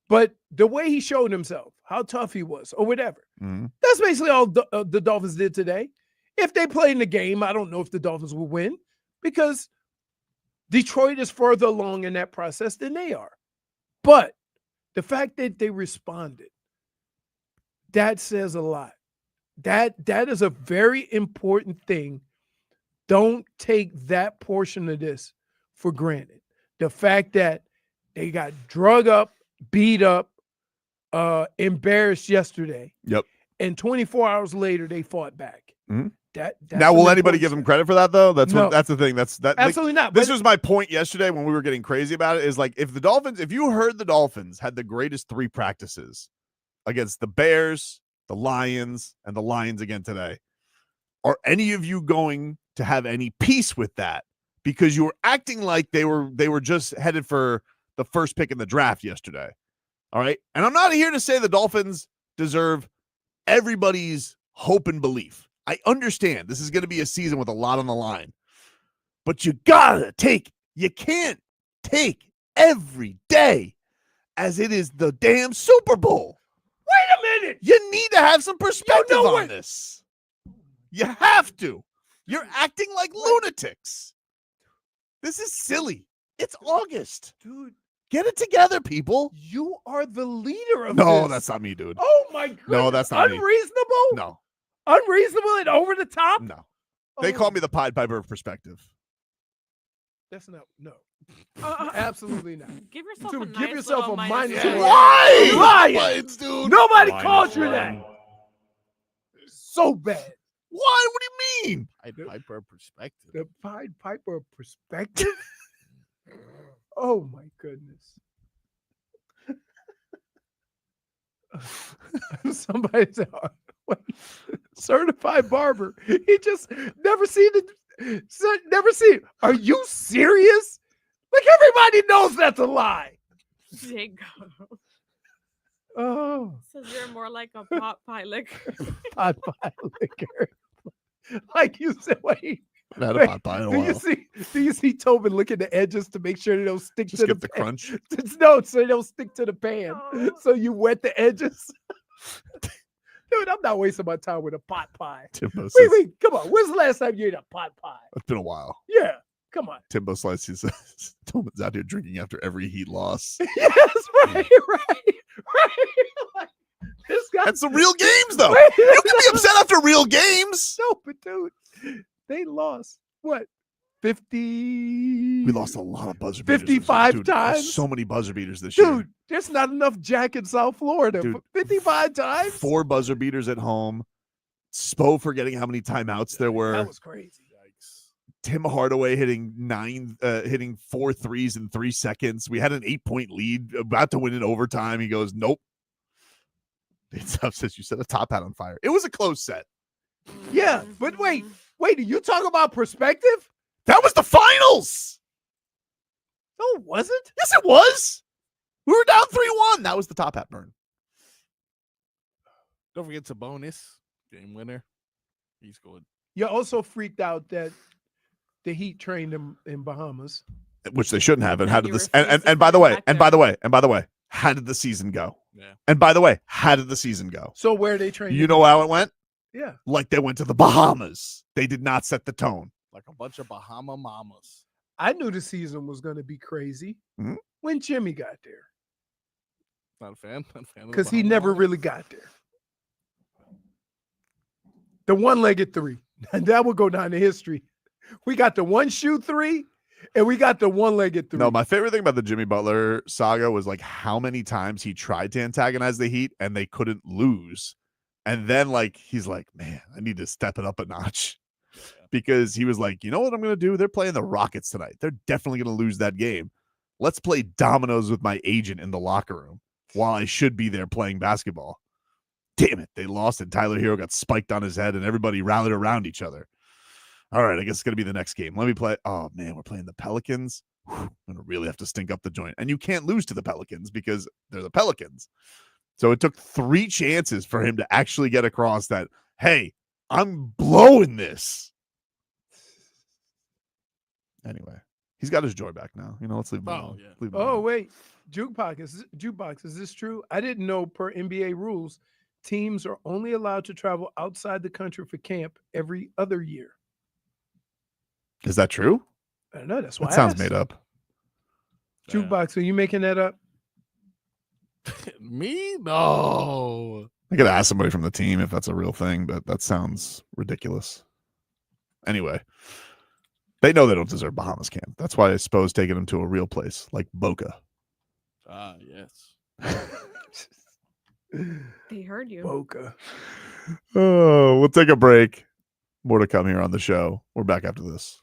But the way he showed himself, how tough he was, or whatever. Mm-hmm. That's basically all the Dolphins did today. If they played in the game, I don't know if the Dolphins will win, because Detroit is further along in that process than they are. But the fact that they responded, that says a lot. That is a very important thing. Don't take that portion of this for granted. The fact that they got drug up, beat up, embarrassed yesterday. Yep. And 24 hours later, they fought back. Mm-hmm. That's now, will anybody give them credit for that, though? That's the thing. Absolutely not. This was my point yesterday when we were getting crazy about it, is like, if you heard the Dolphins had the greatest 3 practices against the Bears, the Lions, and the Lions again today, are any of you going to have any peace with that? Because you were acting like they were just headed for the first pick in the draft yesterday. All right. And I'm not here to say the Dolphins deserve everybody's hope and belief. I understand this is going to be a season with a lot on the line, but you can't take every day as it is the damn Super Bowl. Wait a minute. You need to have some perspective on this. You have to. You're acting like lunatics. This is silly. It's August. Dude. Get it together, people. You are the leader of this. No, that's not me, dude. Oh, my goodness. No, that's not unreasonable? me. No. Unreasonable and over the top? No. They call me the Pied Piper of perspective. That's not, no. Absolutely not. Give yourself Dude, a nice give yourself little a minus minus. one. Why? Lying, dude. Nobody Minus called you one. that. So bad. Why? What do you mean? Pied Piper perspective. The Pied Piper perspective? Oh, my goodness. Somebody said, certified barber. He just never seen it. Are you serious? Like, everybody knows that's a lie. Jacob. Oh. Says you're more like a pot pie liquor. Pot pie liquor. Like you said, wait. I've had a pot pie in a while. Do you see Tobin look at the edges to make sure they don't stick Just to get the the crunch. No, so they don't stick to the pan. So you wet the edges. Dude, I'm not wasting my time with a pot pie. Timbo says, Wait, come on. When's the last time you ate a pot pie? It's been a while. Yeah, come on. Timbo Slice, he says, Tobin's out here drinking after every Heat loss. Yes, right. Like, And some real games, though. You can be upset after real games. No, but dude, they lost what? 50. We lost a lot of buzzer beaters. 55 Dude, times. So many buzzer beaters this year. Dude, there's not enough Jack in South Florida. Dude, 55 times. 4 buzzer beaters at home. Spo forgetting how many timeouts there were. That was crazy. Tim Hardaway hitting 4 threes in 3 seconds. We had an 8-point lead, about to win in overtime. He goes, nope. It's up, says you set a top hat on fire. It was a close set. Yeah, but wait, you talk about perspective? That was the finals. No, it wasn't. Yes, it was. We were down 3-1. That was the top hat burn. Don't forget Sabonis, game winner. He scored. You're also freaked out that the Heat trained him in Bahamas, which they shouldn't have. And how did this? And by the way, how did the season go? Yeah. And by the way, how did the season go? So where they trained? You know how it went? Yeah. Like they went to the Bahamas. They did not set the tone. Like a bunch of Bahama mamas. I knew the season was going to be crazy when Jimmy got there. Not a fan. Because he never really got there. The one-legged 3. And that will go down to history. We got the 1-shoe 3, and we got the one-legged 3. No, my favorite thing about the Jimmy Butler saga was like how many times he tried to antagonize the Heat and they couldn't lose. And then like he's like, man, I need to step it up a notch. Because he was like, you know what I'm going to do? They're playing the Rockets tonight. They're definitely going to lose that game. Let's play dominoes with my agent in the locker room while I should be there playing basketball. Damn it. They lost and Tyler Hero got spiked on his head and everybody rallied around each other. All right, I guess it's going to be the next game. Let me play. Oh, man, we're playing the Pelicans. I'm going to really have to stink up the joint. And you can't lose to the Pelicans because they're the Pelicans. So it took 3 chances for him to actually get across that, hey, I'm blowing this. Anyway, he's got his joy back now. You know, let's leave him alone. Yeah. Leave him Oh, alone. wait. Jukebox, is this true? I didn't know per NBA rules, teams are only allowed to travel outside the country for camp every other year. Is that true? I don't know. That's why That sounds made up. Jukebox, are you making that up? Me? No. I could ask somebody from the team if that's a real thing, but that sounds ridiculous. Anyway, they know they don't deserve Bahamas camp. That's why I suppose taking them to a real place like Boca. Ah, yes. They heard you. Boca. Oh, we'll take a break. More to come here on the show. We're back after this.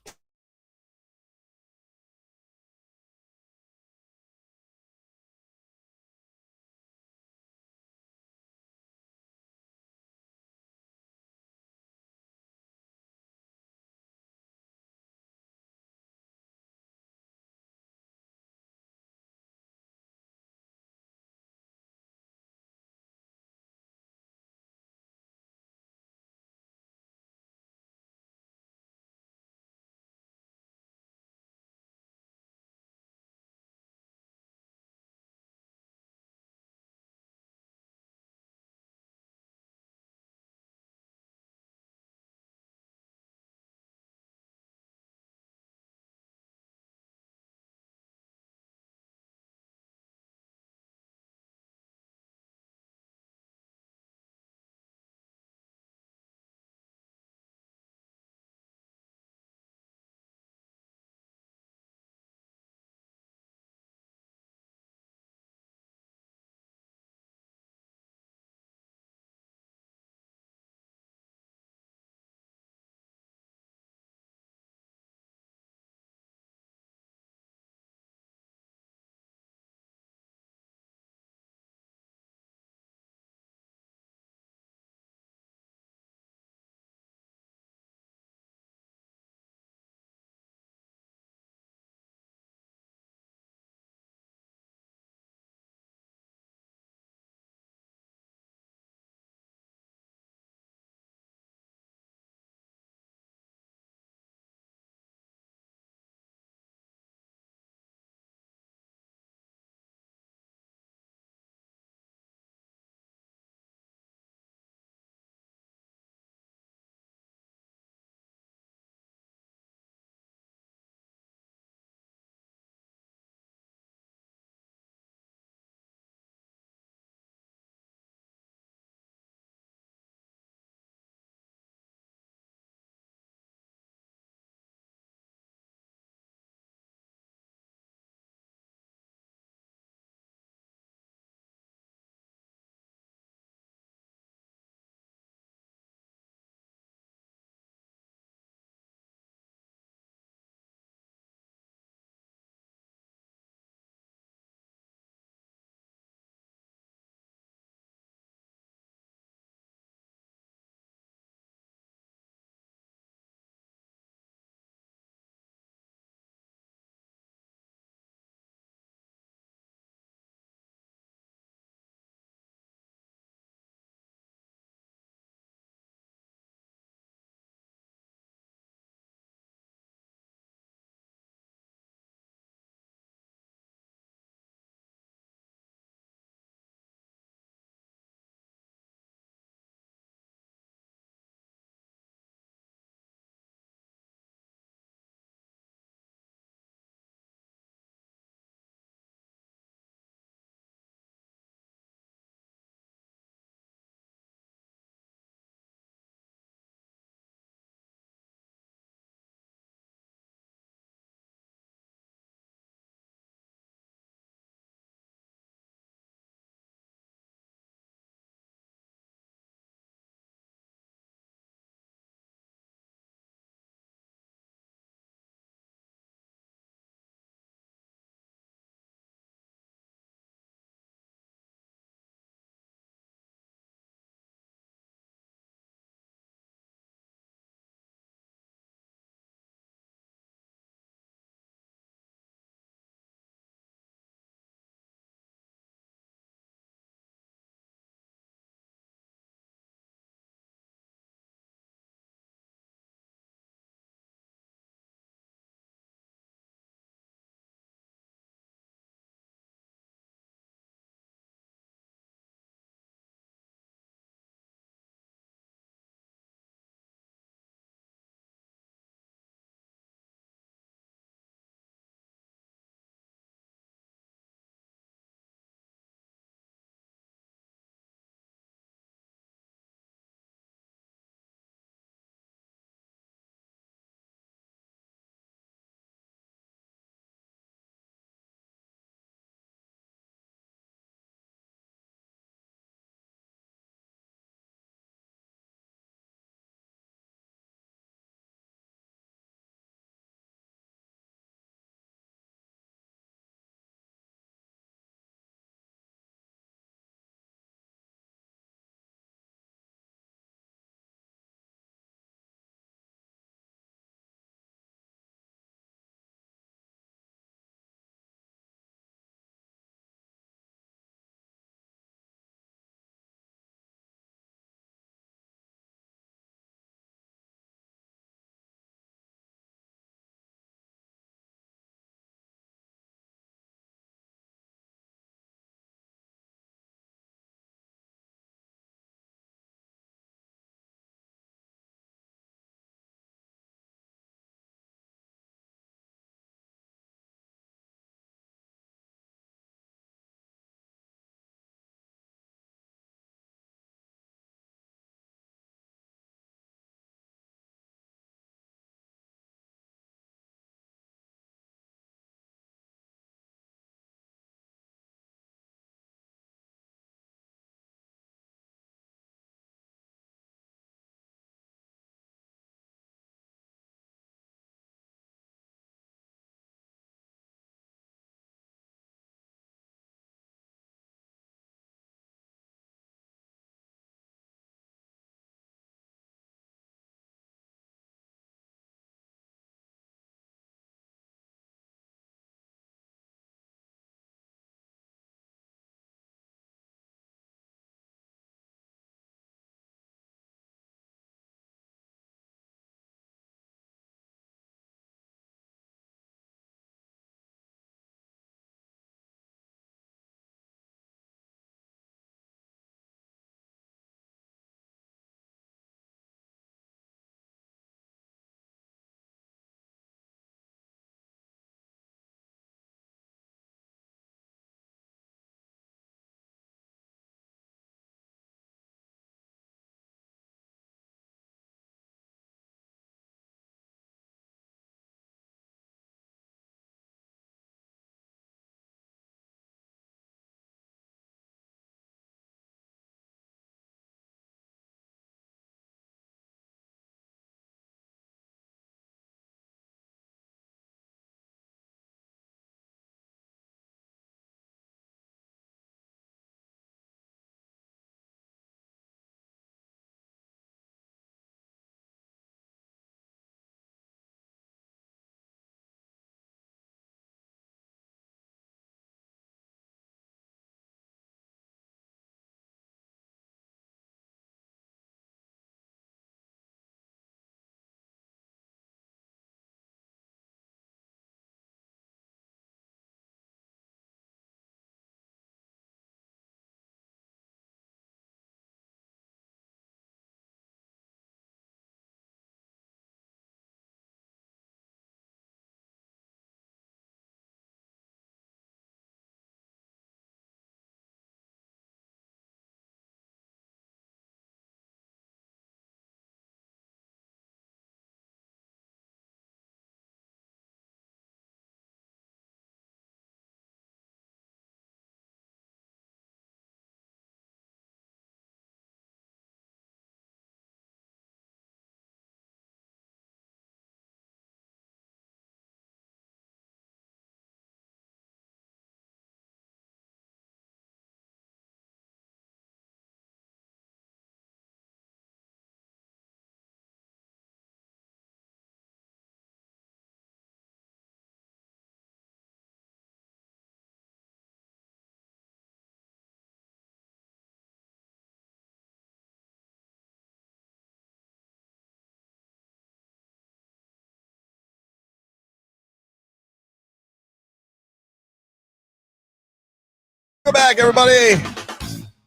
Welcome back, everybody.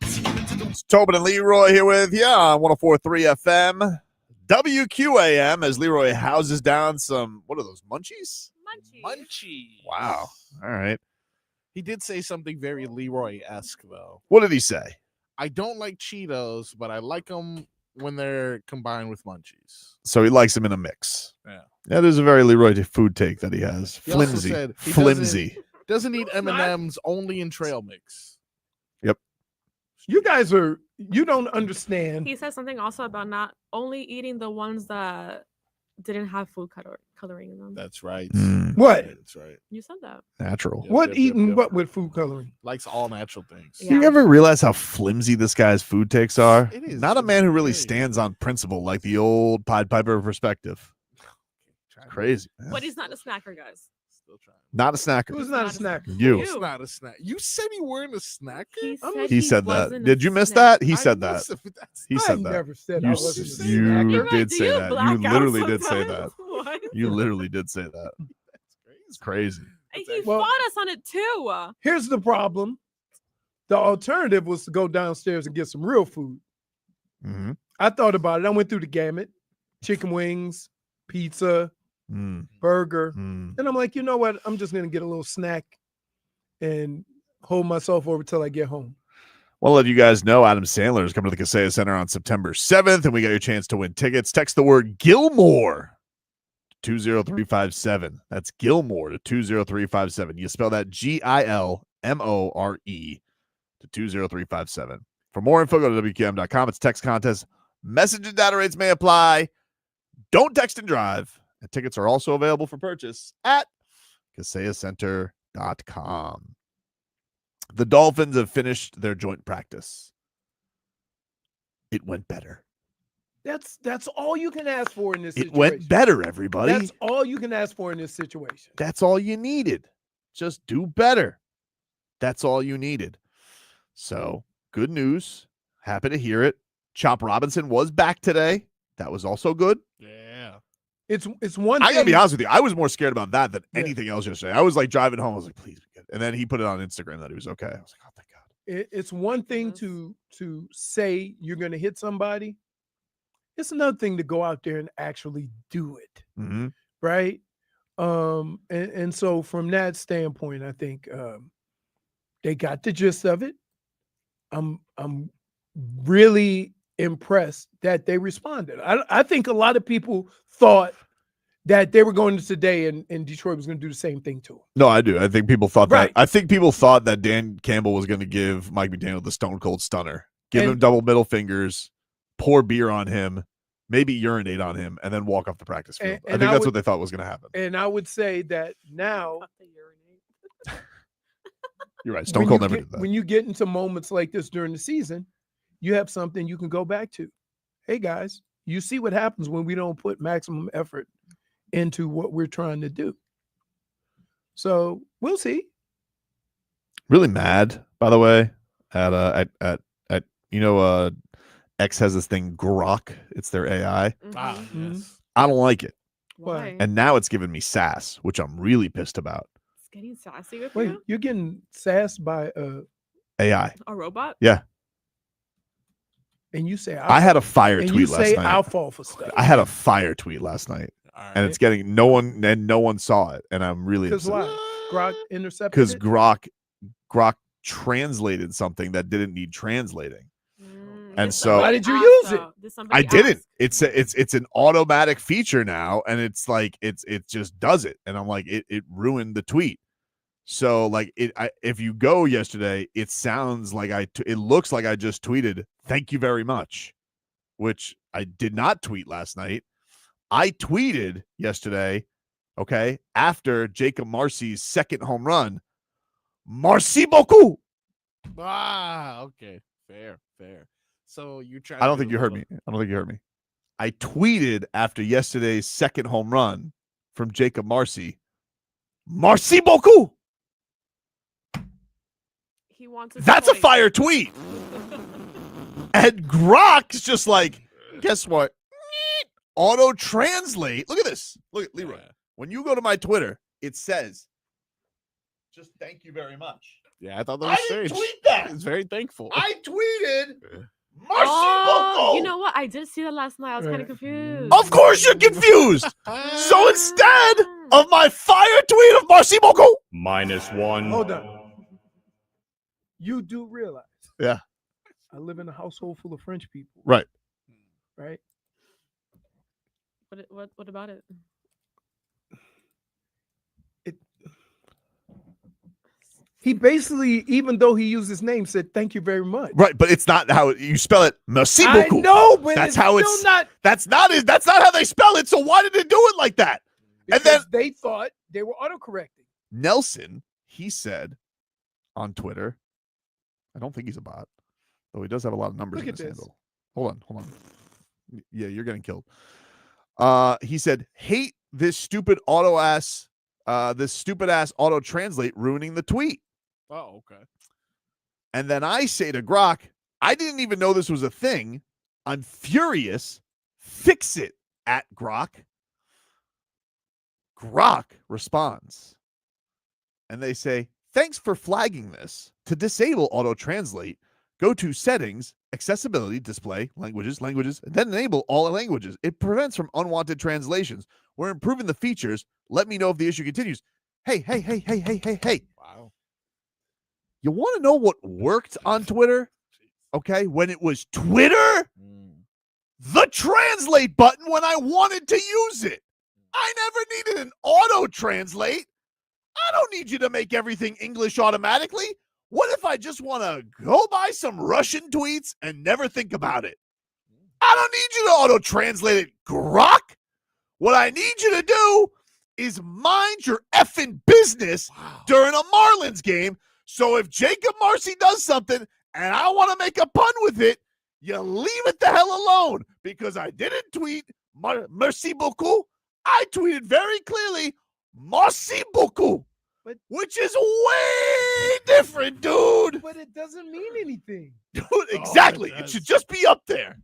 It's Tobin and Leroy here with you on 104.3 FM. WQAM as Leroy houses down some, what are those, munchies? Munchies. Wow. All right. He did say something very Leroy-esque, though. What did he say? I don't like Cheetos, but I like them when they're combined with munchies. So he likes them in a mix. Yeah. That is a very Leroy food take that he has. He also Flimsy. said he Flimsy. Doesn't eat M&Ms, only in trail mix. Yep. You guys you don't understand. He said something also about not only eating the ones that didn't have food coloring in them. That's right. What? That's right. You said that. Natural. What eating what with food coloring? Likes all natural things. Do you ever realize how flimsy this guy's food takes are? It is. Not a man who really stands on principle like the old Pied Piper perspective. Crazy. Man. But he's not a snacker, guys. Not a snacker. Who's not a snacker? You. It's not a snack. You said you weren't a snacker? He said that. Did you miss that? He said that. He said that. Never said you I wasn't a you snacker. did say that. You literally did say that. What? You literally did say that. It's crazy. And he fought us on it too. Here's the problem. The alternative was to go downstairs and get some real food. Mm-hmm. I thought about it. I went through the gamut. Chicken wings, pizza, burger. And I'm like, you know what? I'm just going to get a little snack and hold myself over till I get home. Well, let you guys know Adam Sandler is coming to the Kaseya Center on September 7th, and we got your chance to win tickets. Text the word Gilmore to 20357. That's Gilmore to 20357. You spell that Gilmore to 20357. For more info, go to WQM.com. It's text contest. Message and data rates may apply. Don't text and drive. And tickets are also available for purchase at KaseyaCenter.com. The Dolphins have finished their joint practice. It went better. That's all you can ask for in this It situation. went better, everybody. That's all you can ask for in this situation. That's all you needed. Just do better. That's all you needed. So, good news. Happy to hear it. Chop Robinson was back today. That was also good. Yeah. It's one I thing. gotta be honest with you. I was more scared about that than anything else yesterday. I was like driving home. I was like, please be good. And then he put it on Instagram that he was okay. I was like, oh, thank God. It's one thing to say you're going to hit somebody. It's another thing to go out there and actually do it. Mm-hmm. Right. And so from that standpoint, I think they got the gist of it. I'm really impressed that they responded. I think a lot of people thought that they were going to today and Detroit was going to do the same thing to him. No, I do. I think people thought Right. that. I think people thought that Dan Campbell was going to give Mike McDaniel the stone cold stunner, give him double middle fingers, pour beer on him, maybe urinate on him, and then walk off the practice field. I think that's what they thought was going to happen. And I would say that now, You're right. Stone Cold never did did that. When you get into moments like this during the season, you have something you can go back to. Hey, guys, you see what happens when we don't put maximum effort into what we're trying to do. So we'll see. Really mad, by the way, at X has this thing Grok. It's their AI. Yes. I don't like it. Why? And now it's giving me sass, which I'm really pissed about. It's getting sassy with Wait, you? you're getting sassed by AI. A robot? Yeah. and you say I had a fire and tweet you last say night. alfalfa stuff. I had a fire tweet last night, and it's getting no one saw it, and I'm really Because upset. why? Grok intercepted Because it? Grok translated something that didn't need translating. And so why did you use it? I didn't. It's an automatic feature now, and it's like it just does it, and I'm like it ruined the tweet. So like if you go yesterday, it sounds like it looks like I just tweeted thank you very much, which I did not tweet last night. I tweeted yesterday, okay, after Jakob Marsee's second home run. Merci beaucoup. Okay, fair. So you try. I don't think you heard me. I tweeted after yesterday's second home run from Jakob Marsee. Merci beaucoup. He wants. That's a fire tweet. And Grok's just like, guess what? Auto translate. Look at this. Look at Leroy. When you go to my Twitter, it says, just thank you very much. Yeah, I thought that I was didn't strange. tweet that. It's very thankful. I tweeted Marcee Oh, you Boko. know what? I did see that last night. I was kind of confused. Of course you're confused. So instead of my fire tweet of Marcee Boko, -1. Hold on. You do realize yeah, I live in a household full of French people, right. right? What about it? He basically, even though he used his name, said thank you very much. Right, but it's not how you spell it. Merci I beaucoup. know, but that's it's how still it's not. That's not how they spell it. So why did they do it like that? Because And then they thought they were autocorrecting. Nelson, he said on Twitter, I don't think he's a bot, though he does have a lot of numbers Look in at his this. handle. Hold on. Yeah, you're getting killed. He said, hate this stupid ass auto translate ruining the tweet. Oh, okay. And then I say to Grok, I didn't even know this was a thing. I'm furious. Fix it at Grok. Grok responds. And they say, thanks for flagging this. To disable auto translate, go to settings, accessibility, display, languages, and then enable all languages. It prevents from unwanted translations. We're improving the features. Let me know if the issue continues. Hey. Wow. You want to know what worked on Twitter? Okay, when it was Twitter, the translate button when I wanted to use it. I never needed an auto translate. I don't need you to make everything English automatically. What if I just want to go buy some Russian tweets and never think about it? I don't need you to auto translate it, Grok. What I need you to do is mind your effing business during a Marlins game. So if Jakob Marsee does something and I want to make a pun with it, you leave it the hell alone, because I didn't tweet merci beaucoup. I tweeted very clearly Marcee beaucoup, which is way different, dude. But it doesn't mean anything. Dude, exactly. It should just be up there.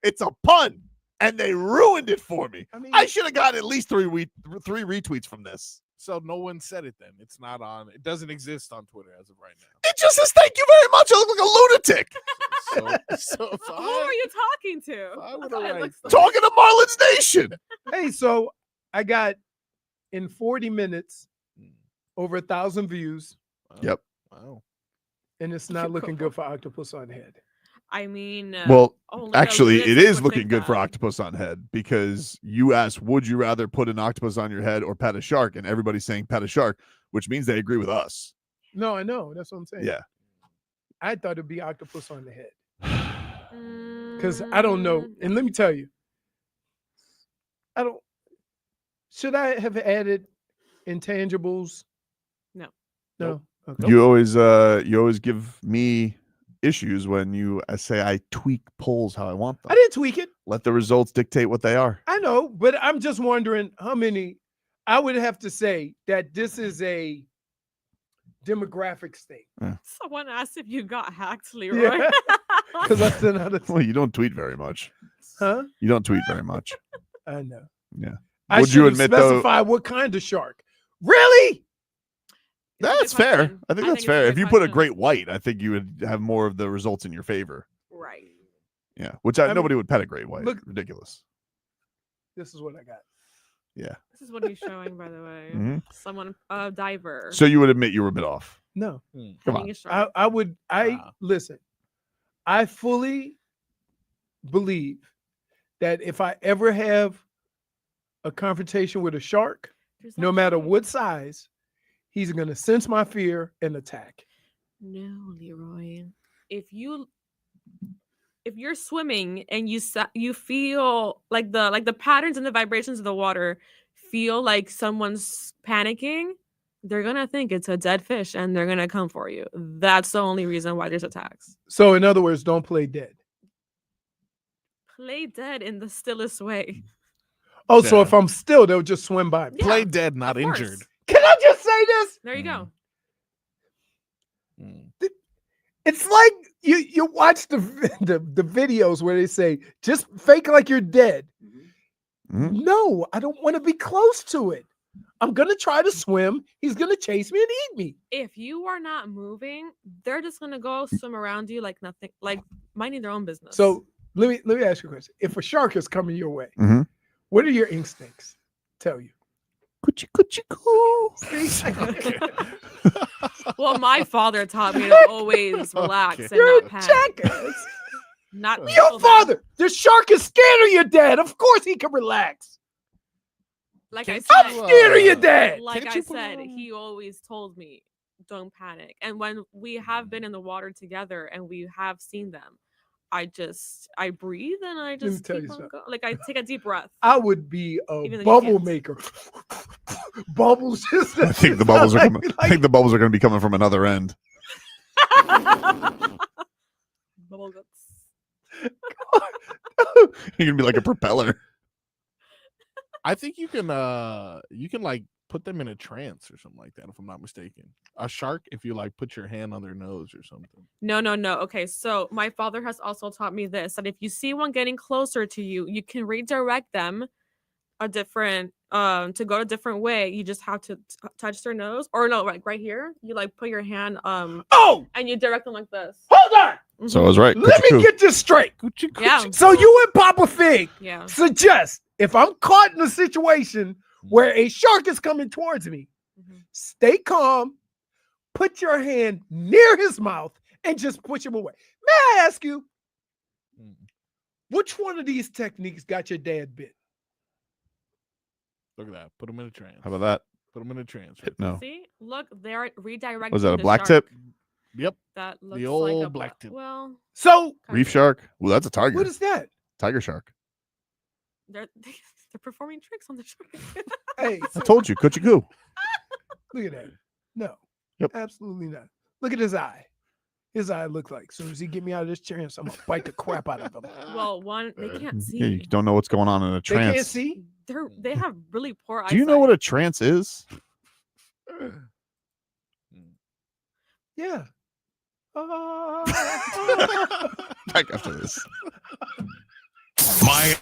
It's a pun, and they ruined it for me. I should have gotten at least three retweets from this. So no one said it then. It's not on. It doesn't exist on Twitter as of right now. It just says thank you very much. I look like a lunatic. So if Who are you talking to? Talking to Marlins Nation. Hey, so I got in 40 minutes over 1,000 views. Yep. Wow. And it's not looking good for Octopus on Head. I mean, Well, only actually, a it lunatic is would looking think good that. for Octopus on Head, because you asked, would you rather put an octopus on your head or pet a shark? And everybody's saying pet a shark, which means they agree with us. No, I know. That's what I'm saying. Yeah. I thought it'd be Octopus on the Head. Because I don't know. And let me tell you, should I have added intangibles? No. No. Okay. You always give me issues when you say I tweak polls how I want them. I didn't tweak it. Let the results dictate what they are. I know, but I'm just wondering how many. I would have to say that this is a demographic state. Someone asked if you got hacked, Leroy. Yeah. Because I sent out a. Well, you don't tweet very much. Huh? You don't tweet very much. I know. Yeah. I Would should you have admit specified what kind of shark. Really? That's fair. I think that's it's a fair. good If you put a question. great white, I think you would have more of the results in your favor. Right. Yeah. Which I mean, nobody would pet a great white. look- Ridiculous. This is what I got. Yeah. This is what he's showing, by the way. Mhm. Someone, a diver. So you would admit you were a bit off. No. Come Petting on. a shark. I would. Listen. I fully believe that if I ever have a confrontation with a shark, no matter what size, he's going to sense my fear and attack. No, Leroy. If you're swimming and you feel like the patterns and the vibrations of the water feel like someone's panicking, they're gonna think it's a dead fish and they're gonna come for you. That's the only reason why there's attacks. So, in other words, don't play dead. Play dead in the stillest way. Oh, so if I'm still, they'll just swim by me. Play dead, not of course. injured. Can I just say this? There you go. It's like you watch the videos where they say just fake like you're dead. Mhm. No, I don't want to be close to it. I'm gonna try to swim. He's gonna chase me and eat me. If you are not moving, they're just gonna go swim around you like nothing, like minding their own business. So let me ask you a question. If a shark is coming your way, Mhm. what are your instincts tell you? Coochie coochie coo. Well, my father taught me to always relax and You're not a panic. jackass. Not Your father, the shark is scared of your dad. Of course he can relax. like I I'm said, scared of your dad. like I said, he always told me, "Don't panic." And when we have been in the water together and we have seen them, I breathe and I me just tell keep you on something. going. Like I take a deep breath. I would be a Even though you bubble can't. maker. Bubbles just I think the bubbles are coming. I think the bubbles are going to be coming from another end. Bubble guts. You're gonna be like a propeller. I think you can like put them in a trance or something like that, if I'm not mistaken. A shark, if you like put your hand on their nose or something. No. Okay, so my father has also taught me this, that if you see one getting closer to you, you can redirect them a different to go a different way. You just have to touch their nose, or no, like right here. You like put your hand and you direct them like this. Hold on. So I was right. Let me get this straight. Yeah. So you and Papa Fig Yeah. suggest if I'm caught in a situation where a shark is coming towards me, stay calm, put your hand near his mouth, and just push him away. May I ask you, which one of these techniques got your dad bit? Look at that. Put them in a trance. How about that? Put them in a trance. No. See, look, they're redirecting. Was that a the black shark. tip? Yep. That looks The like old a black tip. Well, So Reef shark. Well, that's a tiger. what is that? Tiger shark. they're performing tricks on the shark. Hey, I told you. Coochie coo. look at that. No, Yep. absolutely not. Look at his eye. His eye looks like as soon as he get me out of this chair, I'm gonna bite the crap out of him. Well, one, they can't see. Yeah, you don't know what's going on in a They trance. can't see. They have really poor eyesight. Do you know what a trance is? Yeah. Back after this. My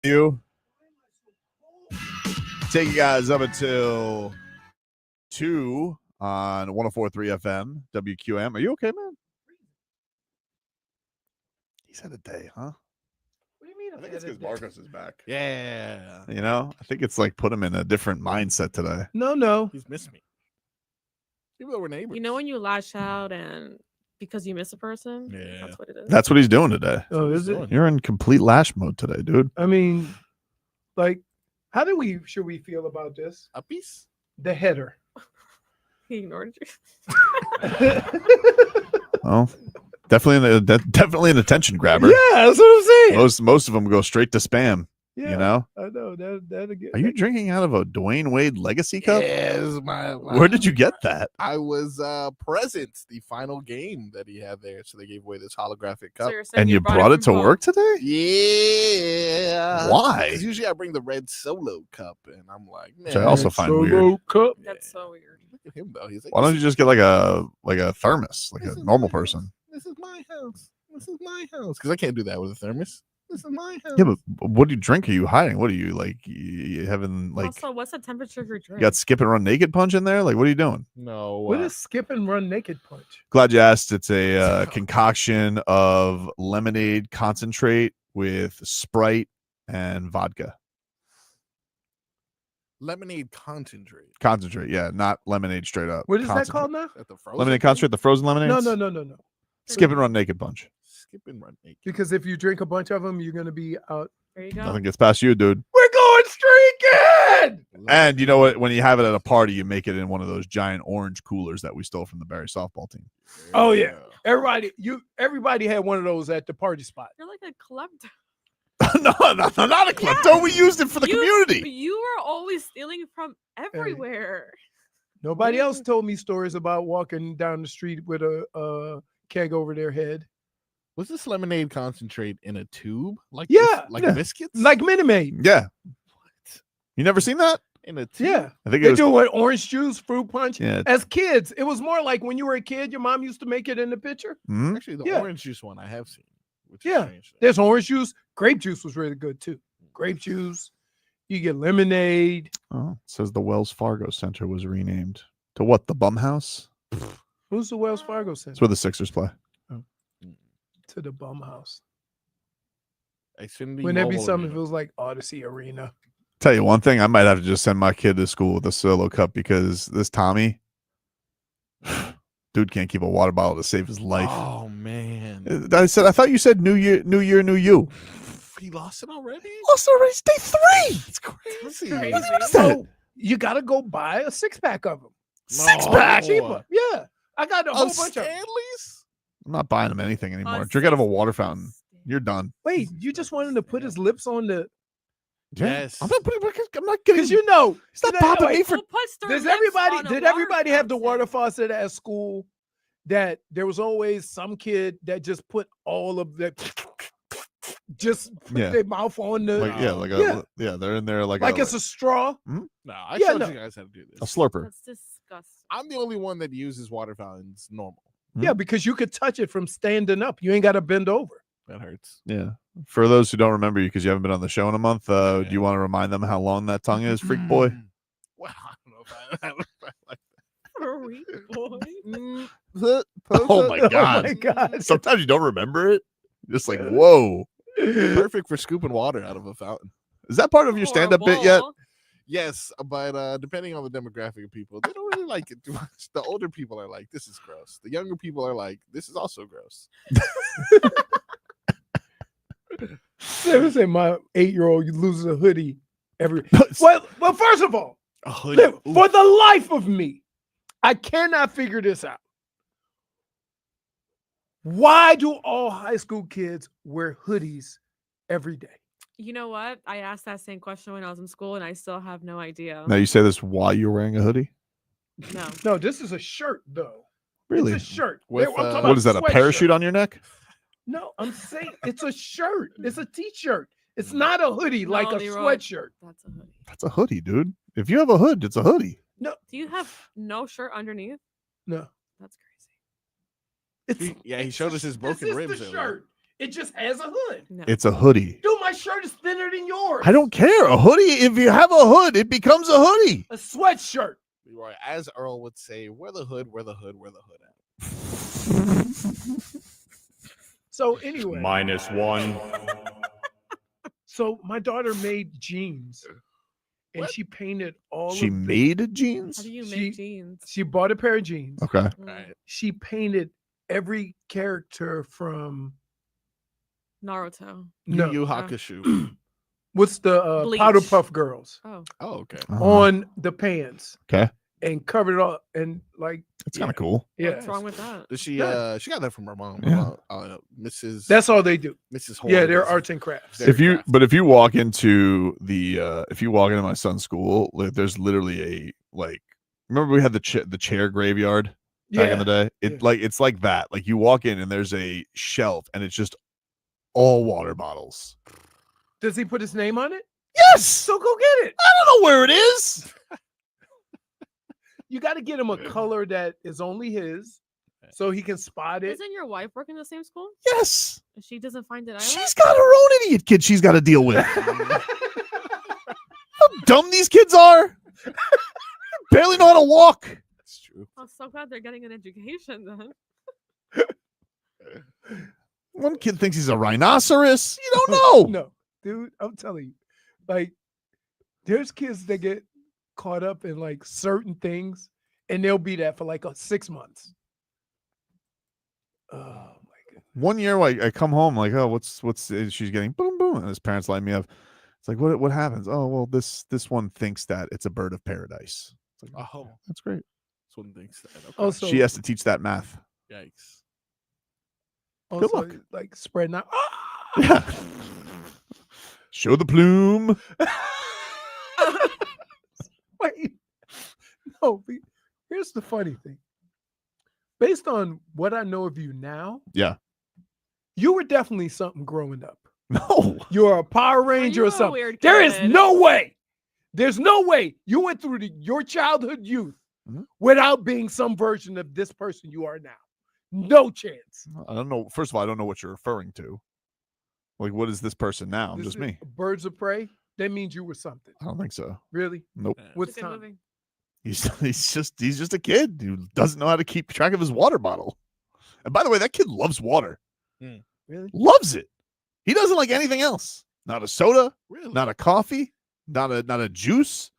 You take you guys up until 2 on 104.3 FM WQM. Are you okay, man? He's had a day, huh? What do you mean? I think it's because Marcos is back. Yeah. You know, I think it's like put him in a different mindset today. No. He's missed me. Even though we're neighbors. You know when you lash out and because you miss a person? Yeah. That's what it is. That's what he's doing today. Oh, is it? You're in complete lash mode today, dude. I mean, like, how should we feel about this? A piece? The header. He ignored you. Well, definitely an attention grabber. Yeah, that's what I'm saying. Most of them go straight to spam. Yeah, You know? I know that again. Are you drinking out of a Dwayne Wade legacy cup? Yeah, this is my Where did you get that? I was present the final game that he had there, so they gave away this holographic cup. So you're saying And you brought it to work today? Yeah. Why? 'Cause usually I bring the red solo cup, and I'm like, man, Which I also find weird. Solo cup. That's so weird. look at him though. He's like, Why don't you just get like a thermos, like a normal person? This is my house. This is my house. Because I can't do that with a thermos. This is my house. Yeah, but what do you drink? Are you hiding? What are you like? You having like? Also, what's the temperature of your drink? You got skip and run naked punch in there? Like, what are you doing? No. What is skip and run naked punch? Glad you asked. It's a concoction of lemonade concentrate with Sprite and vodka. Lemonade concentrate. Concentrate, yeah, not lemonade straight up. What is that Concentrate. called now? At the frozen Lemonade thing? concentrate, the frozen lemonade. No. Skip and run naked punch. Skip and run naked. Because if you drink a bunch of them, you're gonna be out. There you go. Nothing gets past you, dude. We're going streaking. And you know what? When you have it at a party, you make it in one of those giant orange coolers that we stole from the Barry softball team. Oh yeah, everybody had one of those at the party spot. You're like a klepto. No, not a Klepto. We used it for the community. You were always stealing from everywhere. Nobody else told me stories about walking down the street with a keg over their head. Was this lemonade concentrate in a tube? Like Yeah, like yeah. biscuits? Like Minute Maid. Yeah. You never seen that? In a tube? Yeah, I think it they was. do it with orange juice, fruit punch. Yeah. As kids, it was more like when you were a kid, your mom used to make it in the pitcher. Hmm? Actually, the Yeah. orange juice one I have seen. Which is Yeah, strange. there's orange juice. Grape juice was really good too. Grape juice. You get lemonade. Oh, it says the Wells Fargo Center was renamed to what? The Bum House? Who's the Wells Fargo Center? That's where the Sixers play. To the bum house. Xfinity Wouldn't that be Mobile something if Arena. it was like Odyssey Arena? Tell you one thing, I might have to just send my kid to school with a solo cup because this Tommy, dude can't keep a water bottle to save his life. Oh man. I thought you said new year, new you. He lost it already? Lost it already. It's day 3. It's crazy. Crazy. What is that? So you got to go buy a 6-pack of them. Six-pack? Cheaper. Yeah. I got a whole Of bunch of them. Stanley's? I'm not buying him anything anymore. Drink out of a water fountain. You're done. Wait, you just wanted to put his lips on the. Yes. I'm not getting. Because you know, He's not popping me for. Who puts their Does lips everybody on a did water everybody have the fountain? water faucet at school that there was always some kid that just put all of the just put Yeah. their mouth on the Yeah, they're in there like it's a straw. No, I Yeah, showed no. you guys how to do a this. slurper. That's disgusting. I'm the only one that uses water fountains normal. Yeah, because you could touch it from standing up. You ain't got to bend over. That hurts. Yeah. For those who don't remember you because you haven't been on the show in a month, do you want to remind them how long that tongue is, freak boy? Well, I don't know if I like Freak boy. that. Oh my god! my God. Sometimes you don't remember it. Just like whoa. Perfect for scooping water out of a fountain. Is that part of your stand-up bit yet? Horrible. Yes, but depending on the demographic of people, they don't really like it too much. The older people are like, this is gross. The younger people are like, this is also gross. Never say my 8-year-old loses a hoodie every. Well, first of all, A hoodie. for the life of me, I cannot figure this out. Why do all high school kids wear hoodies every day? You know what? I asked that same question when I was in school, and I still have no idea. Now you say this while you're wearing a hoodie? No. No, this is a shirt, though. Really? It's a shirt. With, I'm talking What about is that? A sweatshirt. parachute on your neck? No, I'm saying it's a shirt. It's a t-shirt. It's not a hoodie like No, a Leroy, sweatshirt. That's a hoodie. That's a hoodie, dude. If you have a hood, it's a hoodie. No, Do you have no shirt underneath? no. That's crazy. It's Yeah, he showed us his broken this ribs. is the earlier. shirt. It just has a hood. No. It's a hoodie. Dude, my shirt is thinner than yours. I don't care. A hoodie, if you have a hood, it becomes a hoodie. A sweatshirt. Leroy, as Earl would say, wear the hood, wear the hood, wear the hood out. So anyway. -1. So my daughter made jeans. And she painted all She of made jeans? How do you make jeans? She bought a pair of jeans. Okay. She painted every character from Naruto. No. Yu Yu Hakusho. What's the Bleach. Powder Puff Girls Oh. Oh, okay. on the pants Okay. and covered it all and like That's kind of cool. yeah. What's wrong with that? Did she? Yeah. She got that from her mom. Yeah. Mrs. That's all they do. Mrs. Yeah, Horn they're is arts and crafts. very crafty. If you walk into my son's school, like, there's literally a like. Remember we had the chair graveyard back in the day. It's like that. Like you walk in and there's a shelf and it's just all water bottles. Does he put his name on it? Yes. So go get it. I don't know where it is. You got to get him a color that is only his, so he can spot it. Isn't your wife work in the same school? Yes. And she doesn't find it either? She's got her own idiot kid she's got to deal with. How dumb these kids are. Barely know how to walk. That's true. I'm so glad they're getting an education then. One kid thinks he's a rhinoceros. You don't know. No, dude, I'm telling you, like, there's kids that get caught up in like certain things, and they'll be that for like 6 months. Oh my god! One year, I come home like, oh, what's she's getting boom boom, and his parents light me up. It's like, what happens? Oh, well, this one thinks that it's a bird of paradise. It's like, Oh, that's great. this one thinks that. Okay. Also, She has to teach that math. Yikes. also, luck. like spreading out. Yeah. Show the plume. Wait, no. Here's the funny thing. Based on what I know of you now, Yeah. you were definitely something growing up. No. You're a Power Ranger you or a something. weird There is kid. no way. There's no way you went through your childhood youth Mhm. without being some version of this person you are now. No chance. I don't know. First of all, I don't know what you're referring to. Like, what is this person now? I'm This just is me. Birds of Prey. That means you were something. I don't think so. Really? Nope. What's It's a good Tommy? movie. He's just a kid who doesn't know how to keep track of his water bottle. And by the way, that kid loves water. Really? Loves it. He doesn't like anything else. Not a soda, Really? not a coffee, not a juice.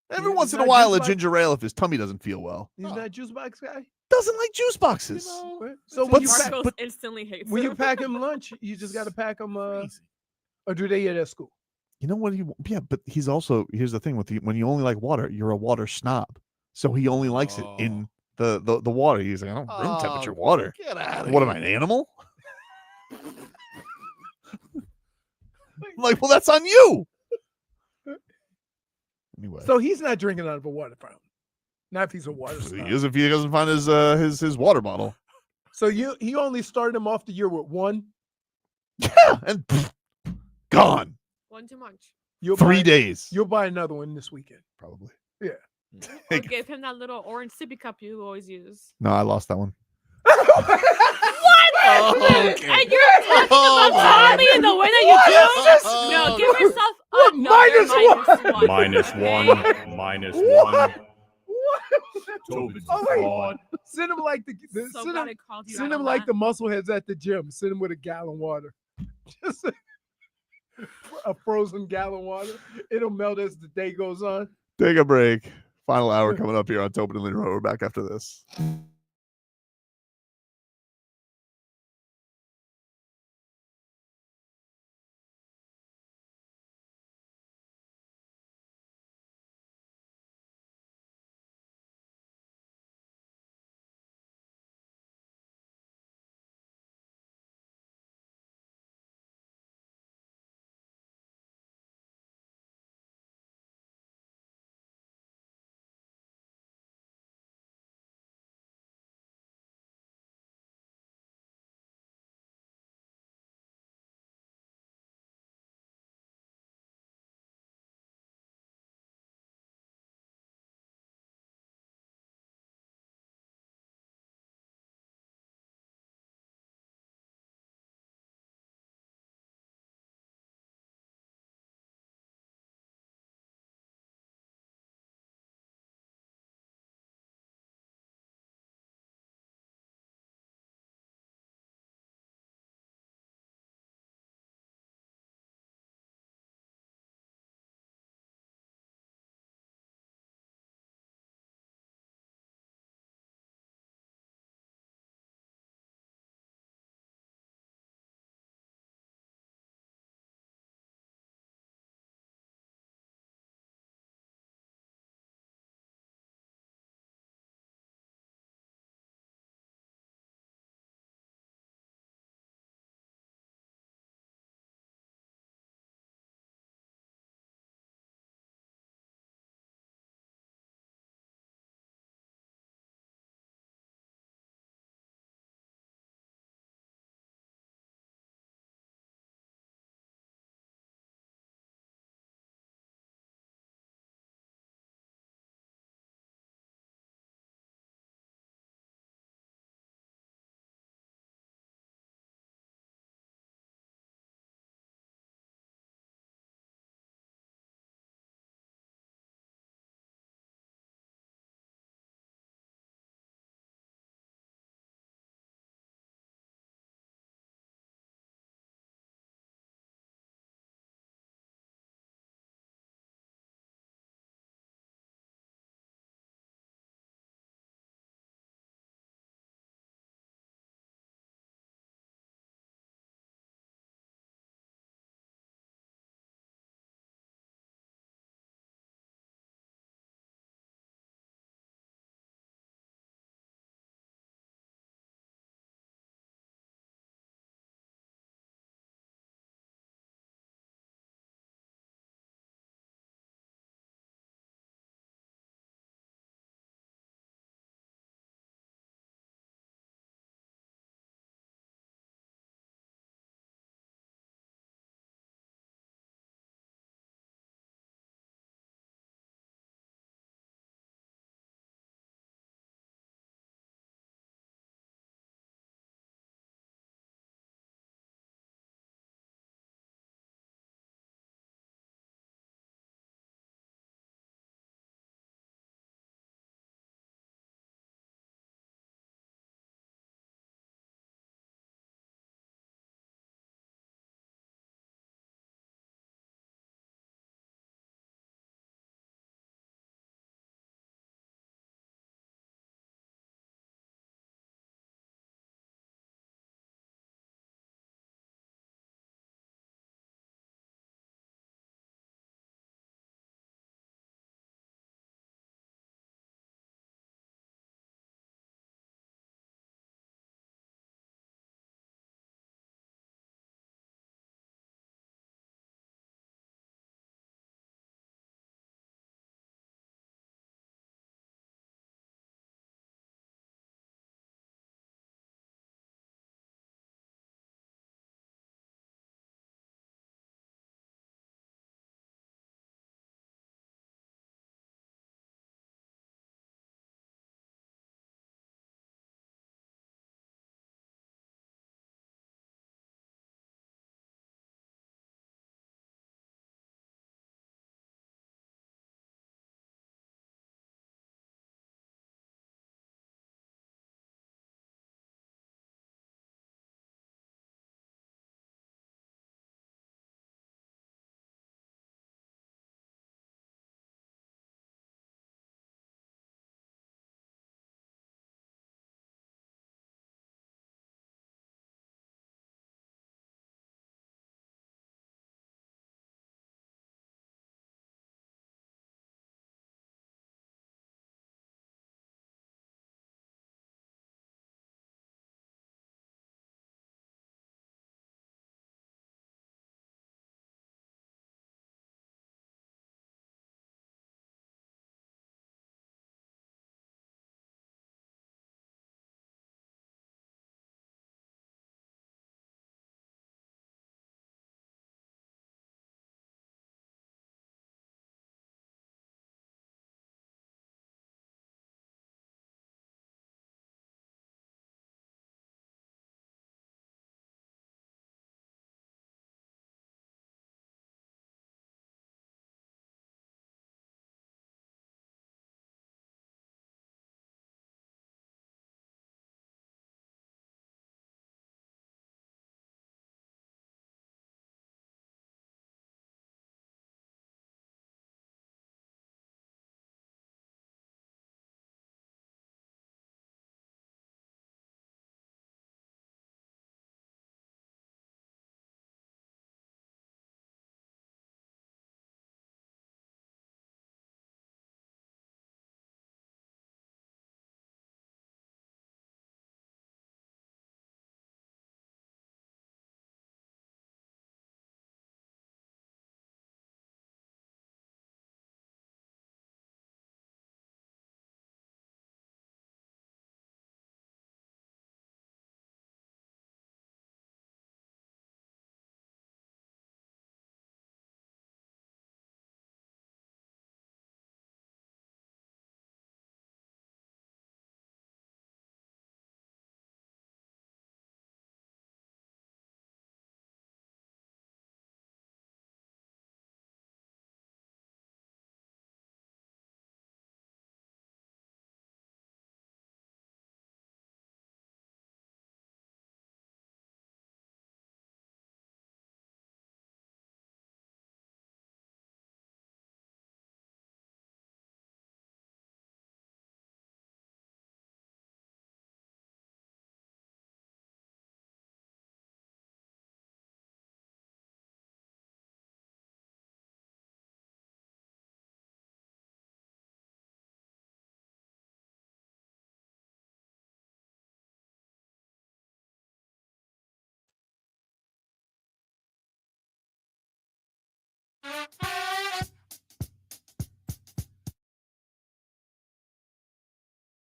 Every He's once in a not while, juice a box- ginger ale if his tummy doesn't feel well. He's not a juice box guy. Doesn't like juice boxes. So But when you, s- pack, Marcos but- instantly hates when him. you pack him lunch, you just got to pack him. Or do they eat at school? You know what? Yeah, but he's also, here's the thing with when you only like water, you're a water snob. So he only likes it in the water. He's like, I don't room temperature water. Get out of What am I, an animal? I'm like, well, that's on you. Anyway, So he's not drinking out of a water fountain. Not if he's a water he snob. is if he doesn't find his water bottle. So he only started him off the year with one. Yeah, and gone. One too much. You'll 3 buy- days. You'll buy another one this weekend. Probably. Yeah. Or give him that little orange sippy cup you always use. No, I lost that one. What? okay. And you're talking about Tommy in the way that you do? No, give yourself a Minus one. -1. -1. Tobin's Oh, wait. fraud. Send him like So send glad him, I called you send out him on like that. the muscleheads at the gym. Send him with a gallon of water. Just a frozen gallon water. It'll melt as the day goes on. Take a break. Final hour coming up here on Tobin and Leroy. We're back after this.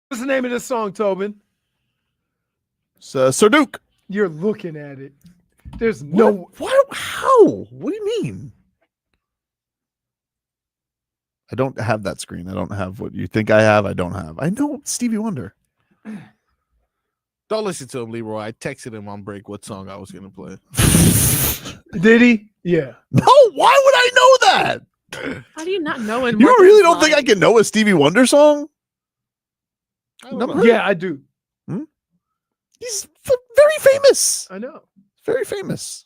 What's the name of this song, Tobin? Sir Duke. You're looking at it. There's no. What? How? What do you mean? I don't have that screen. I don't have what you think I have. I don't have. I know Stevie Wonder. Don't listen to him, Leroy. I texted him on break what song I was going to play. Did he? Yeah. No, why would I know that? How do you not know it? You really don't think I can know a Stevie Wonder song? Yeah, I do. He's very famous. I know. Very famous.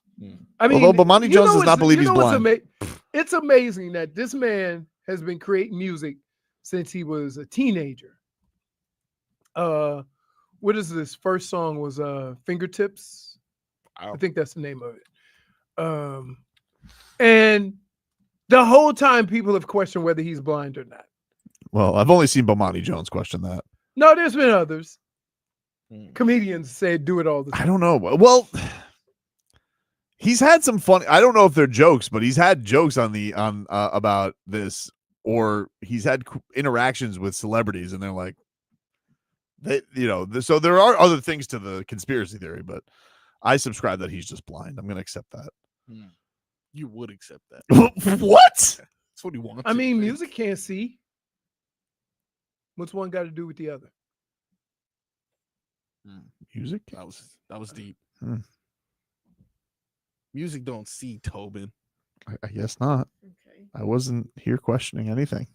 I mean, although Bomani Jones does not believe he's blind. It's amazing that this man has been creating music since he was a teenager. What is this? First song was Fingertips. I think that's the name of it. And the whole time people have questioned whether he's blind or not. Well, I've only seen Bomani Jones question that. No, there's been others. Comedians say do it all the time. I don't know. Well, he's had some funny. I don't know if they're jokes, but he's had jokes on about this, or he's had interactions with celebrities, and they're like, so there are other things to the conspiracy theory, but I subscribe that he's just blind. I'm going to accept that. You would accept that. What? That's what he wants. I mean, music can't see. What's one got to do with the other? Music? That was deep. Music don't see, Tobin. I guess not. Okay. I wasn't here questioning anything.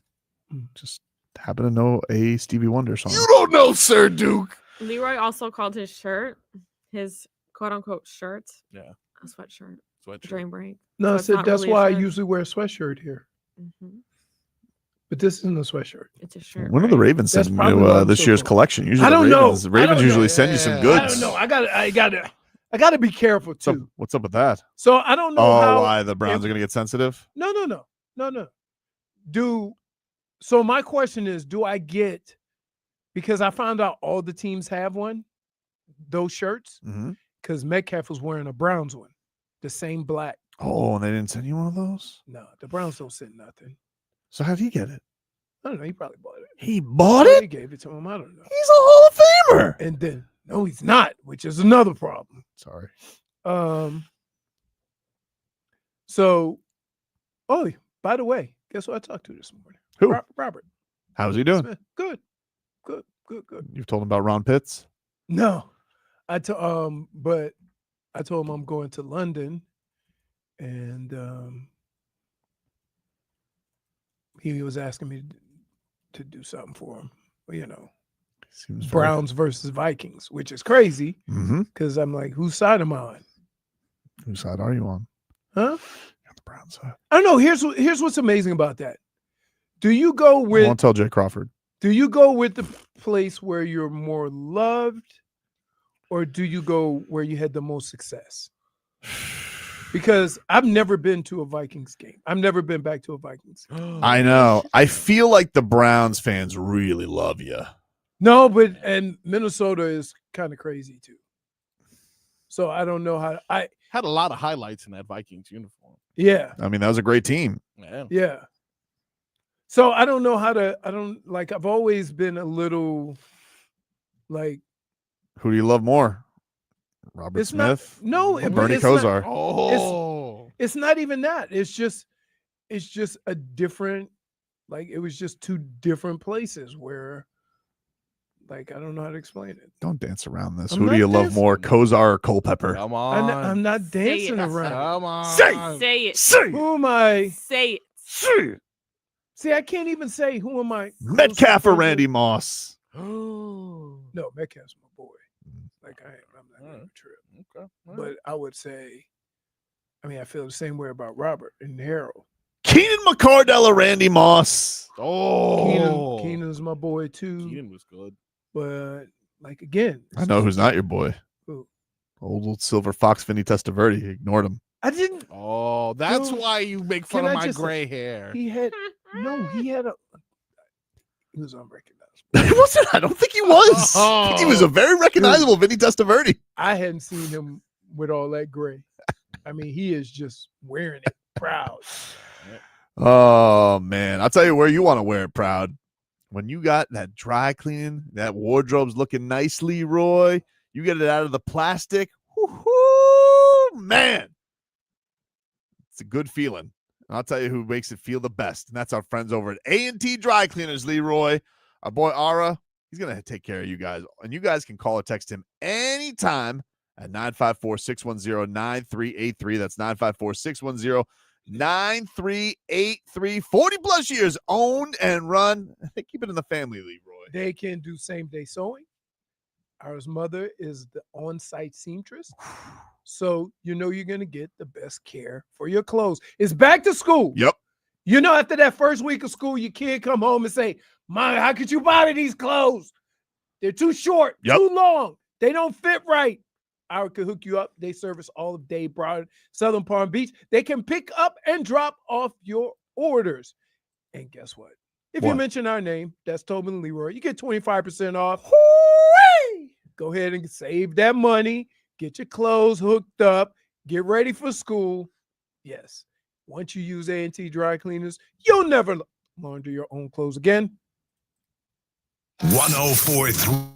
Just happen to know a Stevie Wonder song. You don't know Sir Duke. Leroy also called his shirt, his quote unquote shirt, a sweatshirt. During break. No, I So said it's that's not really a why I shirt. usually wear a sweatshirt here. Mhm. But this isn't a sweatshirt. It's a shirt. When are the Ravens That's sending probably you why I'm this so year's cool. collection? Usually I don't know. The Ravens usually send you some goods. I don't know. I gotta be careful too. What's up with that? So I don't know how. Why the Browns are going to get sensitive? No. So my question is, do I get, because I found out all the teams have one, those shirts, because Metcalf was wearing a Browns one, the same black. Oh, and they didn't send you one of those? No, the Browns don't send nothing. So how'd he get it? I don't know. He probably bought it. He bought Or it? They gave it to him. I don't know. He's a Hall of Famer. And then, no, he's not, which is another problem. Sorry. So, by the way, guess who I talked to this morning? Who? Robert. How's he doing? Smith. Good. You've told him about Ron Pitts? No, but I told him I'm going to London, and he was asking me to do something for him. Seems Browns versus Vikings, which is crazy because I'm like, whose side am I on? Whose side are you on? Huh? You're on the Browns side. I don't know. Here's what's amazing about that. Do you go I with? won't tell Jay Crawford. Do you go with the place where you're more loved, or do you go where you had the most success? Because I've never been to a Vikings game. I've never been back to a Vikings game. I know. I feel like the Browns fans really love you. No, and Minnesota is kind of crazy too. So I don't know how I had a lot of highlights in that Vikings uniform. Yeah. I mean, that was a great team. Yeah. So I don't know how to. I've always been a little like. Who do you love more? Robert Smith? Bernie Kosar. It's not even that. It's just a different. Like it was just two different places where. Like I don't know how to explain it. Don't dance around this. Who do you love more, Kosar or Culpepper? Come on. I'm not dancing around. Come on. Say it. Who am I? Say it. See, I can't even say who am I. Metcalf or Randy Moss? No, Metcalf's my boy. Like I'm not even trip. Okay. But I would say, I feel the same way about Robert and Harold. Keenan McCardell or Randy Moss? Oh, Keenan's my boy too. Keenan was good. But like again, I know who's not your boy. Who? Old silver fox Vinny Testaverde. He ignored him. I didn't. Oh, that's why you make fun of my gray hair. He had he was unrecognizable. He wasn't. I don't think he was. I think he was a very recognizable Vinny Testaverde. I hadn't seen him with all that gray. He is just wearing it proud. Oh man, I'll tell you where you want to wear it proud. When you got that dry cleaning, that wardrobe's looking nice, Leroy. You get it out of the plastic. Woo-hoo, man. It's a good feeling. And I'll tell you who makes it feel the best. And that's our friends over at A&T Dry Cleaners, Leroy. Our boy Ara, he's going to take care of you guys. And you guys can call or text him anytime at 954-610-9383. That's 954-610-9383. 40 plus years owned and run. They keep it in the family, Leroy. They can do same-day sewing. Our mother is the on-site seamstress. So you know you're going to get the best care for your clothes. It's back to school. Yep. You know, after that first week of school, your kid come home and say, Mom, how could you buy me these clothes? They're too short, too long. They don't fit right. I could hook you up. They service all of Dade, Broad, Southern Palm Beach. They can pick up and drop off your orders. And guess what? If you mention our name, that's Tobin and Leroy, you get 25% off. Hooray! Go ahead and save that money. Get your clothes hooked up. Get ready for school. Yes. Once you use A&T Dry Cleaners, you'll never launder your own clothes again. 104.3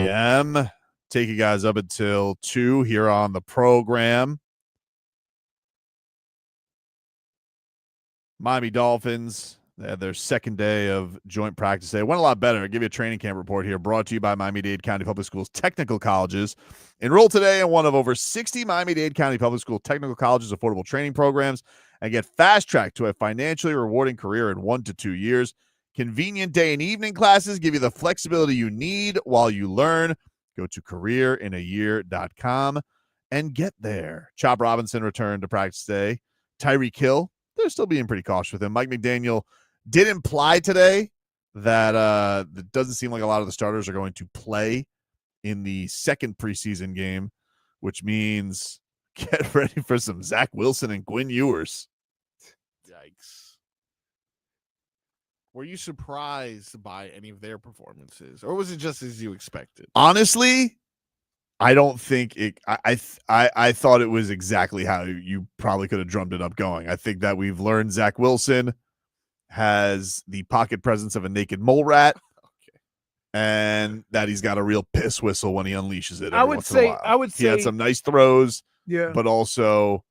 p.m. Take you guys up until 2 here on the program. Miami Dolphins, they had their second day of joint practice. It went a lot better. I'll give you a training camp report here, brought to you by Miami-Dade County Public Schools Technical Colleges. Enroll today in one of over 60 Miami-Dade County Public School Technical Colleges affordable training programs and get fast-tracked to a financially rewarding career in 1 to 2 years. Convenient day and evening classes give you the flexibility you need while you learn. Go to careerinayear.com and get there. Chop Robinson returned to practice today. Tyreek Hill, they're still being pretty cautious with him. Mike McDaniel did imply today that it doesn't seem like a lot of the starters are going to play in the second preseason game, which means get ready for some Zach Wilson and Quinn Ewers. Yikes. Were you surprised by any of their performances, or was it just as you expected? Honestly, I don't think it. I thought it was exactly how you probably could have drummed it up going. I think that we've learned Zach Wilson has the pocket presence of a naked mole rat, and that he's got a real piss whistle when he unleashes it. I would say he had some nice throws, yeah, but also,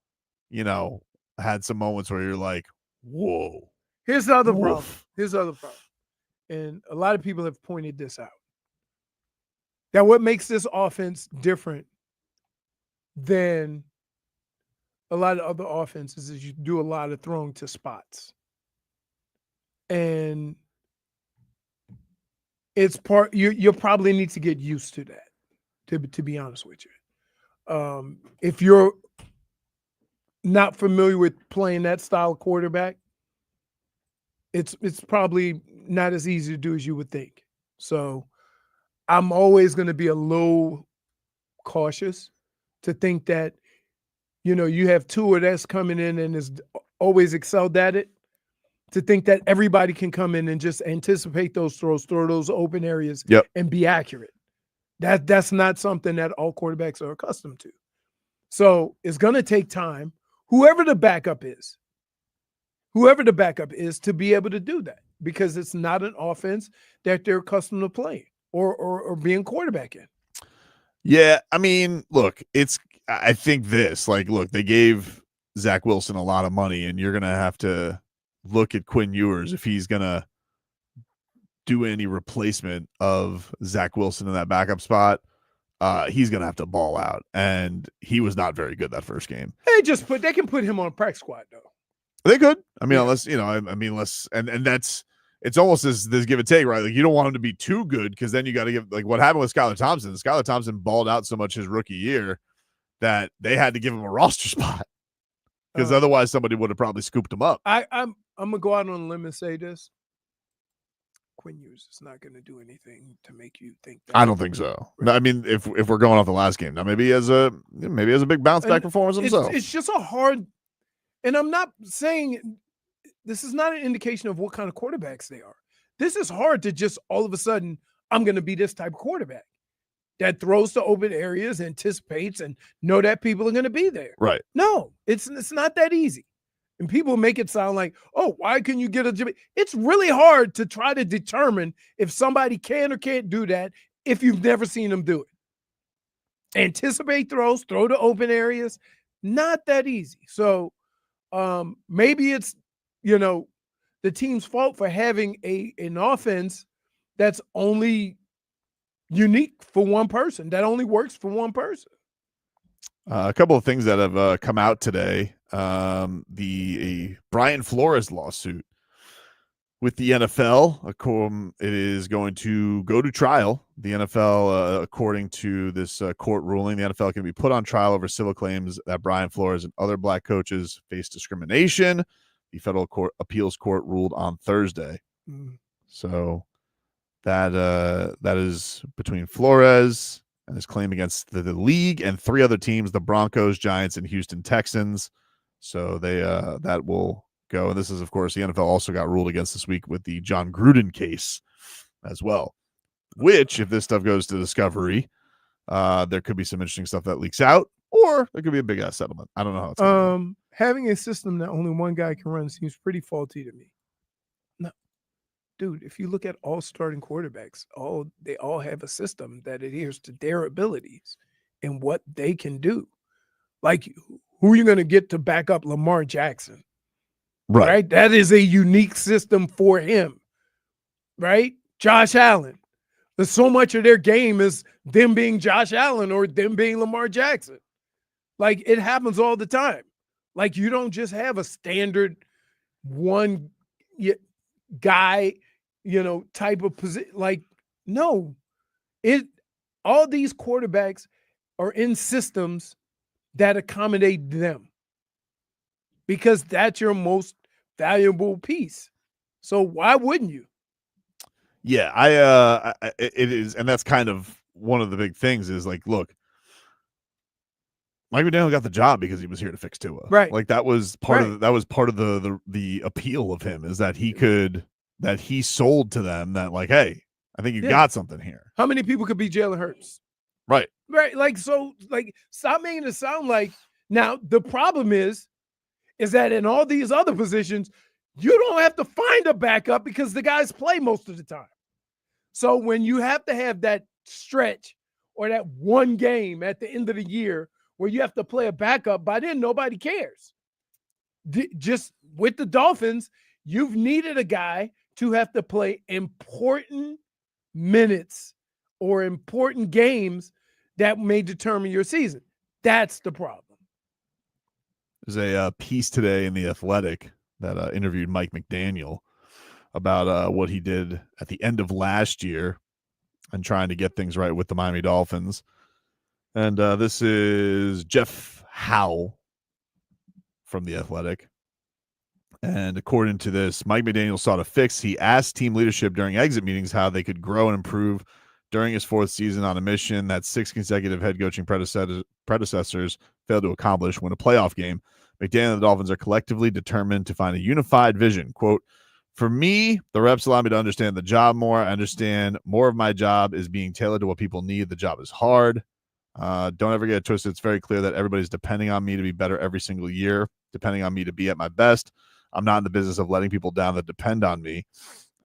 had some moments where you're like, whoa. Here's the other problem. And a lot of people have pointed this out. That what makes this offense different than a lot of other offenses is you do a lot of throwing to spots. And it's part you'll probably need to get used to that, to be honest with you. If you're not familiar with playing that style of quarterback, it's probably not as easy to do as you would think. So I'm always going to be a little cautious to think that, you have Tua that's coming in and is always excelled at it, to think that everybody can come in and just anticipate those throws, throw those open areas, and be accurate. That's not something that all quarterbacks are accustomed to. So it's going to take time, whoever the backup is, to be able to do that, because it's not an offense that they're accustomed to playing or being quarterback in. Yeah, I mean, look, I think they gave Zach Wilson a lot of money, and you're going to have to look at Quinn Ewers if he's going to do any replacement of Zach Wilson in that backup spot. He's going to have to ball out, and he was not very good that first game. They can put him on a practice squad, though. They could. I mean, unless, and that's, it's almost this give and take, right? Like, you don't want him to be too good, because then you got to give, like what happened with Skylar Thompson. Skylar Thompson balled out so much his rookie year that they had to give him a roster spot, because otherwise somebody would have probably scooped him up. I'm going to go out on a limb and say this. Quinn Ewers is not going to do anything to make you think that. I don't think so. Right. I mean, if we're going off the last game, now maybe he has a big bounce back performance himself. It's just a hard. And I'm not saying this is not an indication of what kind of quarterbacks they are. This is hard to just all of a sudden, I'm going to be this type of quarterback that throws to open areas, anticipates, and know that people are going to be there. Right. No, it's not that easy. And people make it sound like, oh, why can you get a job? It's really hard to try to determine if somebody can or can't do that if you've never seen them do it. Anticipate throws, throw to open areas, not that easy. So maybe it's, the team's fault for having an offense that's only unique for one person, that only works for one person. A couple of things that have come out today. The Brian Flores lawsuit with the NFL, it is going to go to trial. The NFL, according to this court ruling, the NFL can be put on trial over civil claims that Brian Flores and other black coaches face discrimination. The federal appeals court ruled on Thursday. So that is between Flores and his claim against the league and 3 other teams, the Broncos, Giants, and Houston Texans. So they that will go. And this is, of course, the NFL also got ruled against this week with the John Gruden case as well, which, if this stuff goes to discovery, there could be some interesting stuff that leaks out, or there could be a big ass settlement. I don't know how it's going to having a system that only one guy can run seems pretty faulty to me. No. dude, if you look at all starting quarterbacks, they all have a system that adheres to their abilities and what they can do. Like, who are you going to get to back up Lamar Jackson? Right? That is a unique system for him. Right? Josh Allen. There's so much of their game is them being Josh Allen or them being Lamar Jackson. Like, it happens all the time. Like, you don't just have a standard one guy, type of position. Like, no. All these quarterbacks are in systems that accommodate them because that's your most valuable piece. So why wouldn't you? Yeah, it is, and that's kind of one of the big things is like, look, Mike McDaniel got the job because he was here to fix Tua. Right. Like that was part of the appeal of him is that he sold to them that like, hey, I think you got something here. How many people could be Jalen Hurts? Right. Right. Like, so like, stop making it sound like now the problem is that in all these other positions, you don't have to find a backup because the guys play most of the time. So when you have to have that stretch or that one game at the end of the year where you have to play a backup, by then nobody cares. Just with the Dolphins, you've needed a guy to have to play important minutes or important games that may determine your season. That's the problem. There's a piece today in The Athletic that interviewed Mike McDaniel about what he did at the end of last year and trying to get things right with the Miami Dolphins. And this is Jeff Howe from The Athletic. And according to this, Mike McDaniel sought a fix. He asked team leadership during exit meetings how they could grow and improve during his fourth season on a mission that 6 consecutive head coaching predecessors failed to accomplish. Win a playoff game. McDaniel and the Dolphins are collectively determined to find a unified vision. Quote, for me, the reps allow me to understand the job more. I understand more of my job is being tailored to what people need. The job is hard. Don't ever get it twisted. It's very clear that everybody's depending on me to be better every single year, depending on me to be at my best. I'm not in the business of letting people down that depend on me.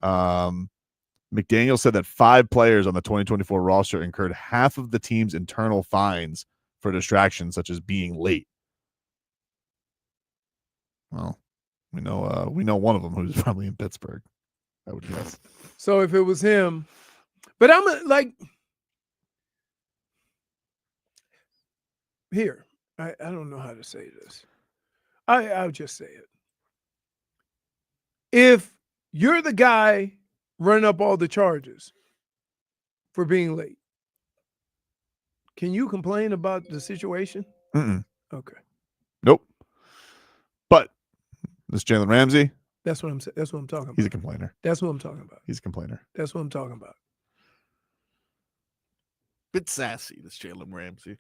McDaniel said that 5 players on the 2024 roster incurred half of the team's internal fines for distractions, such as being late. Well, we know one of them who's probably in Pittsburgh, I would guess. So if it was him, but I'm like, here, I don't know how to say this. I'll just say it. If you're the guy running up all the charges for being late, can you complain about the situation? Mm-mm. Okay. Nope. But this Jalen Ramsey. That's what I'm saying. That's what I'm talking about. He's a complainer. That's what I'm talking about. He's a complainer. That's what I'm talking about. Bit sassy, this Jalen Ramsey.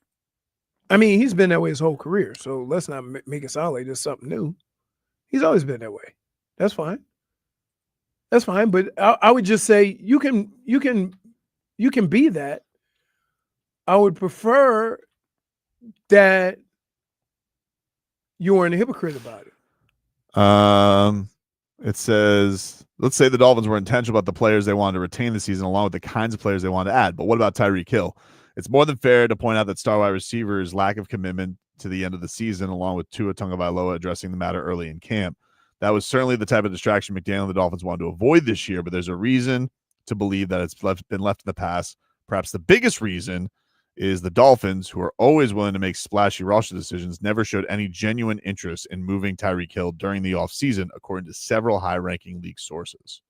I mean, he's been that way his whole career. So let's not make it sound like there's something new. He's always been that way. That's fine. That's fine. But I would just say you can be that. I would prefer that you weren't a hypocrite about it. It says, let's say the Dolphins were intentional about the players they wanted to retain this season, along with the kinds of players they wanted to add. But what about Tyreek Hill? It's more than fair to point out that star wide receivers' lack of commitment to the end of the season, along with Tua Tagovailoa addressing the matter early in camp. That was certainly the type of distraction McDaniel and the Dolphins wanted to avoid this year, but there's a reason to believe that it's been left in the past. Perhaps the biggest reason is the Dolphins, who are always willing to make splashy roster decisions, never showed any genuine interest in moving Tyreek Hill during the offseason, according to several high-ranking league sources.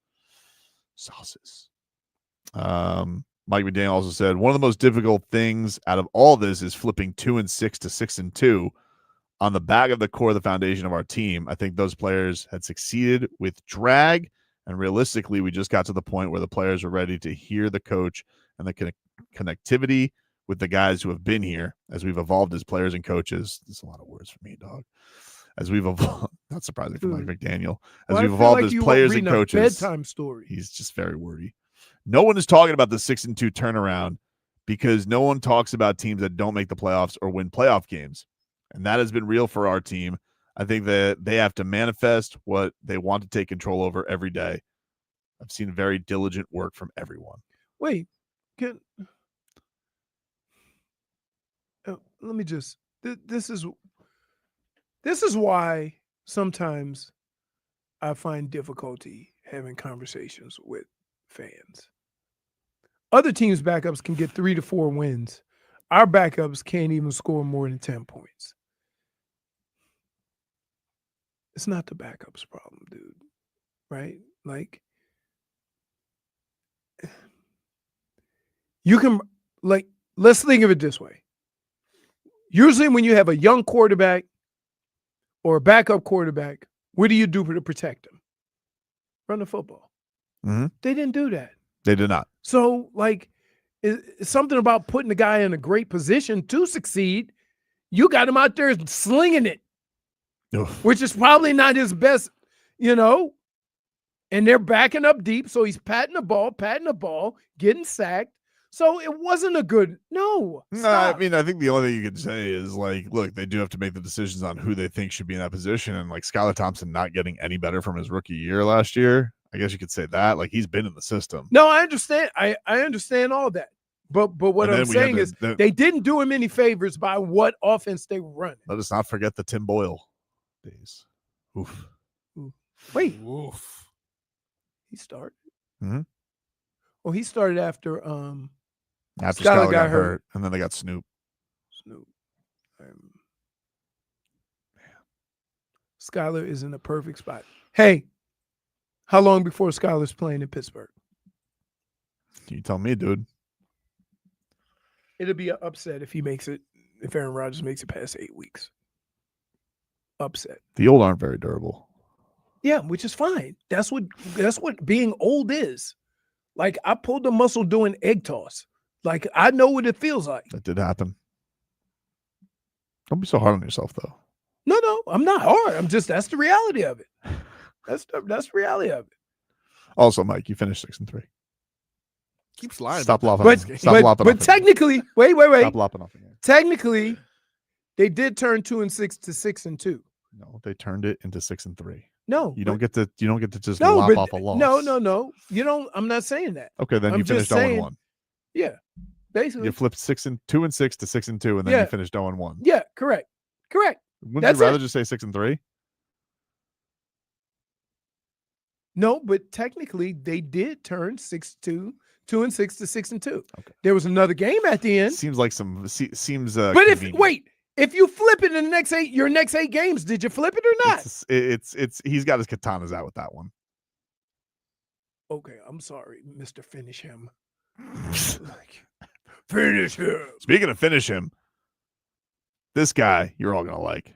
Mike McDaniel also said, one of the most difficult things out of all this is flipping 2-6 to 6-2 on the back of the core of the foundation of our team. I think those players had succeeded with drag, and realistically, we just got to the point where the players were ready to hear the coach and the connectivity with the guys who have been here as we've evolved as players and coaches. There's a lot of words for me, dog. As we've evolved, not surprising for Mike McDaniel, as we've evolved as players and coaches. Bedtime story. He's just very wordy. No one is talking about the 6-2 turnaround because no one talks about teams that don't make the playoffs or win playoff games. And that has been real for our team. I think that they have to manifest what they want to take control over every day. I've seen very diligent work from everyone. Wait, let me just. This is why sometimes I find difficulty having conversations with fans. Other teams' backups can get 3 to 4 wins. Our backups can't even score more than 10 points. It's not the backups' problem, dude. Right? Like, you can, like, let's think of it this way. Usually when you have a young quarterback or a backup quarterback, what do you do to protect them? Run the football. Mm-hmm. They didn't do that. They did not. So, like, it's something about putting the guy in a great position to succeed. You got him out there slinging it, which is probably not his best, and they're backing up deep. So he's patting the ball, getting sacked. So it wasn't a good, no. I mean, I think the only thing you could say is, like, look, they do have to make the decisions on who they think should be in that position. And, like, Skylar Thompson not getting any better from his rookie year last year. I guess you could say that. Like, he's been in the system. No, I understand. I understand all that. But what I'm saying is they didn't do him any favors by what offense they were running. Let us not forget the Tim Boyle days. Oof. Wait. Oof. He started? Mm-hmm. Well, he started after Skylar got hurt, and then they got Snoop. Skylar is in a perfect spot. Hey, how long before Skylar's playing in Pittsburgh? You tell me, dude. It'll be an upset if Aaron Rodgers makes it past 8 weeks. Upset. The old aren't very durable. Yeah, which is fine. That's what being old is. Like, I pulled the muscle doing egg toss. Like, I know what it feels like. That did happen. Don't be so hard on yourself, though. No, I'm not hard. That's the reality of it. That's the reality of it. Also, Mike, you finished 6-3. Keeps lying. Stop lopping. But technically, wait. Stop lopping off again. Technically, they did turn 2-6 to 6-2. No, they turned it into 6-3. No, you don't get to just lop off a loss. No. You don't. I'm not saying that. Okay, then you finished 0-1. Yeah, basically. You flipped 2-6 to 6-2, and then you finished 0-1. Yeah, correct. Wouldn't you rather just say 6-3? No, but technically they did turn 6-2 to 6-2. Okay. There was another game at the end. Seems like but convenient. If you flip it in your next 8 games, did you flip it or not? It's he's got his katanas out with that one. Okay, I'm sorry, Mr. Finish Him. Finish him. Speaking of finish him, this guy you're all gonna like.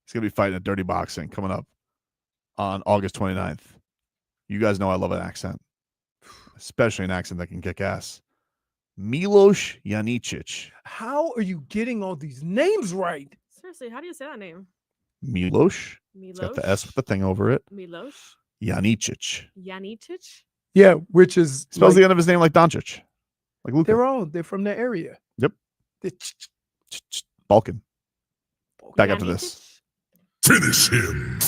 He's gonna be fighting at Dirty Boxing coming up on August 29th. You guys know I love an accent, especially an accent that can kick ass. Milos Janicic. How are you getting all these names right? Seriously, how do you say that name? Milos. It's got the S with the thing over it. Milos. Janicic. Yeah, which is spells the end of his name like Doncic. Like Luka. They're from the area. Yep. Balkan. Back after this. Finish him.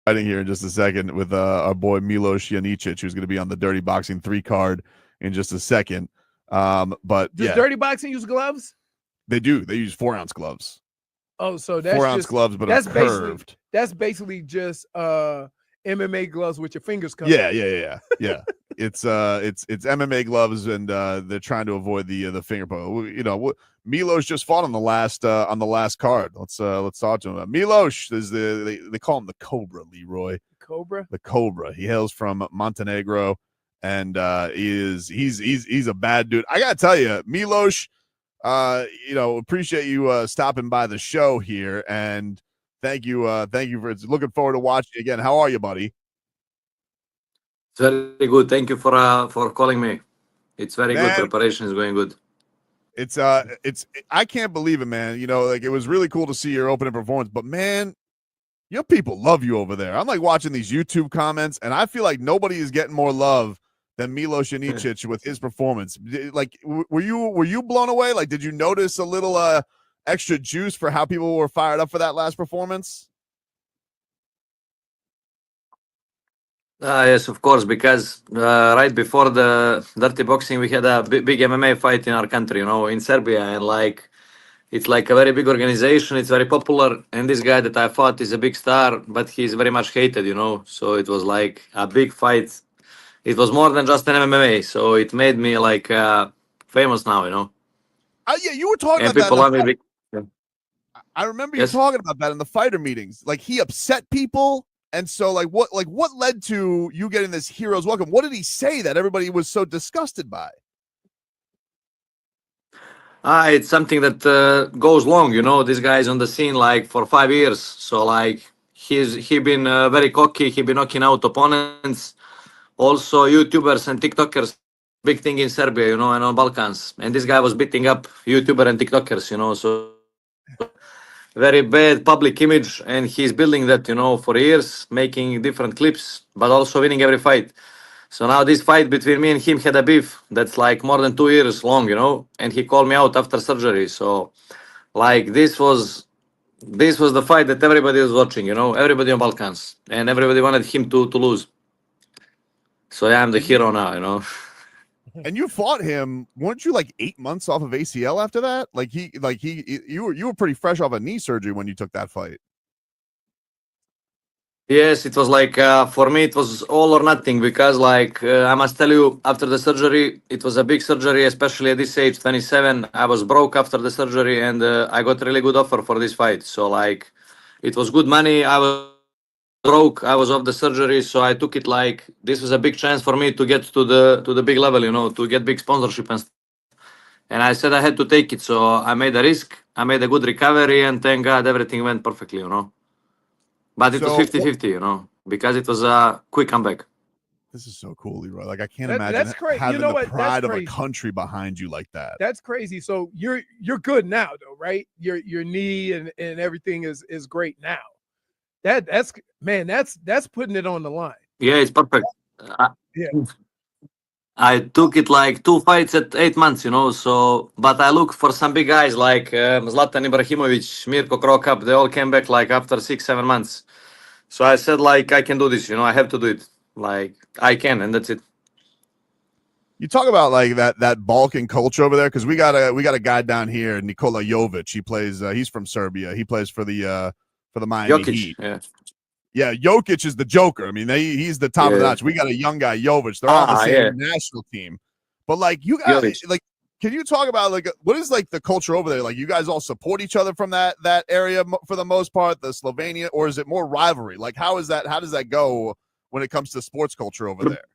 Fighting here in just a second with our boy Milos Janicic, who's going to be on the Dirty Boxing 3 card in just a second. But Does yeah, Dirty Boxing use gloves? they do. They use 4-ounce gloves. Oh, so that's 4-ounce gloves, but that's are curved. That's basically just MMA gloves with your fingers covered. Yeah. It's MMA gloves, and they're trying to avoid the finger poke. You know, Milos just fought on the last card. Let's talk to him. Milos is they call him the Cobra, Leroy. Cobra. The Cobra. He hails from Montenegro, and he's a bad dude. I gotta tell you, Milos. Appreciate you stopping by the show here, and thank you for looking forward to watching again. How are you, buddy? Very good. Thank you for calling me. It's very good. Man, Preparation is going good. It's I can't believe it, man. You know, like it was really cool to see your opening performance, but man, your people love you over there. I'm like watching these YouTube comments, and I feel like nobody is getting more love than Milos Janicic with his performance. Like, were you blown away? Like, did you notice a little extra juice for how people were fired up for that last performance? Yes, of course, because right before the Dirty Boxing, we had a big MMA fight in our country, you know, in Serbia, and like it's like a very big organization. It's very popular, and this guy that I fought is a big star, but he's very much hated, you know. So it was like a big fight. It was more than just an MMA, so it made me like famous now, you know. Yeah, you were talking And about people that. love me. I remember Yes. you talking about that in the fighter meetings. Like he upset people, and so what led to you getting this hero's welcome? What did he say that everybody was so disgusted by? It's something that goes long, you know. This guy is on the scene like for 5 years, so like he been very cocky. He been knocking out opponents. Also, YouTubers and TikTokers, big thing in Serbia, you know, and on Balkans. And this guy was beating up YouTuber and TikTokers, you know, so very bad public image. And he's building that, you know, for years, making different clips, but also winning every fight. So now this fight between me and him had a beef that's like more than 2 years long, you know, and he called me out after surgery. So like this was the fight that everybody was watching, you know, everybody on Balkans, and everybody wanted him to lose. So yeah, I'm the hero now, you know. And you fought him, weren't you like 8 months off of ACL after that? You were pretty fresh off a knee surgery when you took that fight. Yes, it was like for me it was all or nothing, because like I must tell you, after the surgery, it was a big surgery, especially at this age, 27. I was broke after the surgery, and I got a really good offer for this fight. So like it was good money. I was broke. I was off the surgery, so I took it like this was a big chance for me to get to the big level, you know, to get big sponsorship and stuff. And I said I had to take it, so I made a risk. I made a good recovery, and thank God everything went perfectly, you know. But it was 50-50, you know, because it was a quick comeback. This is so cool, Leroy. Like I can't That's imagine crazy. having You know the what? That's pride of a crazy. country behind you like that. That's crazy. So you're good now, though, right? Your knee and everything is great now. That's putting it on the line. Yeah, it's perfect. Yeah. I took it like 2 fights at 8 months, you know. So, but I look for some big guys like Zlatan Ibrahimovic, Mirko Krokap. They all came back like after 6-7 months. So I said like I can do this, you know. I have to do it. Like I can, and that's it. You talk about like that Balkan culture over there, because we got a guy down here, Nikola Jovic. He plays. He's from Serbia. He plays for the Miami Jokic, Heat. yeah. Yeah, Jokic is the Joker. I mean, he's the top of the Yeah. notch. We got a young guy, Jovic. They're on the same yeah. national team. But like you guys, Jovic. like, can you talk about like what is like the culture over there? Like you guys all support each other from that area for the most part, the Slovenia, or is it more rivalry? Like how is that? How does that go when it comes to sports culture over there?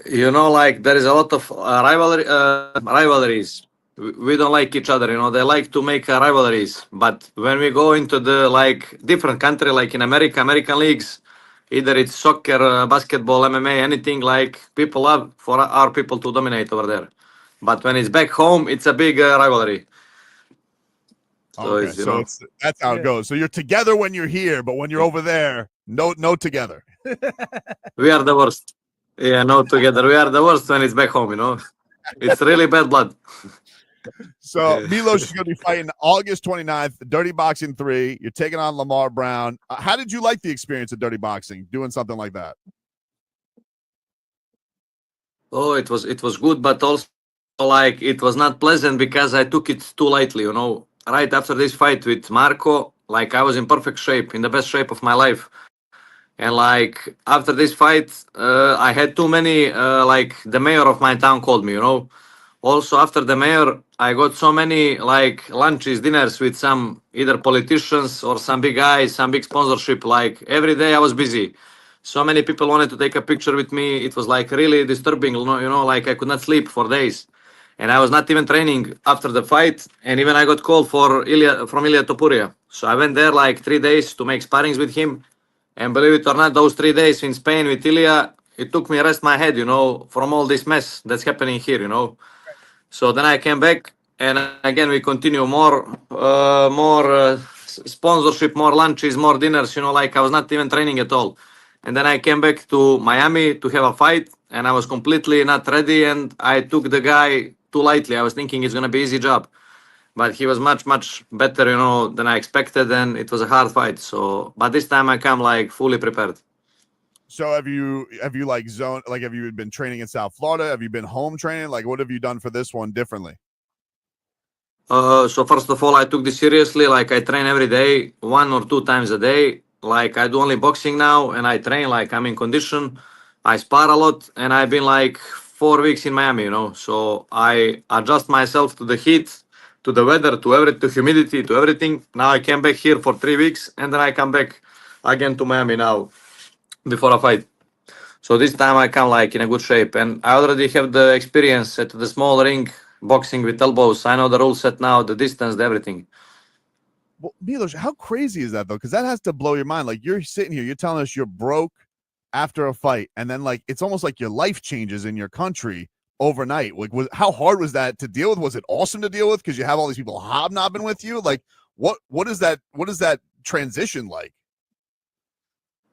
You know, like there is a lot of rivalries. We don't like each other, you know. They like to make rivalries, but when we go into the like different country, like in American leagues, either it's soccer, basketball, MMA, anything, like people love for our people to dominate over there. But when it's back home, it's a big rivalry. So Okay, it's, you so know, that's how it goes. So you're together when you're here, but when you're over there, no together. we are the worst. Yeah, no, together we are the worst when it's back home. You know, it's really bad blood. So Milos is going to be fighting August 29th, Dirty Boxing 3. You're taking on Lamar Brown. How did you like the experience of Dirty Boxing, doing something like that? Oh, it was good, but also like it was not pleasant because I took it too lightly. Right after this fight with Marco, like I was in perfect shape, in the best shape of my life. And like after this fight, I had too many. Like the mayor of my town called me. Also after the mayor, I got so many like lunches, dinners with some either politicians or some big guys, some big sponsorship. Like every day I was busy. So many people wanted to take a picture with me. It was like really disturbing. Like I could not sleep for days. And I was not even training after the fight. And even I got called from Ilia Topuria. So I went there like 3 days to make sparrings with him. And believe it or not, those 3 days in Spain with Ilia, it took me rest my head, from all this mess that's happening here, So then I came back, and again we continue more sponsorship, more lunches, more dinners. Like I was not even training at all. And then I came back to Miami to have a fight, and I was completely not ready, and I took the guy too lightly. I was thinking it's gonna be easy job, but he was much better, than I expected, and it was a hard fight. So, but this time I come like fully prepared. So have you like have you been training in South Florida? Have you been home training? Like what have you done for this one differently? So first of all, I took this seriously. Like I train every day, 1 or 2 times a day. Like I do only boxing now, and I train like I'm in condition. I spar a lot, and I've been like 4 weeks in Miami, So I adjust myself to the heat, to the weather, to humidity, to everything. Now I came back here for 3 weeks, and then I come back again to Miami now before a fight. So this time I come like in a good shape, and I already have the experience at the small ring, boxing with elbows. I know the rule set now, the distance, everything. Well, Milos, how crazy is that though? Because that has to blow your mind. Like you're sitting here, you're telling us you're broke after a fight, and then like it's almost like your life changes in your country overnight. Like, how hard was that to deal with? Was it awesome to deal with because you have all these people hobnobbing with you? Like, what is that transition like?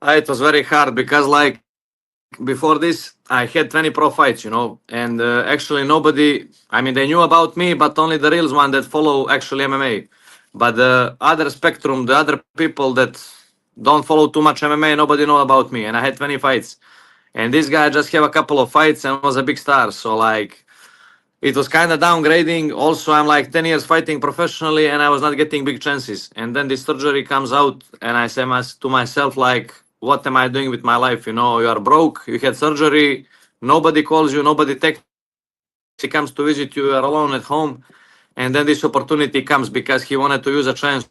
It was very hard because like before this I had 20 pro fights, and actually nobody, they knew about me, but only the real one that follow actually MMA. But the other spectrum, the other people that don't follow too much MMA, nobody know about me. And I had 20 fights, and this guy just have a couple of fights and was a big star. So like it was kind of downgrading. Also, I'm like 10 years fighting professionally, and I was not getting big chances. And then this surgery comes out, and I say to myself, like, what am I doing with my life? You are broke, you had surgery, nobody calls you, nobody texts, he comes to visit you, you are alone at home. And then this opportunity comes because he wanted to use a chance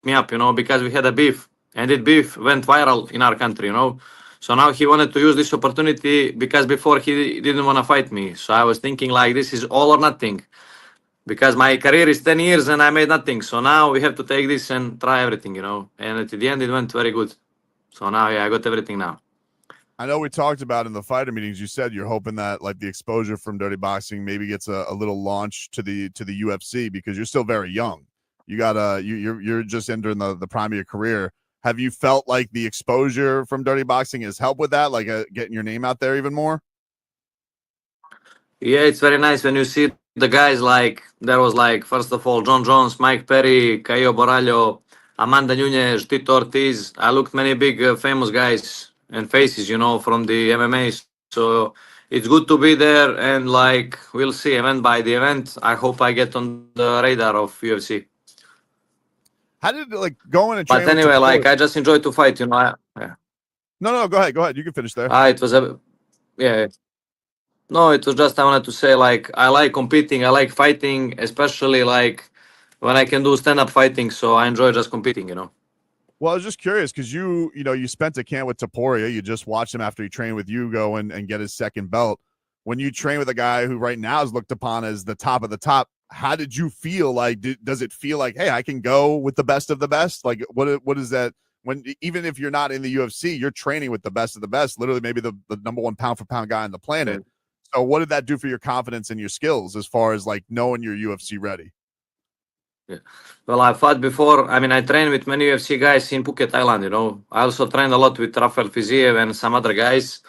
me up, because we had a beef, and that beef went viral in our country, So now he wanted to use this opportunity because before he didn't want to fight me. So I was thinking like this is all or nothing because my career is 10 years and I made nothing. So now we have to take this and try everything, And at the end, it went very good. So now, I got everything now. I know we talked about in the fighter meetings, you said you're hoping that like the exposure from Dirty Boxing maybe gets a little launch to the UFC because you're still very young. You got you're just entering the prime of your career. Have you felt like the exposure from Dirty Boxing has helped with that, like getting your name out there even more? Yeah, it's very nice when you see the guys like, there was like, first of all, John Jones, Mike Perry, Caio Borralho, Amanda Nunes, Tito Ortiz. I looked many big famous guys and faces, from the MMA. So it's good to be there, and like, we'll see event by the event. I hope I get on the radar of UFC. How did it like go in and train? But anyway, like I just enjoy to fight, Yeah. No, go ahead. You can finish there. It was No, it was just I wanted to say like I like competing, I like fighting, especially like when I can do stand-up fighting. So I enjoy just competing, Well, I was just curious because you spent a camp with Topuria. You just watched him after he trained with you go and get his second belt. When you train with a guy who right now is looked upon as the top of the top, how did you feel? Like, does it feel like, hey, I can go with the best of the best? Like, what is that? When even if you're not in the UFC, you're training with the best of the best, literally maybe the number one pound for pound guy on the planet. So what did that do for your confidence and your skills as far as like knowing you're UFC ready? Yeah. Well, I fought before. I trained with many UFC guys in Phuket, Thailand, I also trained a lot with Rafael Fiziev and some other guys.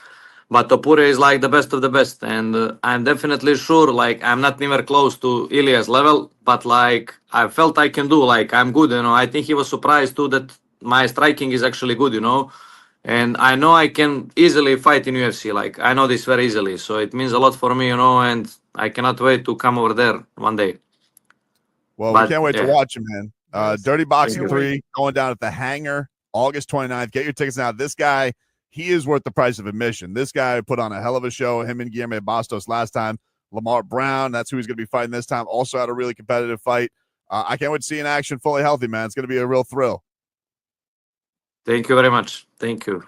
But Topuria is like the best of the best, and I'm definitely sure, like, I'm not never close to Ilia's level, but like, I felt I can do, like, I'm good, you know. I think he was surprised too that my striking is actually good, you know. And I know I can easily fight in UFC, like, I know this very easily, so it means a lot for me, you know, and I cannot wait to come over there one day. Well, But, we can't wait to yeah. watch him, man. Dirty Boxing Thank you. 3 going down at the Hangar August 29th. Get your tickets now. This guy, he is worth the price of admission. This guy put on a hell of a show. Him and Guillermo Bastos last time. Lamar Brown, that's who he's going to be fighting this time. Also had a really competitive fight. I can't wait to see in action fully healthy, man. It's going to be a real thrill. Thank you very much. Thank you.